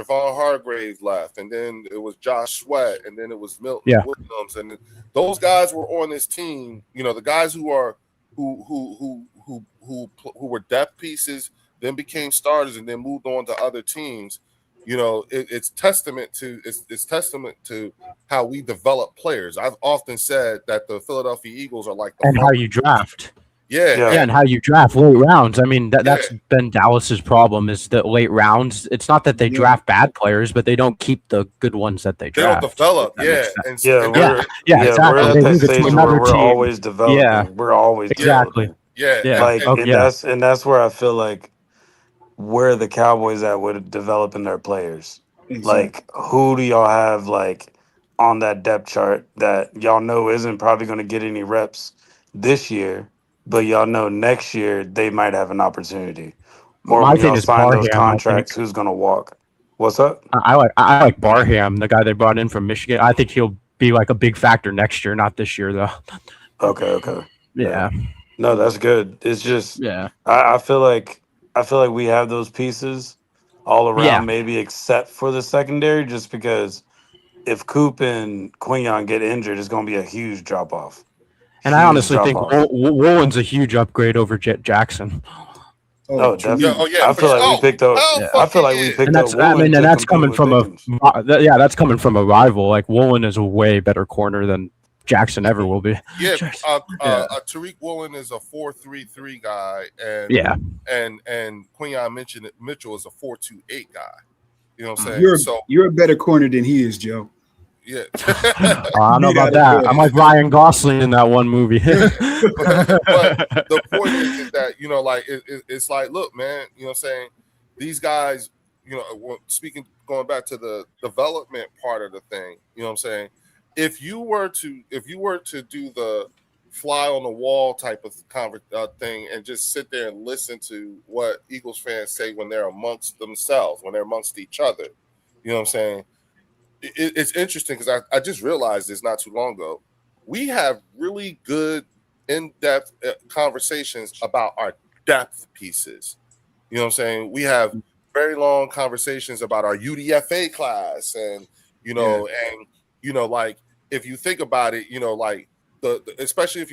Hargrave left, and then it was Josh Sweat, and then it was Milton Williams, and those guys were on this team. The guys who were depth pieces, then became starters, and then moved on to other teams. It's testament to how we develop players. I've often said that the Philadelphia Eagles are like how you draft. Yeah, and how you draft late rounds. I mean, that's been Dallas's problem is the late rounds. It's not that they draft bad players, but they don't keep the good ones that they draft. They don't develop. Exactly. We're at that stage where we're always developing. We're always exactly. Yeah, Yeah. Like, Oh, and yeah. that's where I feel like where the Cowboys at with developing their players. Exactly. Like, who do y'all have like on that depth chart that y'all know isn't probably going to get any reps this year, but y'all know next year they might have an opportunity. Or My when thing y'all is sign those Barham. I think contracts, who's going to walk? What's up? I like Barham, the guy they brought in from Michigan. I think he'll be like a big factor next year, not this year though. Okay, okay. Yeah. Yeah. No, that's good. It's just Yeah. I feel like we have those pieces all Yeah. around, maybe except for the secondary, just because if Coop and Quinion get injured, it's going to be a huge drop off. And I Huge honestly drop think off. Woolen's a huge upgrade over Jet Jackson. Oh, Oh, yeah, tremendous. oh definitely. yeah, I for feel sure. like we Oh, picked up. hell Yeah. I feel fucking like we yeah. picked And up Woolen and to that's compete coming with from Pickens. that's coming from a rival. Like Woolen is a way better corner than Jackson ever will be. Yeah, Yeah. Tariq Woolen is a 4-3-3 guy, and Yeah. Quinion mentioned it, Mitchell is a 4-2-8 guy. You know what I'm saying? You're So you're a better corner than he is, Joe. yeah, I don't know Beat about out of that. I'm bed. like Ryan Gosling in that one movie. but the point is that like it's like, look, man, you know what I'm saying? These guys, speaking, going back to the development part of the thing, you know what I'm saying? If you were to do the fly on the wall type of thing and just sit there and listen to what Eagles fans say when they're amongst themselves, when they're amongst each other, you know what I'm saying? It's interesting because I just realized this not too long ago. We have really good in-depth conversations about our depth pieces. You know what I'm saying? We have very long conversations about our UDFA class, and Yeah. like if you think about it, like especially if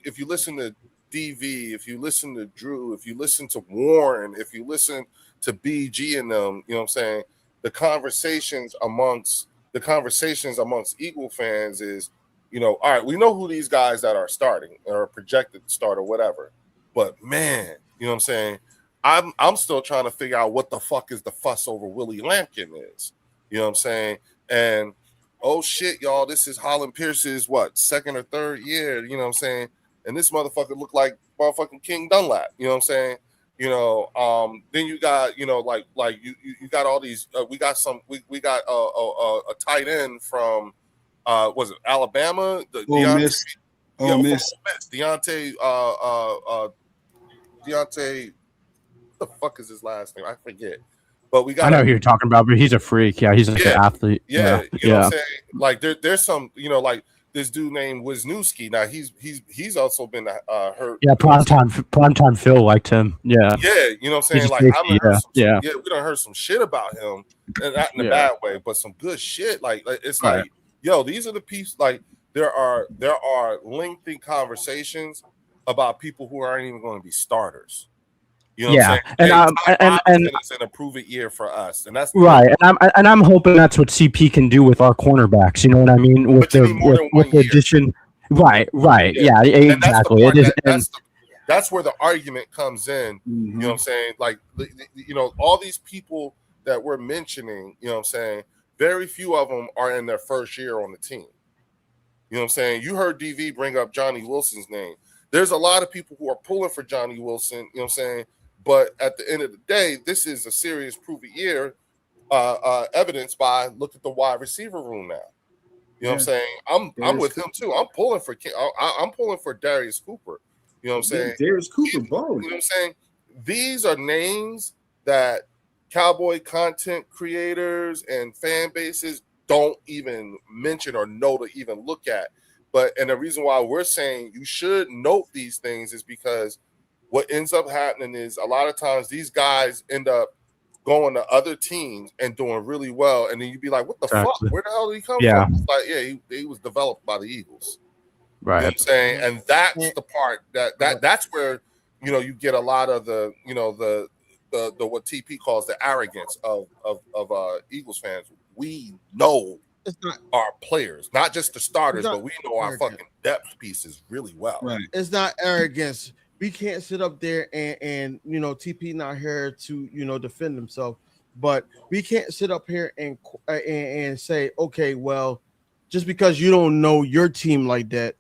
if you listen to DV, if you listen to Drew, if you listen to Warren, if you listen to BG and them, you know what I'm saying? The conversations amongst Eagle fans is, all right, we know who these guys that are starting or projected to start or whatever, but man, you know what I'm saying? I'm still trying to figure out what the fuck is the fuss over Willie Lampkin is. You know what I'm saying? And oh shit, y'all, this is Holland Pierce's second or third year, you know what I'm saying? And this motherfucker looked like motherfucking King Dunlap, you know what I'm saying? Then you got, you got all these we got a tight end from was it Alabama? Ole Deontay, Miss. yeah, Ole from Miss. Ole Miss, Deontay, what the fuck is his last name? I forget. But we I got know who you're talking about, but he's a freak. Yeah, he's a good athlete. yeah, Yeah. you know what I'm saying? Like there's some, like this dude named Wisniewski. Now he's also been hurt. Yeah, You know what I'm saying? primetime Phil liked him. Yeah. Yeah, you know what I'm saying? He's a Like safety, I'm gonna heard yeah. some, Yeah. yeah, we done heard some shit about him, and not in a Yeah. bad way, but some good shit. Like it's Right. like, yo, these are the pieces. Like there are lengthy conversations about people who aren't even going to be starters. You know what I'm saying? And Hey, Ty and Robinson is an improve it year for us, and that's right, and I'm hoping that's what CP can do with our cornerbacks. You know what I mean? With But you need more than 1 with the year. addition. Right. Yeah. And that's the Exactly. part It is. And that's where the argument comes in. You know what I'm saying? Like, all these people that we're mentioning, you know what I'm saying? Very few of them are in their first year on the team. You know what I'm saying? You heard DV bring up Johnny Wilson's name. There's a lot of people who are pulling for Johnny Wilson, you know what I'm saying? But at the end of the day, this is a serious prove it year, evidenced by look at the wide receiver room now. You know what I'm saying? I'm with him too. I'm pulling for Darius Cooper. You know what I'm saying? Darius Cooper, bro. You know what I'm saying? These are names that Cowboy content creators and fan bases don't even mention or know to even look at. And the reason why we're saying you should note these things is because what ends up happening is a lot of times these guys end up going to other teams and doing really well, and then you'd be like, "What the fuck? Where the hell did he come from?" It's like, yeah, he was developed by the Eagles. Right. You know what I'm saying? And that's the part that's where you get a lot of the the what TP calls the arrogance of Eagles fans. We know our players, not just the starters, but we know our fucking depth pieces really well. Right. It's not arrogance. We can't sit up there and TP not here to defend himself, but we can't sit up here and say, okay, well, just because you don't know your team like that,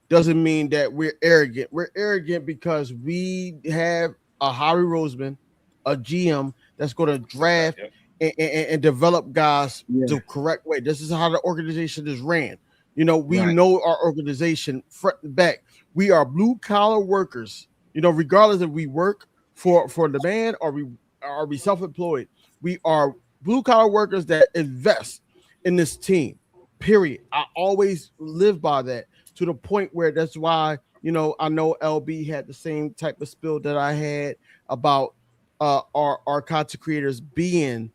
doesn't mean that we're arrogant. We're arrogant because we have a Harry Roseman, a GM that's going to draft and develop guys Yeah. the correct way. This is how the organization is ran. You know, we Right. know our organization front and back. We are blue collar workers. You know, regardless if we work for the man or we self-employed, we are blue collar workers that invest in this team. Period. I always live by that, to the point where that's why, you know, I know LB had the same type of spill that I had about our content creators being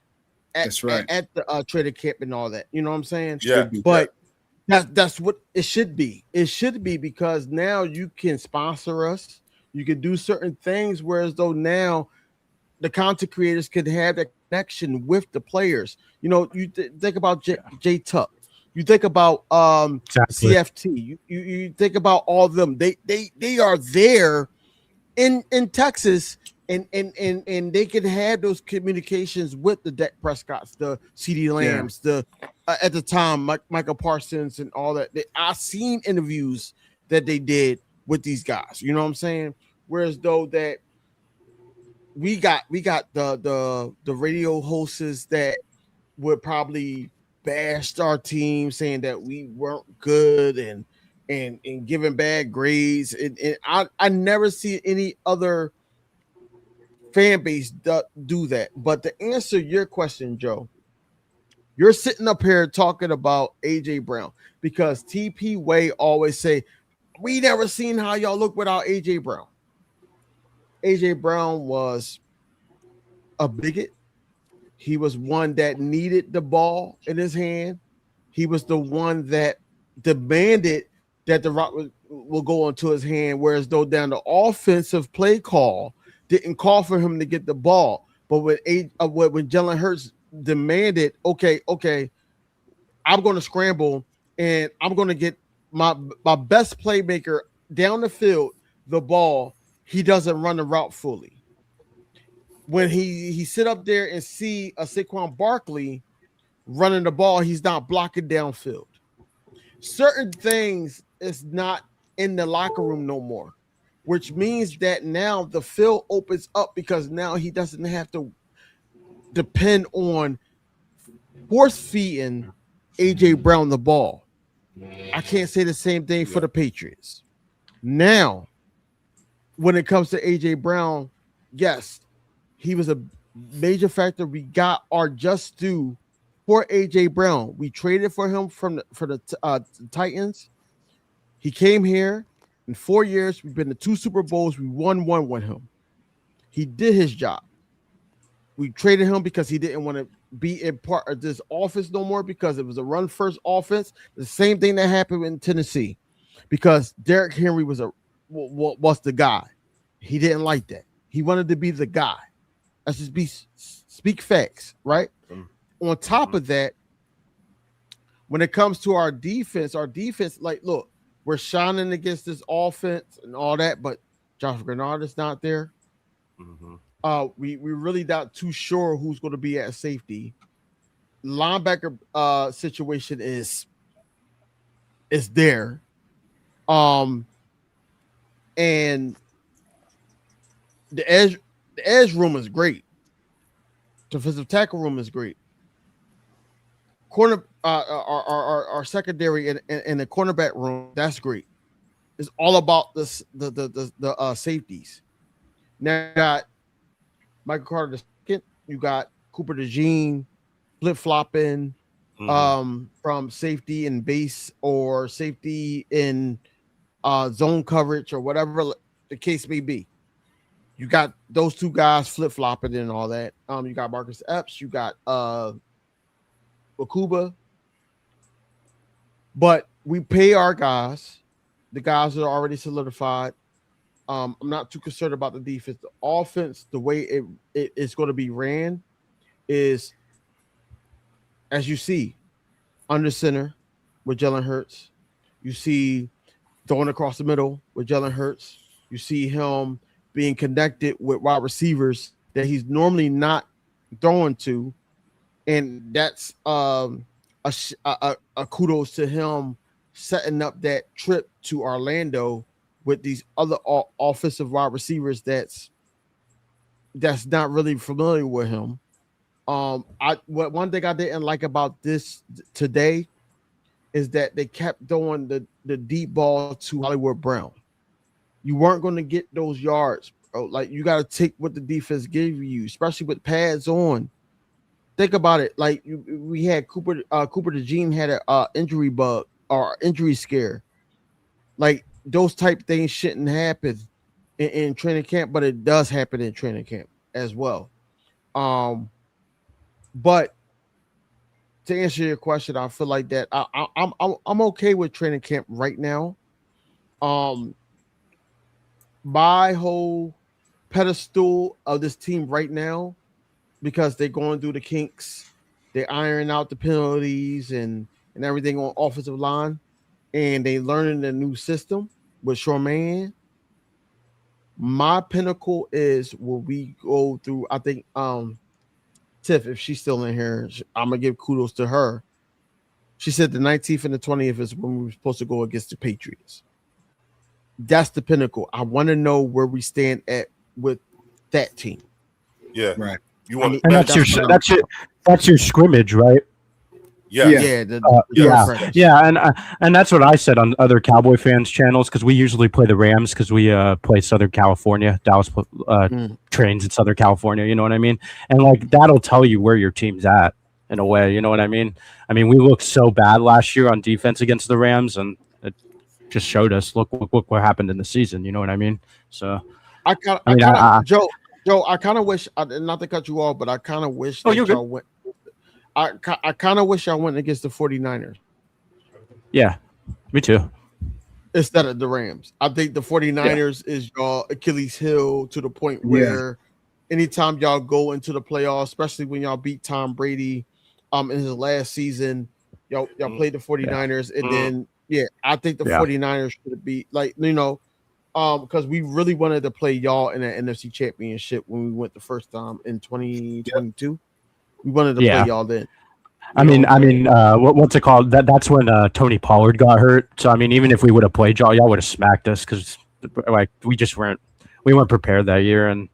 That's right. at the trader camp and all that. You know what I'm saying? Yeah, But that's what it should be. It should be, because now you can sponsor us. You can do certain things, whereas though now the content creators could have that connection with the players. You know, you think about J Tuck. You think about Exactly. CFT. You think about all of them. They are there in Texas, and they can have those communications with the Dak Prescotts, the CD Lambs, the at the time Michael Parsons and all that. I've seen interviews that they did with these guys. You know what I'm saying? Whereas though that we got the radio hosts that would probably bash our team, saying that we weren't good and giving bad grades. And I never see any other fan base do that. But to answer your question, Joe, you're sitting up here talking about AJ Brown, because TP Way always say, we never seen how y'all look without AJ Brown. AJ Brown was a bigot. He was one that needed the ball in his hand. He was the one that demanded that the rock will go into his hand, whereas though down the offensive play call didn't call for him to get the ball. But when Jalen Hurts demanded, okay, I'm going to scramble and I'm going to get my best playmaker down the field the ball, he doesn't run the route fully. When he sit up there and see a Saquon Barkley running the ball, he's not blocking downfield. Certain things is not in the locker room no more, which means that now the field opens up, because now he doesn't have to depend on force feeding AJ Brown the ball. I can't say the same thing for the Patriots. Now, when it comes to AJ Brown, yes, he was a major factor. We got our just due for AJ Brown. We traded for him for the Titans. He came here in 4 years. We've been to 2 Super Bowls. We won one with him. He did his job. We traded him because he didn't want to be in part of this offense no more, because it was a run first offense. The same thing that happened in Tennessee, because Derrick Henry was the guy. He didn't like that. He wanted to be the guy. Let's just speak facts, right? On top of that, when it comes to our defense, like, look, we're shining against this offense and all that, but Josh Grenard is not there. We really not too sure who's going to be at safety. Linebacker situation is there. And the edge room is great. Defensive tackle room is great. Corner, our secondary and the cornerback room, that's great. It's all about the safeties. Now you got Michael Carter II. You got Cooper DeJean flip flopping from safety in base or safety in zone coverage or whatever the case may be. You got those two guys flip flopping and all that. You got Marcus Epps. You got Okuba. But we pay our guys. The guys are already solidified. I'm not too concerned about the defense. The offense, the way it's going to be ran is, as you see, under center with Jalen Hurts. You see throwing across the middle with Jalen Hurts. You see him being connected with wide receivers that he's normally not throwing to. And that's a kudos to him setting up that trip to Orlando with these other offensive wide receivers that's not really familiar with him. One thing I didn't like about this today is that they kept throwing the deep ball to Hollywood Brown. You weren't going to get those yards, bro. Like, you got to take what the defense gave you, especially with pads on. Think about it. Like, we had Cooper DeJean had a injury bug or injury scare. Like, those type things shouldn't happen in training camp, but it does happen in training camp as well. But to answer your question, I feel like that I'm okay with training camp right now. My whole pedestal of this team right now, because they're going through the kinks, they're ironing out the penalties and everything on offensive line, and they learning the new system with Shorman. My pinnacle is when we go through. I think Tiff, if she's still in here, I'm gonna give kudos to her. She said the 19th and the 20th is when we were supposed to go against the Patriots. That's the pinnacle. I want to know where we stand at with that team. Yeah, Right. You want And that's your scrimmage, right? yeah. And that's what I said on other Cowboy fans channels, because we usually play the Rams because we play Southern California. Dallas trains in Southern California, you know what I mean? And like that'll tell you where your team's at in a way, you know what I mean? I mean, we looked so bad last year on defense against the Rams, and it just showed us look what happened in the season, you know what I mean? So Joe, I kind of wish, not to cut you off, but I kind of wish that y'all went. I kind of wish I went against the 49ers. Yeah, me too. Instead of the Rams. I think the 49ers is y'all Achilles heel to the point where anytime y'all go into the playoffs, especially when y'all beat Tom Brady in his last season, y'all played the 49ers. And then, I think the 49ers should be like, because we really wanted to play y'all in an NFC championship when we went the first time in 2022. We wanted to play y'all then. What's it called? That's when Tony Pollard got hurt. So I mean, even if we would have played y'all would have smacked us because like we weren't prepared that year. And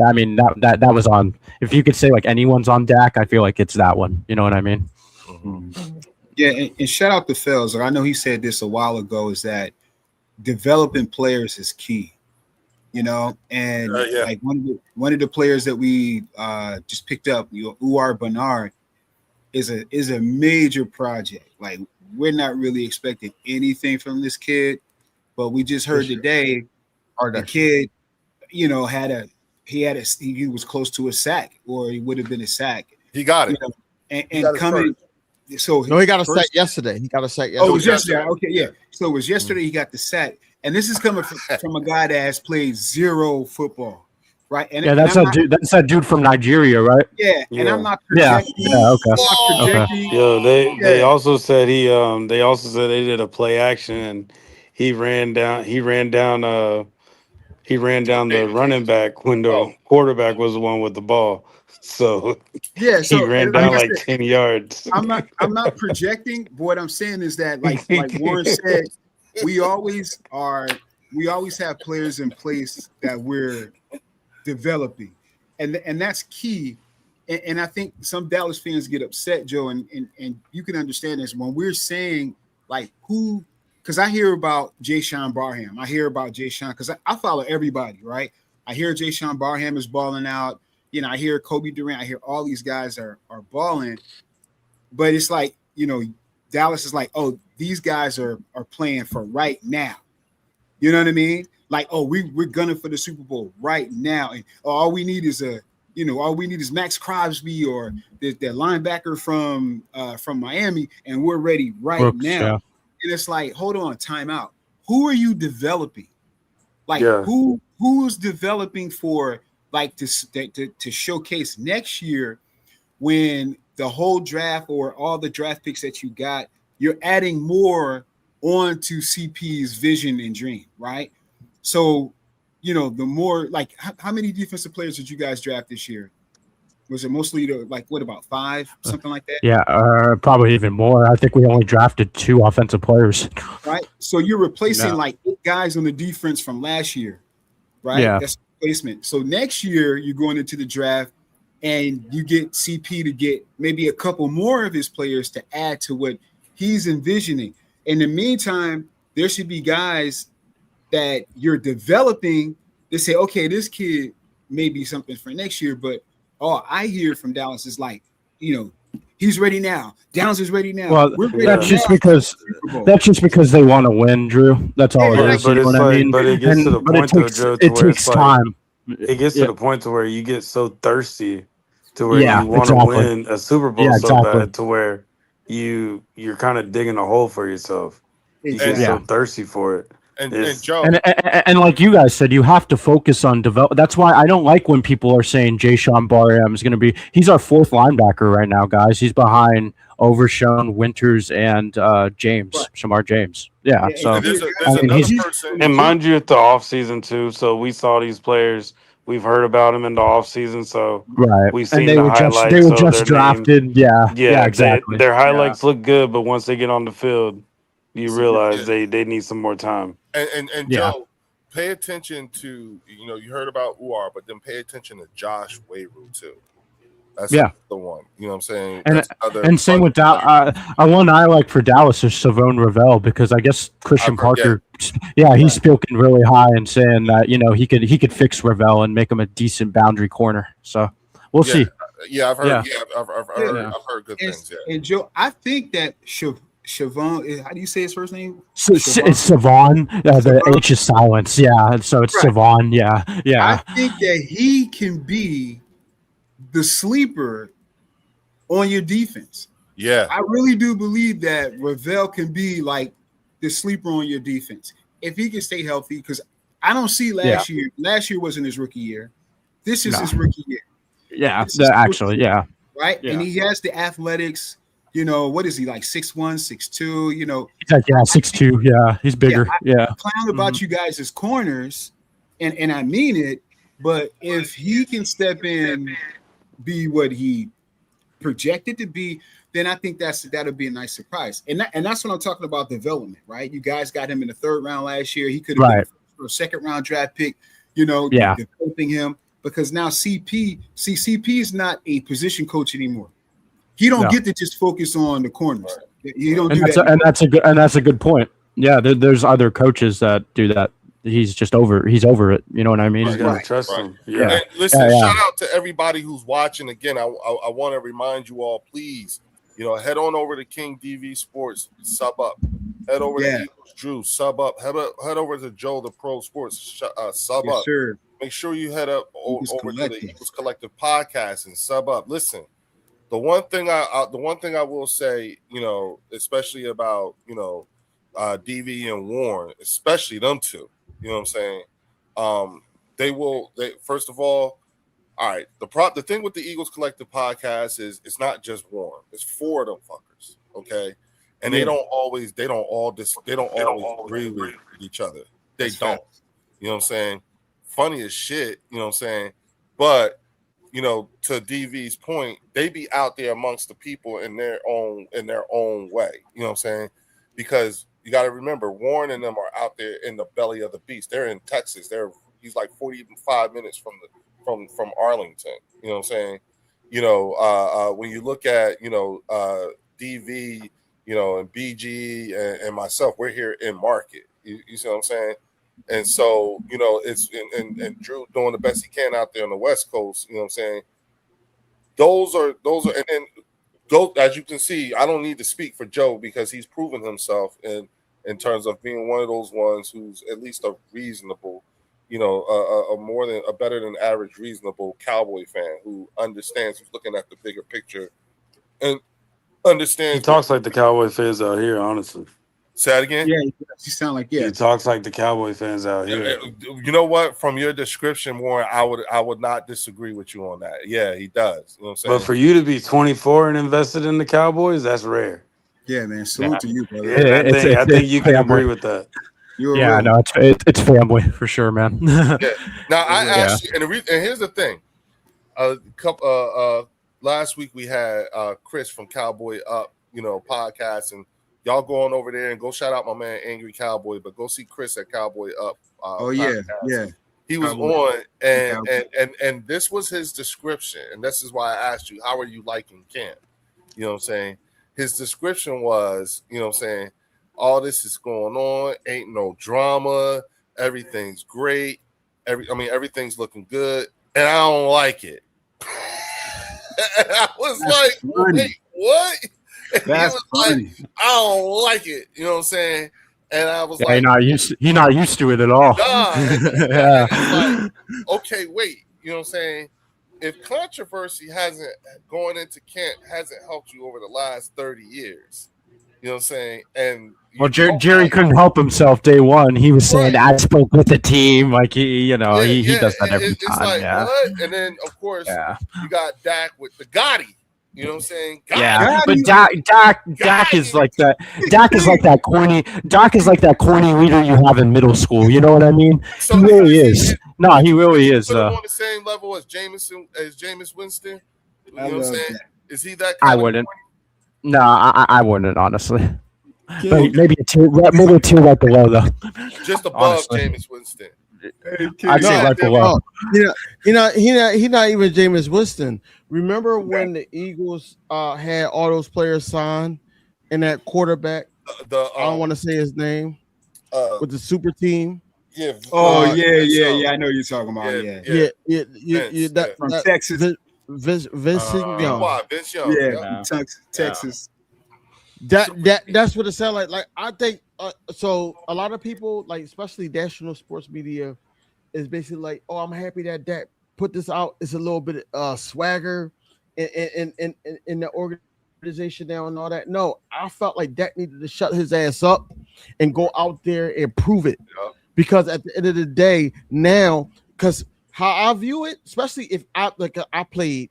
I mean that was on. If you could say like anyone's on Dak, I feel like it's that one. You know what I mean? Yeah, and shout out to Fells. I know he said this a while ago. Is that developing players is key. And like one of the players that we just picked up, Uar Bernard, is a major project. Like we're not really expecting anything from this kid, but we just heard today the kid, he was close to a sack, or he would have been a sack. He got it, and coming. So he got a sack yesterday. He got a sack yesterday. Oh, it was yesterday. Okay, yeah. So it was yesterday. He got the sack. And this is coming from a guy that has played zero football, right? And that's that dude from Nigeria, right? Yeah, and I'm not projecting. They also said they did a play action and he ran down the running back when the quarterback was the one with the ball. So he ran down like 10 yards. I'm not projecting, but what I'm saying is that like Warren said, we always have players in place that we're developing, and that's key. And I think some Dallas fans get upset, Joe, and you can understand this when we're saying like who, because I hear about Jayshon Barham, because I follow everybody, right? I hear Jayshon Barham is balling out. I hear Kobe Durant. I hear all these guys are balling, but it's like Dallas is like, oh, these guys are playing for right now. You know what I mean? Like, oh, we're gunning for the Super Bowl right now, and all we need is Max Crosby or the linebacker from Miami, and we're ready right now. Yeah. And it's like, hold on, time out. Who are you developing? Like, who's developing for like to showcase next year when the whole draft or all the draft picks that you got, you're adding more onto CP's vision and dream, right? So, the more like how many defensive players did you guys draft this year? Was it mostly what about 5, something like that? Yeah, probably even more. I think we only drafted 2 offensive players. Right. So you're replacing No. like 8 guys on the defense from last year, right? Yeah. That's replacement. So next year you're going into the draft and you get CP to get maybe a couple more of his players to add to what he's envisioning. In the meantime, there should be guys that you're developing to say, okay, this kid may be something for next year, but all I hear from Dallas is like, he's ready now. Downs is ready now. Well, We're ready that's just now. because they want to win, Drew. That's all Yeah, it is. but You know it's what I like, mean? but it gets to the But it point though, takes Joe, to it where takes it's like time. it gets to Yeah. the point to where you get so thirsty to where Yeah, you want to exactly. win a Super Bowl Yeah, so exactly. bad to where you're kind of digging a hole for yourself. You get Exactly. so Yeah. thirsty for it. And It's- Joe, And like you guys said, you have to focus on develop. That's why I don't like when people are saying Jay Sean Barham is going to be. He's our 4th linebacker right now, guys. He's behind Overshown, Winters, and James, Right. Shamar James. Yeah. Yeah, So and there's I mean, another he's- person. And mind you, it's the off season too, so we saw these players. We've heard about them in the off season, so right. we've seen And they the were highlights. just so their name- drafted. Yeah. Yeah, Exactly. Their highlights look good, but once they get on the field, you realize Yeah. they need some more time. And Yeah. Joe, pay attention to you heard about UR, but then pay attention to Josh Wayru too. That's Yeah. the one. You know what I'm saying? And- That's another And same fun with Dallas. One I like for Dallas is Savone Ravel because I guess Christian I've heard- Parker. Yeah, he's spoken really high and saying that he could fix Ravel and make him a decent boundary corner. So we'll Yeah. see. Yeah, I've heard. Yeah. Yeah, I've heard good And, things. Yeah. and Joe, I think that Siobhan, how do you say his first name? So it's Savon. The Savon? H is silence. Yeah, so it's Right. Savon. Yeah, yeah, I think that he can be the sleeper on your defense. Yeah. I really do believe that Ravel can be like the sleeper on your defense if he can stay healthy. Because I don't see last year. Last year wasn't his rookie year. This is his rookie year, yeah. This is Actually, yeah. right? Yeah. And he has the athletics. What is he like? 6'1", 6'2", He's like 6'2". Yeah, he's bigger. Yeah. clown about you guys as corners, and I mean it. But if he can step in, be what he projected to be, then I think that'll be a nice surprise. And that's what I'm talking about development, right? You guys got him in the 3rd round last year. He could have been a 2nd round draft pick. Developing him because now CP is not a position coach anymore. He don't get to just focus on the corners. You don't do that. And that's a good point. Yeah, there's other coaches that do that. He's over it. You know what I mean? You gotta Right. trust them. Yeah. Yeah. And listen, Yeah. shout out to everybody who's watching. Again, I want to remind you all, please, head on over to KingDVSports, sub up. Head over to Eagles Drew, sub up. Head over to Joe the Pro Sports, sub Yes, up. sir. Make sure you head up over to the Collective. Eagles Collective podcast and sub up. Listen, the one thing I will say, especially about DV and Warren, especially them two. You know what I'm saying? They first of all right. The thing with the Eagles Collective podcast is it's not just Warren. It's 4 of them fuckers. Okay, and they don't always agree with each other. They That's don't. facts. You know what I'm saying? Funny as shit. You know what I'm saying? But to DV's point, they be out there amongst the people in their own way. You know what I'm saying? Because you got to remember, Warren and them are out there in the belly of the beast. They're in Texas. He's like 45 minutes from Arlington. You know what I'm saying? When you look at DV, and BG and myself, we're here in market. You see what I'm saying? And so, it's and Drew doing the best he can out there on the West Coast. You know what I'm saying? Those are, and then those, as you can see, I don't need to speak for Joe because he's proven himself in terms of being one of those ones who's at least a reasonable, a better than average reasonable Cowboy fan who understands, who's looking at the bigger picture and understands. He talks like the Cowboy fans out here, honestly. Say that again? Yeah, he sound like He talks like the Cowboy fans out here. You know what? From your description, Warren, I would not disagree with you on that. Yeah, he does. You know what I'm saying? But for you to be 24 and invested in the Cowboys, that's rare. Yeah, man. Salute to you, brother. Yeah, I think you can agree with that. You're it's family for sure, man. Yeah. Now I asked you, and here's the thing. Last week we had Chris from Cowboy Up, podcast, and y'all go on over there and go shout out my man Angry Cowboy, but go see Chris at Cowboy Up. Yeah. He was on, and this was his description, and this is why I asked you, how are you liking camp? You know what I'm saying? His description was, all this is going on, ain't no drama, everything's great, everything's looking good, and I don't like it. And I was That's like, funny. wait, what? And That's he was funny. like, I don't like it. You know what I'm saying? And I was like, he's not used to it at all. nah. And it's like, okay, wait. You know what I'm saying? If controversy going into camp hasn't helped you over the last 30 years, you know what I'm saying? And Jerry couldn't help himself day one. He was saying, I spoke with the team. Like, he does that every it's time. like, Yeah. what? And then, of course, you got Dak with the Gotti. You know what I'm saying? Yeah, but Dak is like that. Dak is like that corny. Dak is like that corny leader you have in middle school. You know what I mean? So he really is. No, he really is. Put him on the same level as Jameis Winston. You know what I'm saying? that. Is he that? I wouldn't. No, I wouldn't honestly. But maybe a tier right below though. Just above honestly. Jameis Winston. I'd say right below. He not even Jameis Winston. Remember when the Eagles had all those players signed and that quarterback? I don't want to say his name with the super team. Yeah. I know you're talking about. That from Texas. Vince Young. Vince Young. Yeah, from Texas. That's what it sounds like. Like I think so. A lot of people, like especially national sports media, is basically like, "Oh, I'm happy that Dak put this out. It's a little bit swagger in the organization now and all that." No, I felt like Dak needed to shut his ass up and go out there and prove it. Yeah. Because at the end of the day, now, because how I view it, especially if I played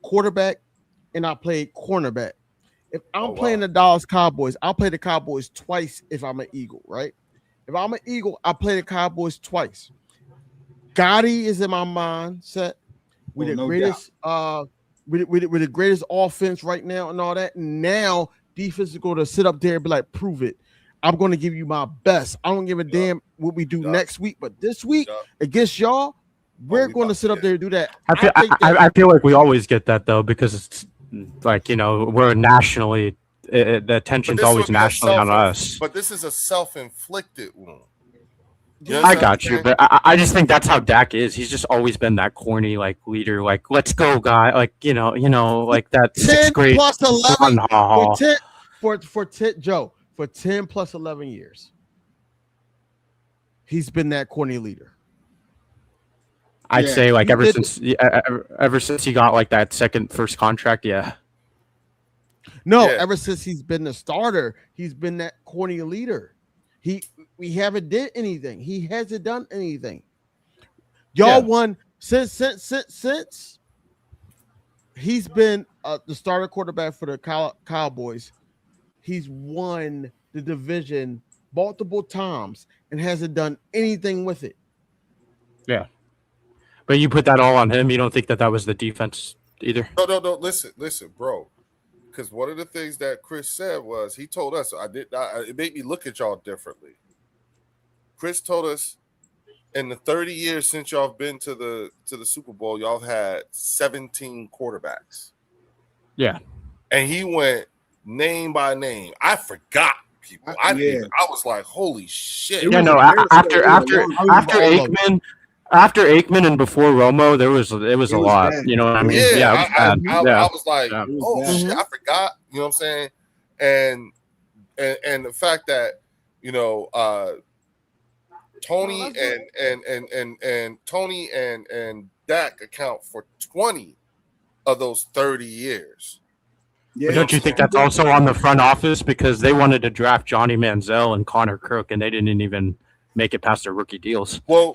quarterback and I played cornerback. If I'm playing the Dallas Cowboys, I'll play the Cowboys twice if I'm an Eagle, right? If I'm an Eagle, I play the Cowboys twice. Gotti is in my mindset with the greatest with the greatest offense right now and all that. Now defense is going to sit up there and be like, prove it. I'm going to give you my best. I don't give a damn what we do next week, but this week against y'all, we're going to sit up there and do that. I feel like we always get that though, because it's like, we're nationally, the attention's always nationally on us. But this is a self-inflicted wound. I got you, but I just think that's how Dak is. He's just always been that corny, like leader, like let's go, guy, like like that 6th grade plus 11 Joe. For 10 plus 11 years, he's been that corny leader. I'd say like ever since he got like that first contract, ever since he's been the starter, he's been that corny leader. We haven't did anything. He hasn't done anything. Y'all won since he's been the starter quarterback for the Cowboys. He's won the division multiple times and hasn't done anything with it. Yeah. But you put that all on him. You don't think that was the defense either? No. Listen, bro. Because one of the things that Chris said was he told us, it made me look at y'all differently. Chris told us in the 30 years since y'all been to the Super Bowl, y'all had 17 quarterbacks. Yeah. And he went name by name. I forgot people. I was like, holy shit. Yeah, no, after Aikman and before Romo, it was a lot. Bad. You know what I mean? I was like, shit, I forgot. You know what I'm saying? And the fact that Tony and Dak account for 20 of those 30 years. Yeah. But don't you think that's also on the front office, because they wanted to draft Johnny Manziel and Connor Cook, and they didn't even make it past their rookie deals? Well,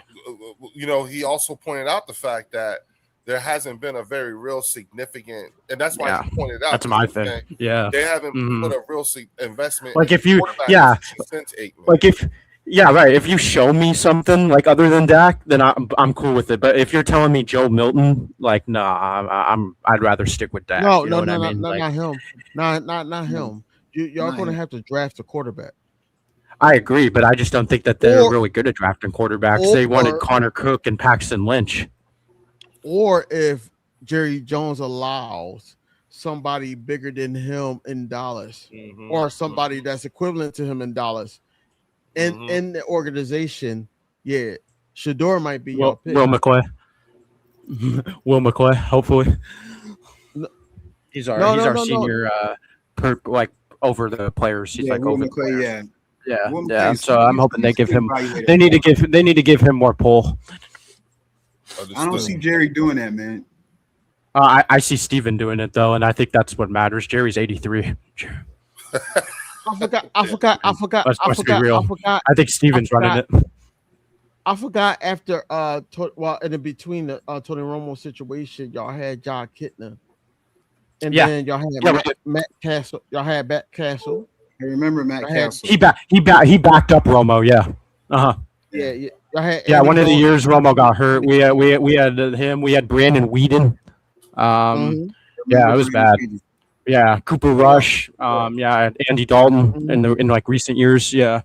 he also pointed out the fact that there hasn't been a very real significant, and that's why he pointed out. That's my thing. Yeah, they haven't put a real investment. Like in if you, since Aikman. like Yeah, right. If you show me something like other than Dak, then I'm cool with it. But if you're telling me Joe Milton, like, nah, I'd rather stick with Dak. No, You know no, what I no, no, mean? no, Like, not him. Not No, him. Y'all not going to him. have to draft a quarterback, I agree, but I just don't think that they're or really good at drafting quarterbacks. They wanted or Connor Cook and Paxton Lynch. or if Jerry Jones allows somebody bigger than him in Dallas, or somebody that's equivalent to him in Dallas, in the organization, yeah, Shador might be your pick. Will McCoy. Will McCoy, hopefully. No, He's no, no, our no, no. senior like over the players. He's Yeah, like Will over the McClay. players. Yeah, Yeah, Will yeah. McClay. So I'm hoping they give him. Evaluated. They need to give him more pull. I don't see Jerry doing that, man. I see Steven doing it though, and I think that's what matters. Jerry's 83. Let's be real. I think Steven's running it. I forgot after in the between the Tony Romo situation, y'all had John Kitna, and Yeah. then y'all had Yeah, Matt Castle. Y'all had Matt Castle. I remember Matt Castle. He backed up Romo. Yeah. Uh huh. Yeah, yeah. Y'all had Yeah, Andy one of the Dalton. years Romo got hurt, we had him. We had Brandon Whedon. Yeah, it was bad. Yeah, Cooper Rush. Yeah, Andy Dalton in like recent years. Yeah.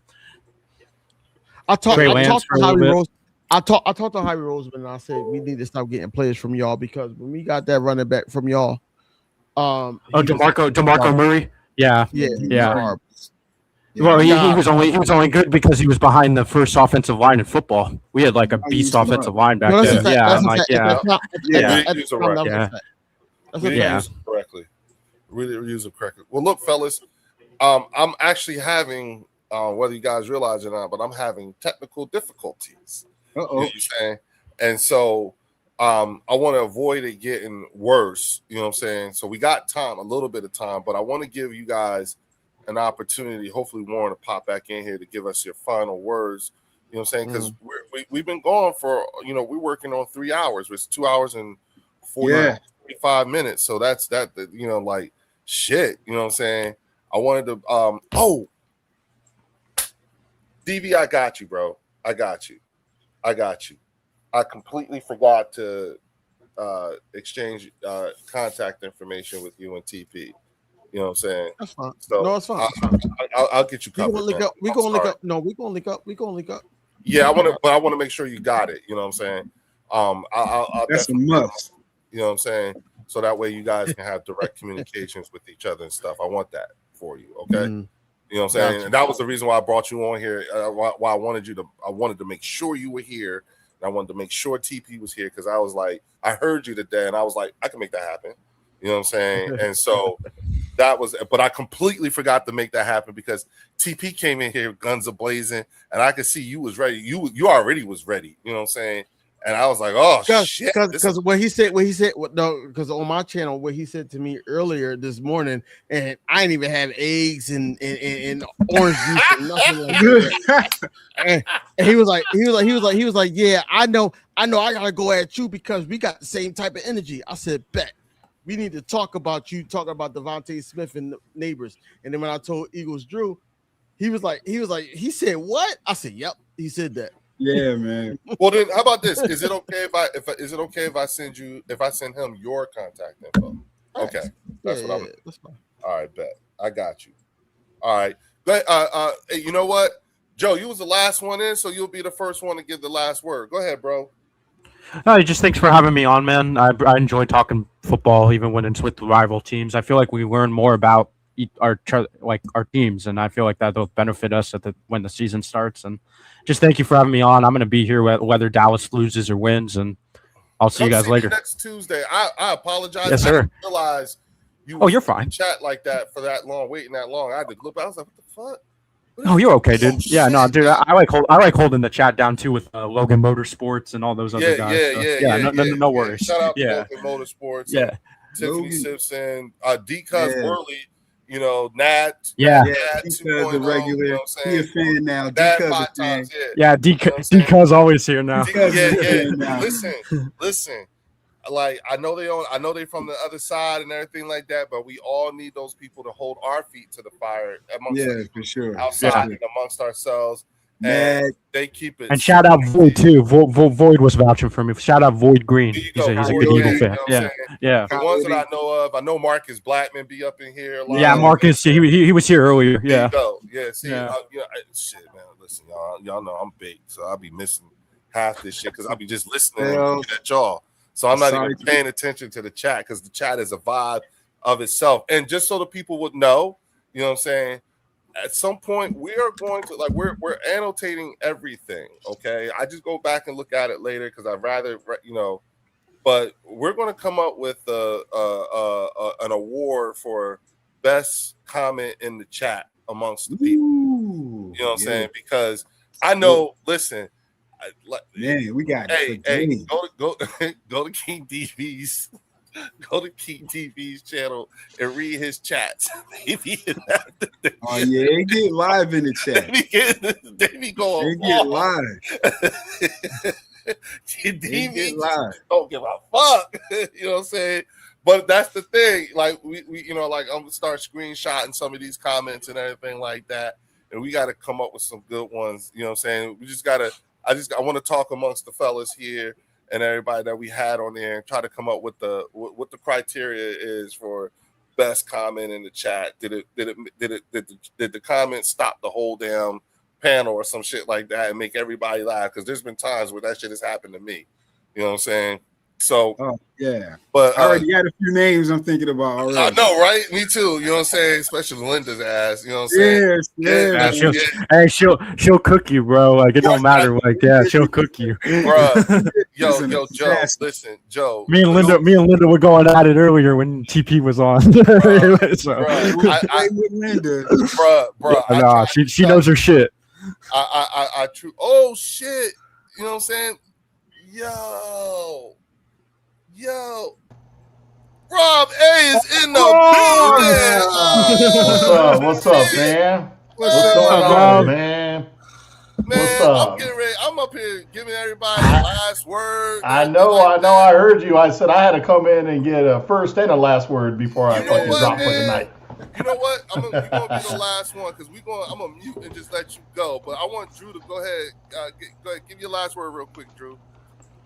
I talked Trey to Lance for a Harry little bit. Rose. I talked to Harry Roseman and I said we need to stop getting players from y'all because when we got that running back from y'all, DeMarco Murray. Yeah. Yeah. Well, he was only good because he was behind the first offensive line in football. We had like a beast offensive line back then. Yeah, I'm like, yeah. We didn't use it correctly. We didn't use it correctly. Well, look, fellas, I'm actually having, whether you guys realize it or not, but I'm having technical difficulties. You know what I'm saying? And so I want to avoid it getting worse. You know what I'm saying? So we got time, a little bit of time, but I want to give you guys an opportunity, hopefully Warren to pop back in here to give us your final words. You know what I'm saying? Because we've been going for, we're working on 3 hours. It's 2 hours and 45 minutes. So that's that, like shit. You know what I'm saying? I wanted to, DV, I got you, bro. I got you. I completely forgot to exchange contact information with you and TP. You know what I'm saying? That's fine. So no, it's fine. I'll get you covered. We gonna link up. No, we gonna link up. Yeah, I want to make sure you got it. You know what I'm saying? I'll that's a must. You know what I'm saying? So that way you guys can have direct communications with each other and stuff. I want that for you. Okay. You know what I'm saying? And that was the reason why I brought you on here. Why I wanted to make sure you were here. And I wanted to make sure TP was here because I was like, I heard you today, and I was like, I can make that happen. You know what I'm saying? And so but I completely forgot to make that happen because TP came in here guns a-blazing, and I could see you was ready. You already was ready. You know what I'm saying? And I was like, oh shit. Because because on my channel, what he said to me earlier this morning, and I didn't even have eggs and orange juice and nothing like that. And he was like, yeah, I know I gotta go at you because we got the same type of energy. I said, bet. We need to talk about Devontae Smith and the neighbors. And then when I told Eagles Drew, he said, what? I said, yep. He said that. Yeah, man. Well, then how about this? Is it okay if I send him your contact info? Okay. That's fine. All right, bet. I got you. All right. But you know what? Joe, you was the last one in, so you'll be the first one to give the last word. Go ahead, bro. Just thanks for having me on, man. I enjoy talking football, even when it's with the rival teams. I feel like we learn more about our teams, and I feel like that'll benefit us when the season starts. And just thank you for having me on. I'm going to be here whether Dallas loses or wins, and I'll see you guys later. Next Tuesday. I apologize. Yes, sir. I didn't realize you're fine. Chat like that for that long, waiting that long. I had to look. I was like, what the fuck? Oh, you're okay, dude. Yeah, no, dude. I like holding the chat down too with Logan Motorsports and all those other guys. No worries. Shout out to Logan Motorsports. Yeah, Tiffany Simpson, D-Cuz Worley. Nat. Yeah, D-Cuz the regular. You know he a fan now. D-Cuz times. D-Cuz always here now. Listen. Like I know they from the other side and everything like that, but we all need those people to hold our feet to the fire for sure outside and amongst ourselves. and they keep it. And shout out Void too. Void was vouching for me. Shout out Void Green. There you He's go. a Void good Eagle Green, fan. you know what I'm Yeah, saying? yeah. The ones that I know of, I know Marcus Blackman be up in here a lot. Yeah, Marcus. He was here earlier. There Yeah. you go. Yeah, see, Yeah. Shit, man. Listen, y'all know I'm big, so I'll be missing half this shit because I'll be just listening and looking at y'all. So I'm not even paying attention to the chat because the chat is a vibe of itself. And just so the people would know, you know what I'm saying? At some point, we are going to we're annotating everything. Okay, I just go back and look at it later because I'd rather But we're going to come up with an award for best comment in the chat amongst the people. Ooh, you know what I'm saying? Because I know. Listen, man, we got hey, go to King DV's. Go to KingDV's channel and read his chats. Oh yeah, they get live in the chat. They be going. They get live. They get live. Don't give a fuck. You know what I'm saying? But that's the thing. Like we I'm gonna start screenshotting some of these comments and everything like that, and we got to come up with some good ones. You know what I'm saying? We just gotta. I want to talk amongst the fellas here and everybody that we had on there and try to come up with what the criteria is for best comment in the chat. Did the comment stop the whole damn panel or some shit like that and make everybody laugh? Because there's been times where that shit has happened to me. You know what I'm saying? So yeah, but I already got a few names I'm thinking about already. I know, right? Me too. You know what I'm saying? Especially Linda's ass. You know what I'm saying? Yes. She'll cook you, bro. Like it don't matter. Like she'll cook you, bro. Yo, Joe. Listen, Joe. Me and Linda were going at it earlier when TP was on. Bro. She knows her shit. I true. Oh shit. You know what I'm saying? Yo, Rob A is in the building. What's up, man? What's going up, on, man? What's up? I'm getting ready. I'm up here giving everybody the last word. I know. I heard you. I said I had to come in and get a first and a last word before I fucking drop for the night. You know what? We're gonna be the last one because I'm gonna mute and just let you go. But I want Drew to go ahead. Go ahead. Give your last word real quick, Drew.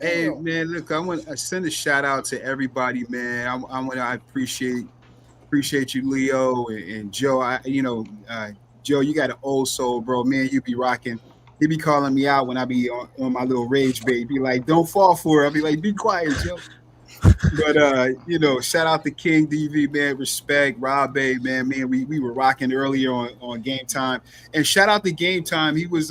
Hey man, look, I want to send a shout out to everybody, man. I appreciate you, Leo and Joe. Joe, you got an old soul, bro. Man, you be rocking. He be calling me out when I be on my little rage bait. Be like, don't fall for it. I'll be like, be quiet, Joe. But shout out to King DV, man. Respect, Rob A, man. We were rocking earlier on Game Time. And shout out to Game Time. He was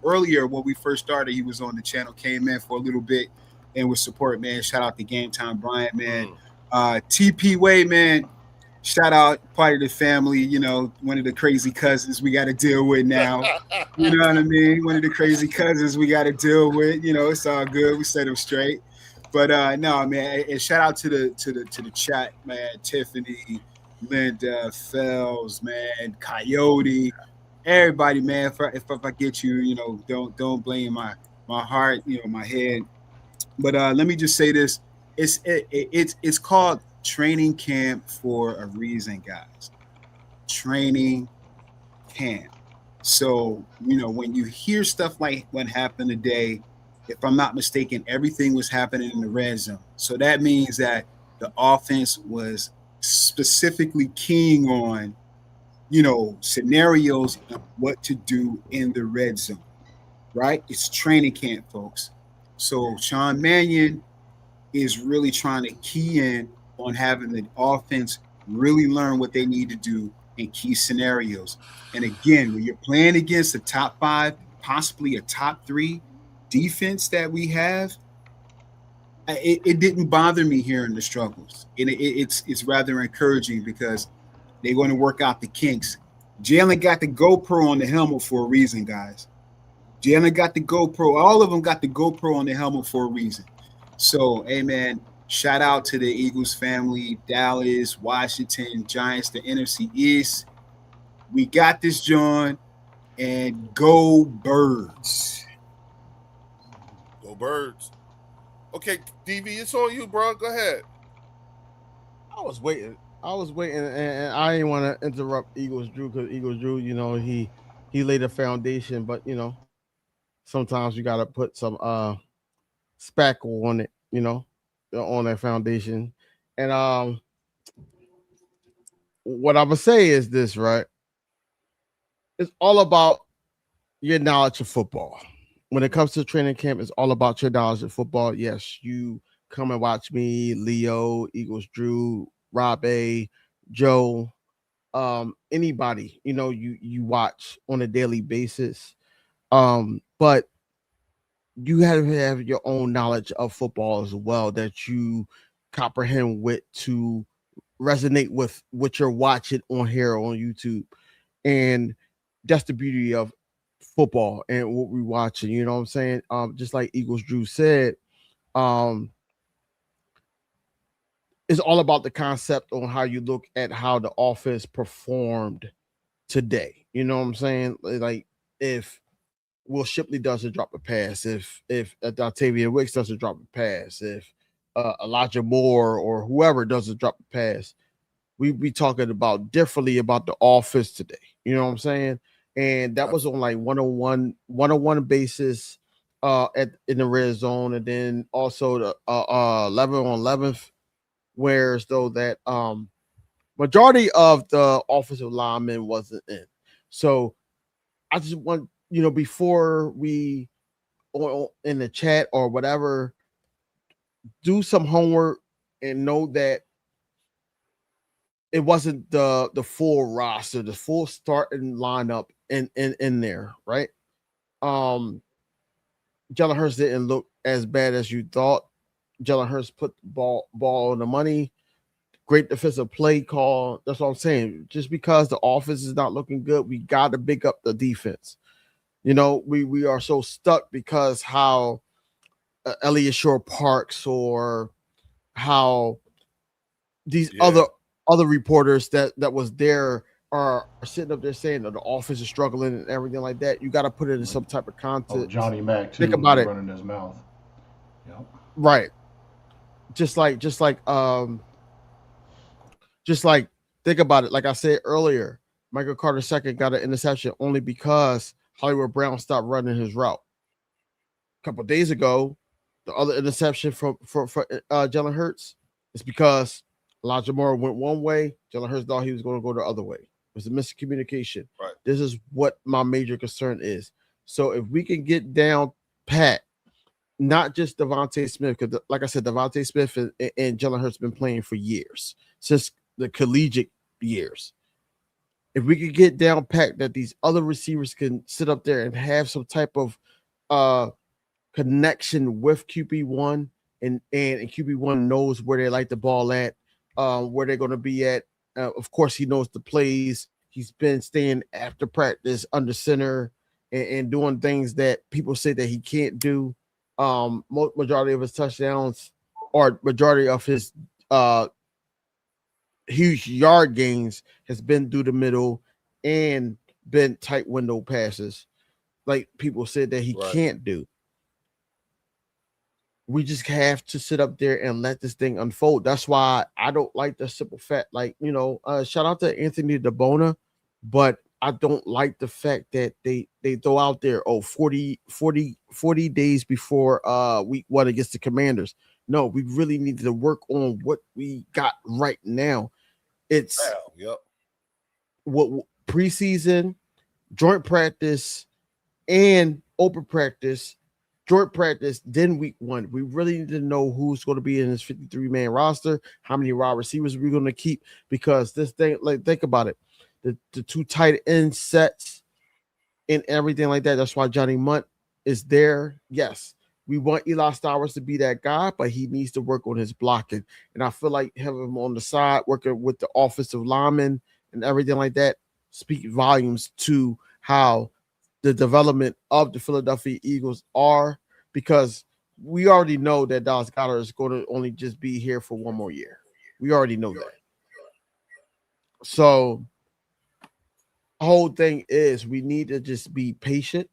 earlier when we first started, he was on the channel, came in for a little bit and with support, man. Shout out to Game Time, Brian, man. TP Way, man. Shout out, part of the family, one of the crazy cousins we got to deal with now. You know what I mean? One of the crazy cousins we got to deal with. It's all good. We set them straight. But no, man, and shout out to the chat, man. Tiffany, Linda, Fells, man, Coyote, everybody, man. If I get you, don't blame my heart, my head. But let me just say this: it's called training camp for a reason, guys. Training camp. So when you hear stuff like what happened today. If I'm not mistaken, everything was happening in the red zone. So that means that the offense was specifically keying on, scenarios of what to do in the red zone, right? It's training camp, folks. So Sean Mannion is really trying to key in on having the offense really learn what they need to do in key scenarios. And again, when you're playing against a top 5, possibly a top 3, defense that we have, it didn't bother me hearing the struggles. It's rather encouraging because they're going to work out the kinks. Jalen got the GoPro on the helmet for a reason, guys. Jalen got the GoPro. All of them got the GoPro on the helmet for a reason. So, hey, man, shout out to the Eagles family, Dallas, Washington, Giants, the NFC East. We got this, John, and go Birds. Go Birds. Okay, DV, it's on you, bro. Go ahead. I was waiting, and I didn't want to interrupt Eagles Drew because Eagles Drew, he laid a foundation, but sometimes you gotta put some spackle on it, on that foundation. And what I'm gonna say is this, right? It's all about your knowledge of football. When it comes to training camp, it's all about your knowledge of football. Yes, you come and watch me, Leo, Eagles Drew, Rob A, Joe, anybody, you watch on a daily basis. But you have to have your own knowledge of football as well that you comprehend with to resonate with what you're watching on here on YouTube. And that's the beauty of football and what we're watching. You know what I'm saying? Just like Eagles Drew said, um, it's all about the concept on how you look at how the offense performed today. You know what I'm saying? Like if Will Shipley doesn't drop a pass, if Octavian Wicks doesn't drop a pass, if Elijah Moore or whoever doesn't drop a pass, we be talking about differently about the offense today. You know what I'm saying? And that was on like 101 basis in the red zone, and then also the 11 on 11th, whereas though that majority of the offensive linemen wasn't in. So I just want, before we or in the chat or whatever, do some homework and know that it wasn't the full roster, the full starting lineup in there, right? Jalen Hurts didn't look as bad as you thought. Jalen Hurts put the ball on the money. Great defensive play call. That's what I'm saying. Just because the offense is not looking good, we got to pick up the defense. We are so stuck because how Elliott Shore Parks or how these other reporters that was there are sitting up there saying that the offense is struggling and everything like that. You got to put it in some type of context. Oh, Johnny Mack too. Think about it. Running his mouth. Yep. Right. Just like think about it. Like I said earlier, Michael Carter II got an interception only because Hollywood Brown stopped running his route. A couple of days ago, the other interception for Jalen Hurts is because Elijah Moore went one way. Jalen Hurts thought he was going to go the other way. It was a miscommunication. Right. This is what my major concern is. So if we can get down pat, not just Devontae Smith, because like I said, Devontae Smith and Jalen Hurts been playing for years, since the collegiate years. If we could get down pat that these other receivers can sit up there and have some type of connection with QB1 and QB1 knows where they like the ball at, where they're going to be at. Of course, he knows the plays. He's been staying after practice under center and doing things that people say that he can't do. Majority of his touchdowns or majority of his huge yard gains has been through the middle and been tight window passes, like people said that he can't do. We just have to sit up there and let this thing unfold. That's why I don't like the simple fact, like, shout out to Anthony DeBona, but I don't like the fact that they throw out there 40 days before week 1 against the Commanders. No, we really need to work on what we got right now. It's what preseason, joint practice, and open practice. Joint practice, then week 1. We really need to know who's going to be in this 53-man roster, how many wide receivers we're going to keep, because this thing, like, think about it. The two tight end sets and everything like that. That's why Johnny Munt is there. Yes, we want Eli Stowers to be that guy, but he needs to work on his blocking. And I feel like having him on the side, working with the offensive linemen and everything like that, speak volumes to how the development of the Philadelphia Eagles are, because we already know that Dallas Goedert is going to only just be here for one more year. We already know that. So the whole thing is we need to just be patient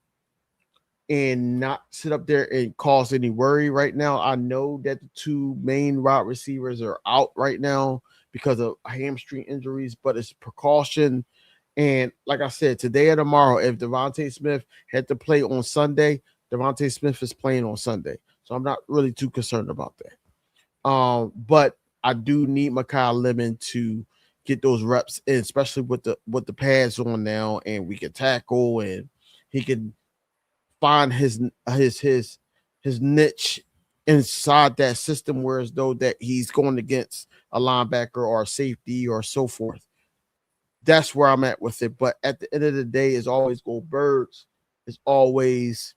and not sit up there and cause any worry right now. I know that the two main wide receivers are out right now because of hamstring injuries, but it's precaution. And like I said, today or tomorrow, if Devontae Smith had to play on Sunday, Devontae Smith is playing on Sunday, so I'm not really too concerned about that. But I do need Mekhi Lemon to get those reps in, especially with the pads on now, and we can tackle and he can find his niche inside that system, whereas though that he's going against a linebacker or a safety or so forth. That's where I'm at with it. But at the end of the day, it's always go birds. It's always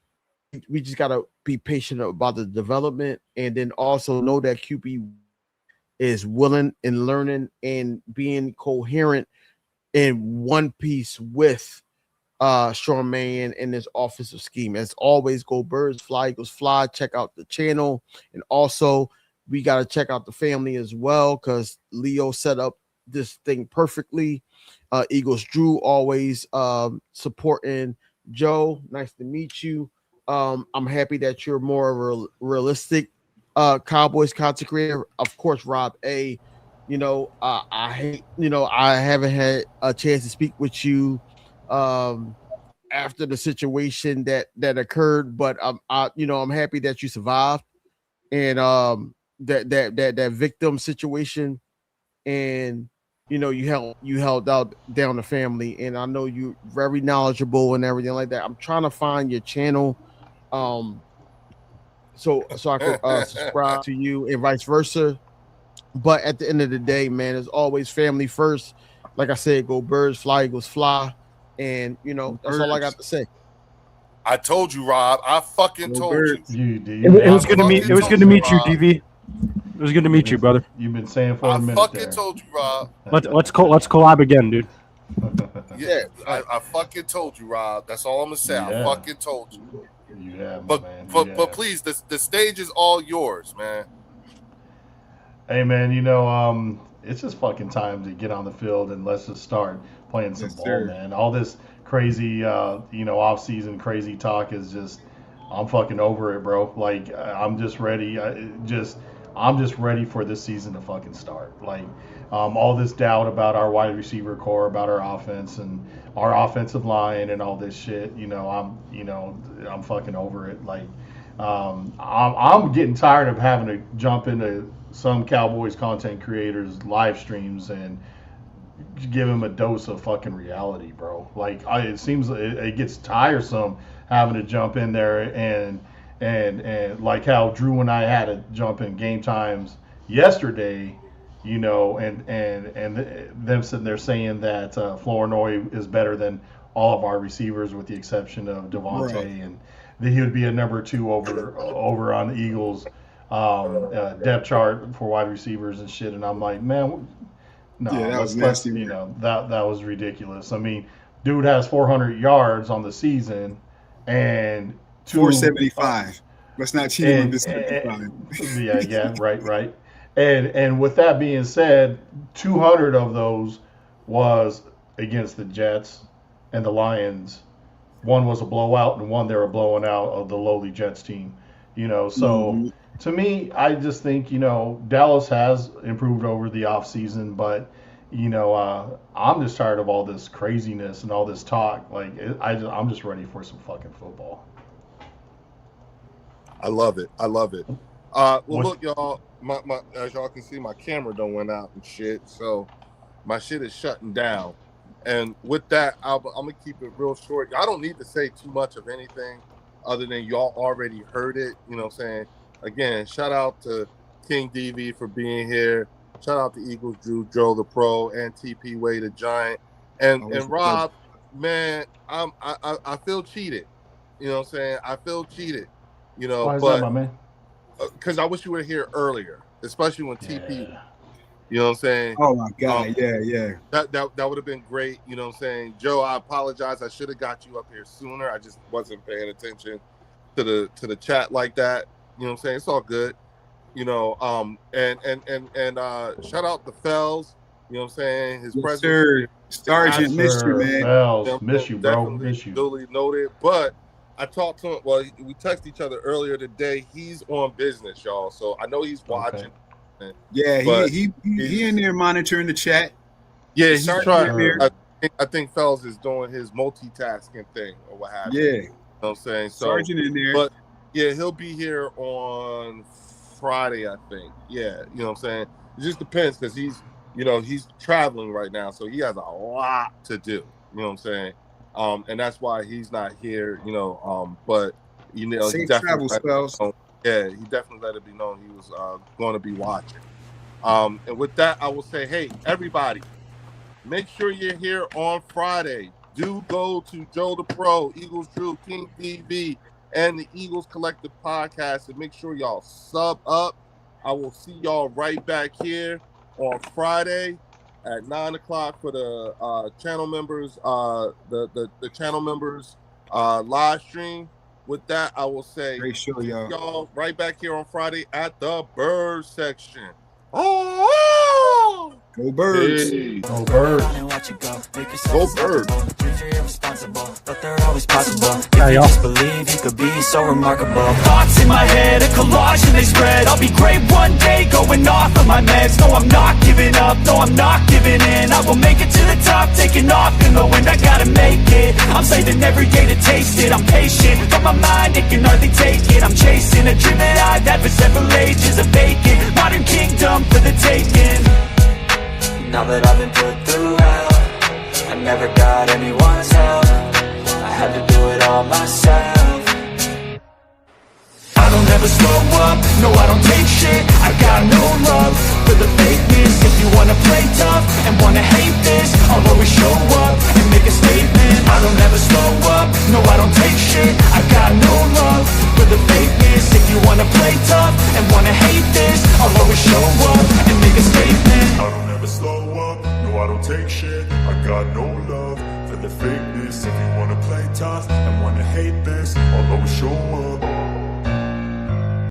we just gotta be patient about the development, and then also know that QB is willing and learning and being coherent in one piece with Sean Mannion and his offensive scheme. As always, go birds, fly, Eagles fly. Check out the channel, and also we got to check out the family as well, because Leo set up this thing perfectly. Eagles Drew always supporting Joe. Nice to meet you. I'm happy that you're more of a realistic Cowboys content creator. Of course, Rob A. I hate, I haven't had a chance to speak with you after the situation that occurred, but I'm happy that you survived, and that victim situation, and you held out down the family, and I know you very knowledgeable and everything like that. I'm trying to find your channel, so I could subscribe to you and vice versa. But at the end of the day, man, it's always family first. Like I said, go birds, fly, Eagles fly. And, that's all I got to say. I told you, Rob. I fucking told you. It was good to meet. It was good to meet you, DV. It was good to meet you, brother. You've been saying for a minute. I fucking told you, Rob. Let's collab again, dude. Yeah, I fucking told you, Rob. That's all I'm gonna say. I fucking told you. You have, man. But please, the stage is all yours, man. Hey, man, it's just fucking time to get on the field and let's just start playing some ball, man. All this crazy, off-season crazy talk is just, I'm fucking over it, bro. Like, I'm just ready. I'm just ready for this season to fucking start. Like, all this doubt about our wide receiver core, about our offense and our offensive line and all this shit. I'm fucking over it. Like, I'm getting tired of having to jump into some Cowboys content creators live streams and give them a dose of fucking reality, bro. Like, it seems it gets tiresome having to jump in there and like how Drew and I had to jump in game times yesterday, and them sitting there saying that Flournoy is better than all of our receivers with the exception of Devontae, right, and that he would be a number 2 over on the Eagles depth chart for wide receivers and shit. And I'm like, man, no, yeah, that was nasty. That was ridiculous. I mean, dude has 400 yards on the season and 475. Let's not cheat on this. Yeah, right. And with that being said, 200 of those was against the Jets and the Lions. One was a blowout, and one they were blowing out of the lowly Jets team. So to me, I just think, Dallas has improved over the offseason, but, I'm just tired of all this craziness and all this talk. Like, I'm just ready for some fucking football. I love it. Well, look, y'all, my as y'all can see, my camera done went out and shit, so my shit is shutting down. And with that, I'm going to keep it real short. I don't need to say too much of anything other than y'all already heard it. You know what I'm saying? Again, shout out to King DV for being here. Shout out to Eagles Drew, Joe the Pro, and TP Way the Giant. And Rob, man, I feel cheated. You know what I'm saying? I feel cheated. Why is that, my man? Because I wish you were here earlier, especially when TP. You know what I'm saying? Oh my God, yeah. That would have been great. You know what I'm saying? Joe, I apologize. I should have got you up here sooner. I just wasn't paying attention to the chat like that. You know what I'm saying? It's all good. And shout out to Fells. You know what I'm saying? His presence. Sir. Sergeant, miss you, man. Fells, miss you, bro. Miss you. Duly noted. But I talked to him. Well, we texted each other earlier today. He's on business, y'all. So I know he's watching. Okay. Yeah, he in there monitoring the chat. Yeah, he's trying. I think Fells is doing his multitasking thing or what have you. Yeah. know what I'm saying? So, Sergeant in there. but yeah, he'll be here on Friday, I think. Yeah, you know what I'm saying? It just depends because he's traveling right now, so he has a lot to do. You know what I'm saying? And that's why he's not here, but he Safe definitely travel spells. he definitely let it be known he was going to be watching. And with that, I will say, hey, everybody, make sure you're here on Friday. Do go to Joe the Pro, Eagles Drew, King DV, and the Eagles Collective podcast, and make sure y'all sub up. I will see y'all right back here on Friday at 9:00 for the channel members, the channel members live stream. With that, I will say, Great show, y'all. y'all right back here on Friday at the bird section. Oh! Go Birds. Hey. Go Birds. Go Birds. But they're always possible. Yeah, If you y'all. just believe, you could be so remarkable. Thoughts in my head, a collage and they spread. I'll be great one day, going off of my meds. No, I'm not giving up, no, I'm not giving in. I will make it to the top, taking off in the wind. I gotta make it, I'm saving every day to taste it. I'm patient, but my mind, it can hardly take it. I'm chasing a dream that I've had for several ages. A vacant, modern kingdom for the taking. Now that I've been put through hell, I never got anyone's help. I had to do it all myself. I don't ever slow up, no I don't take shit. I got no love for the fakeness. If you wanna play tough and wanna hate this, I'll always show up and make a statement. I don't ever slow up, no I don't take shit. I got no love for the fakeness. If you wanna play tough and wanna hate this, I'll always show up and make a statement. I don't ever slow up, no I don't take shit. I got no love for the fakeness. If you wanna play tough and wanna hate this, I'll always show up.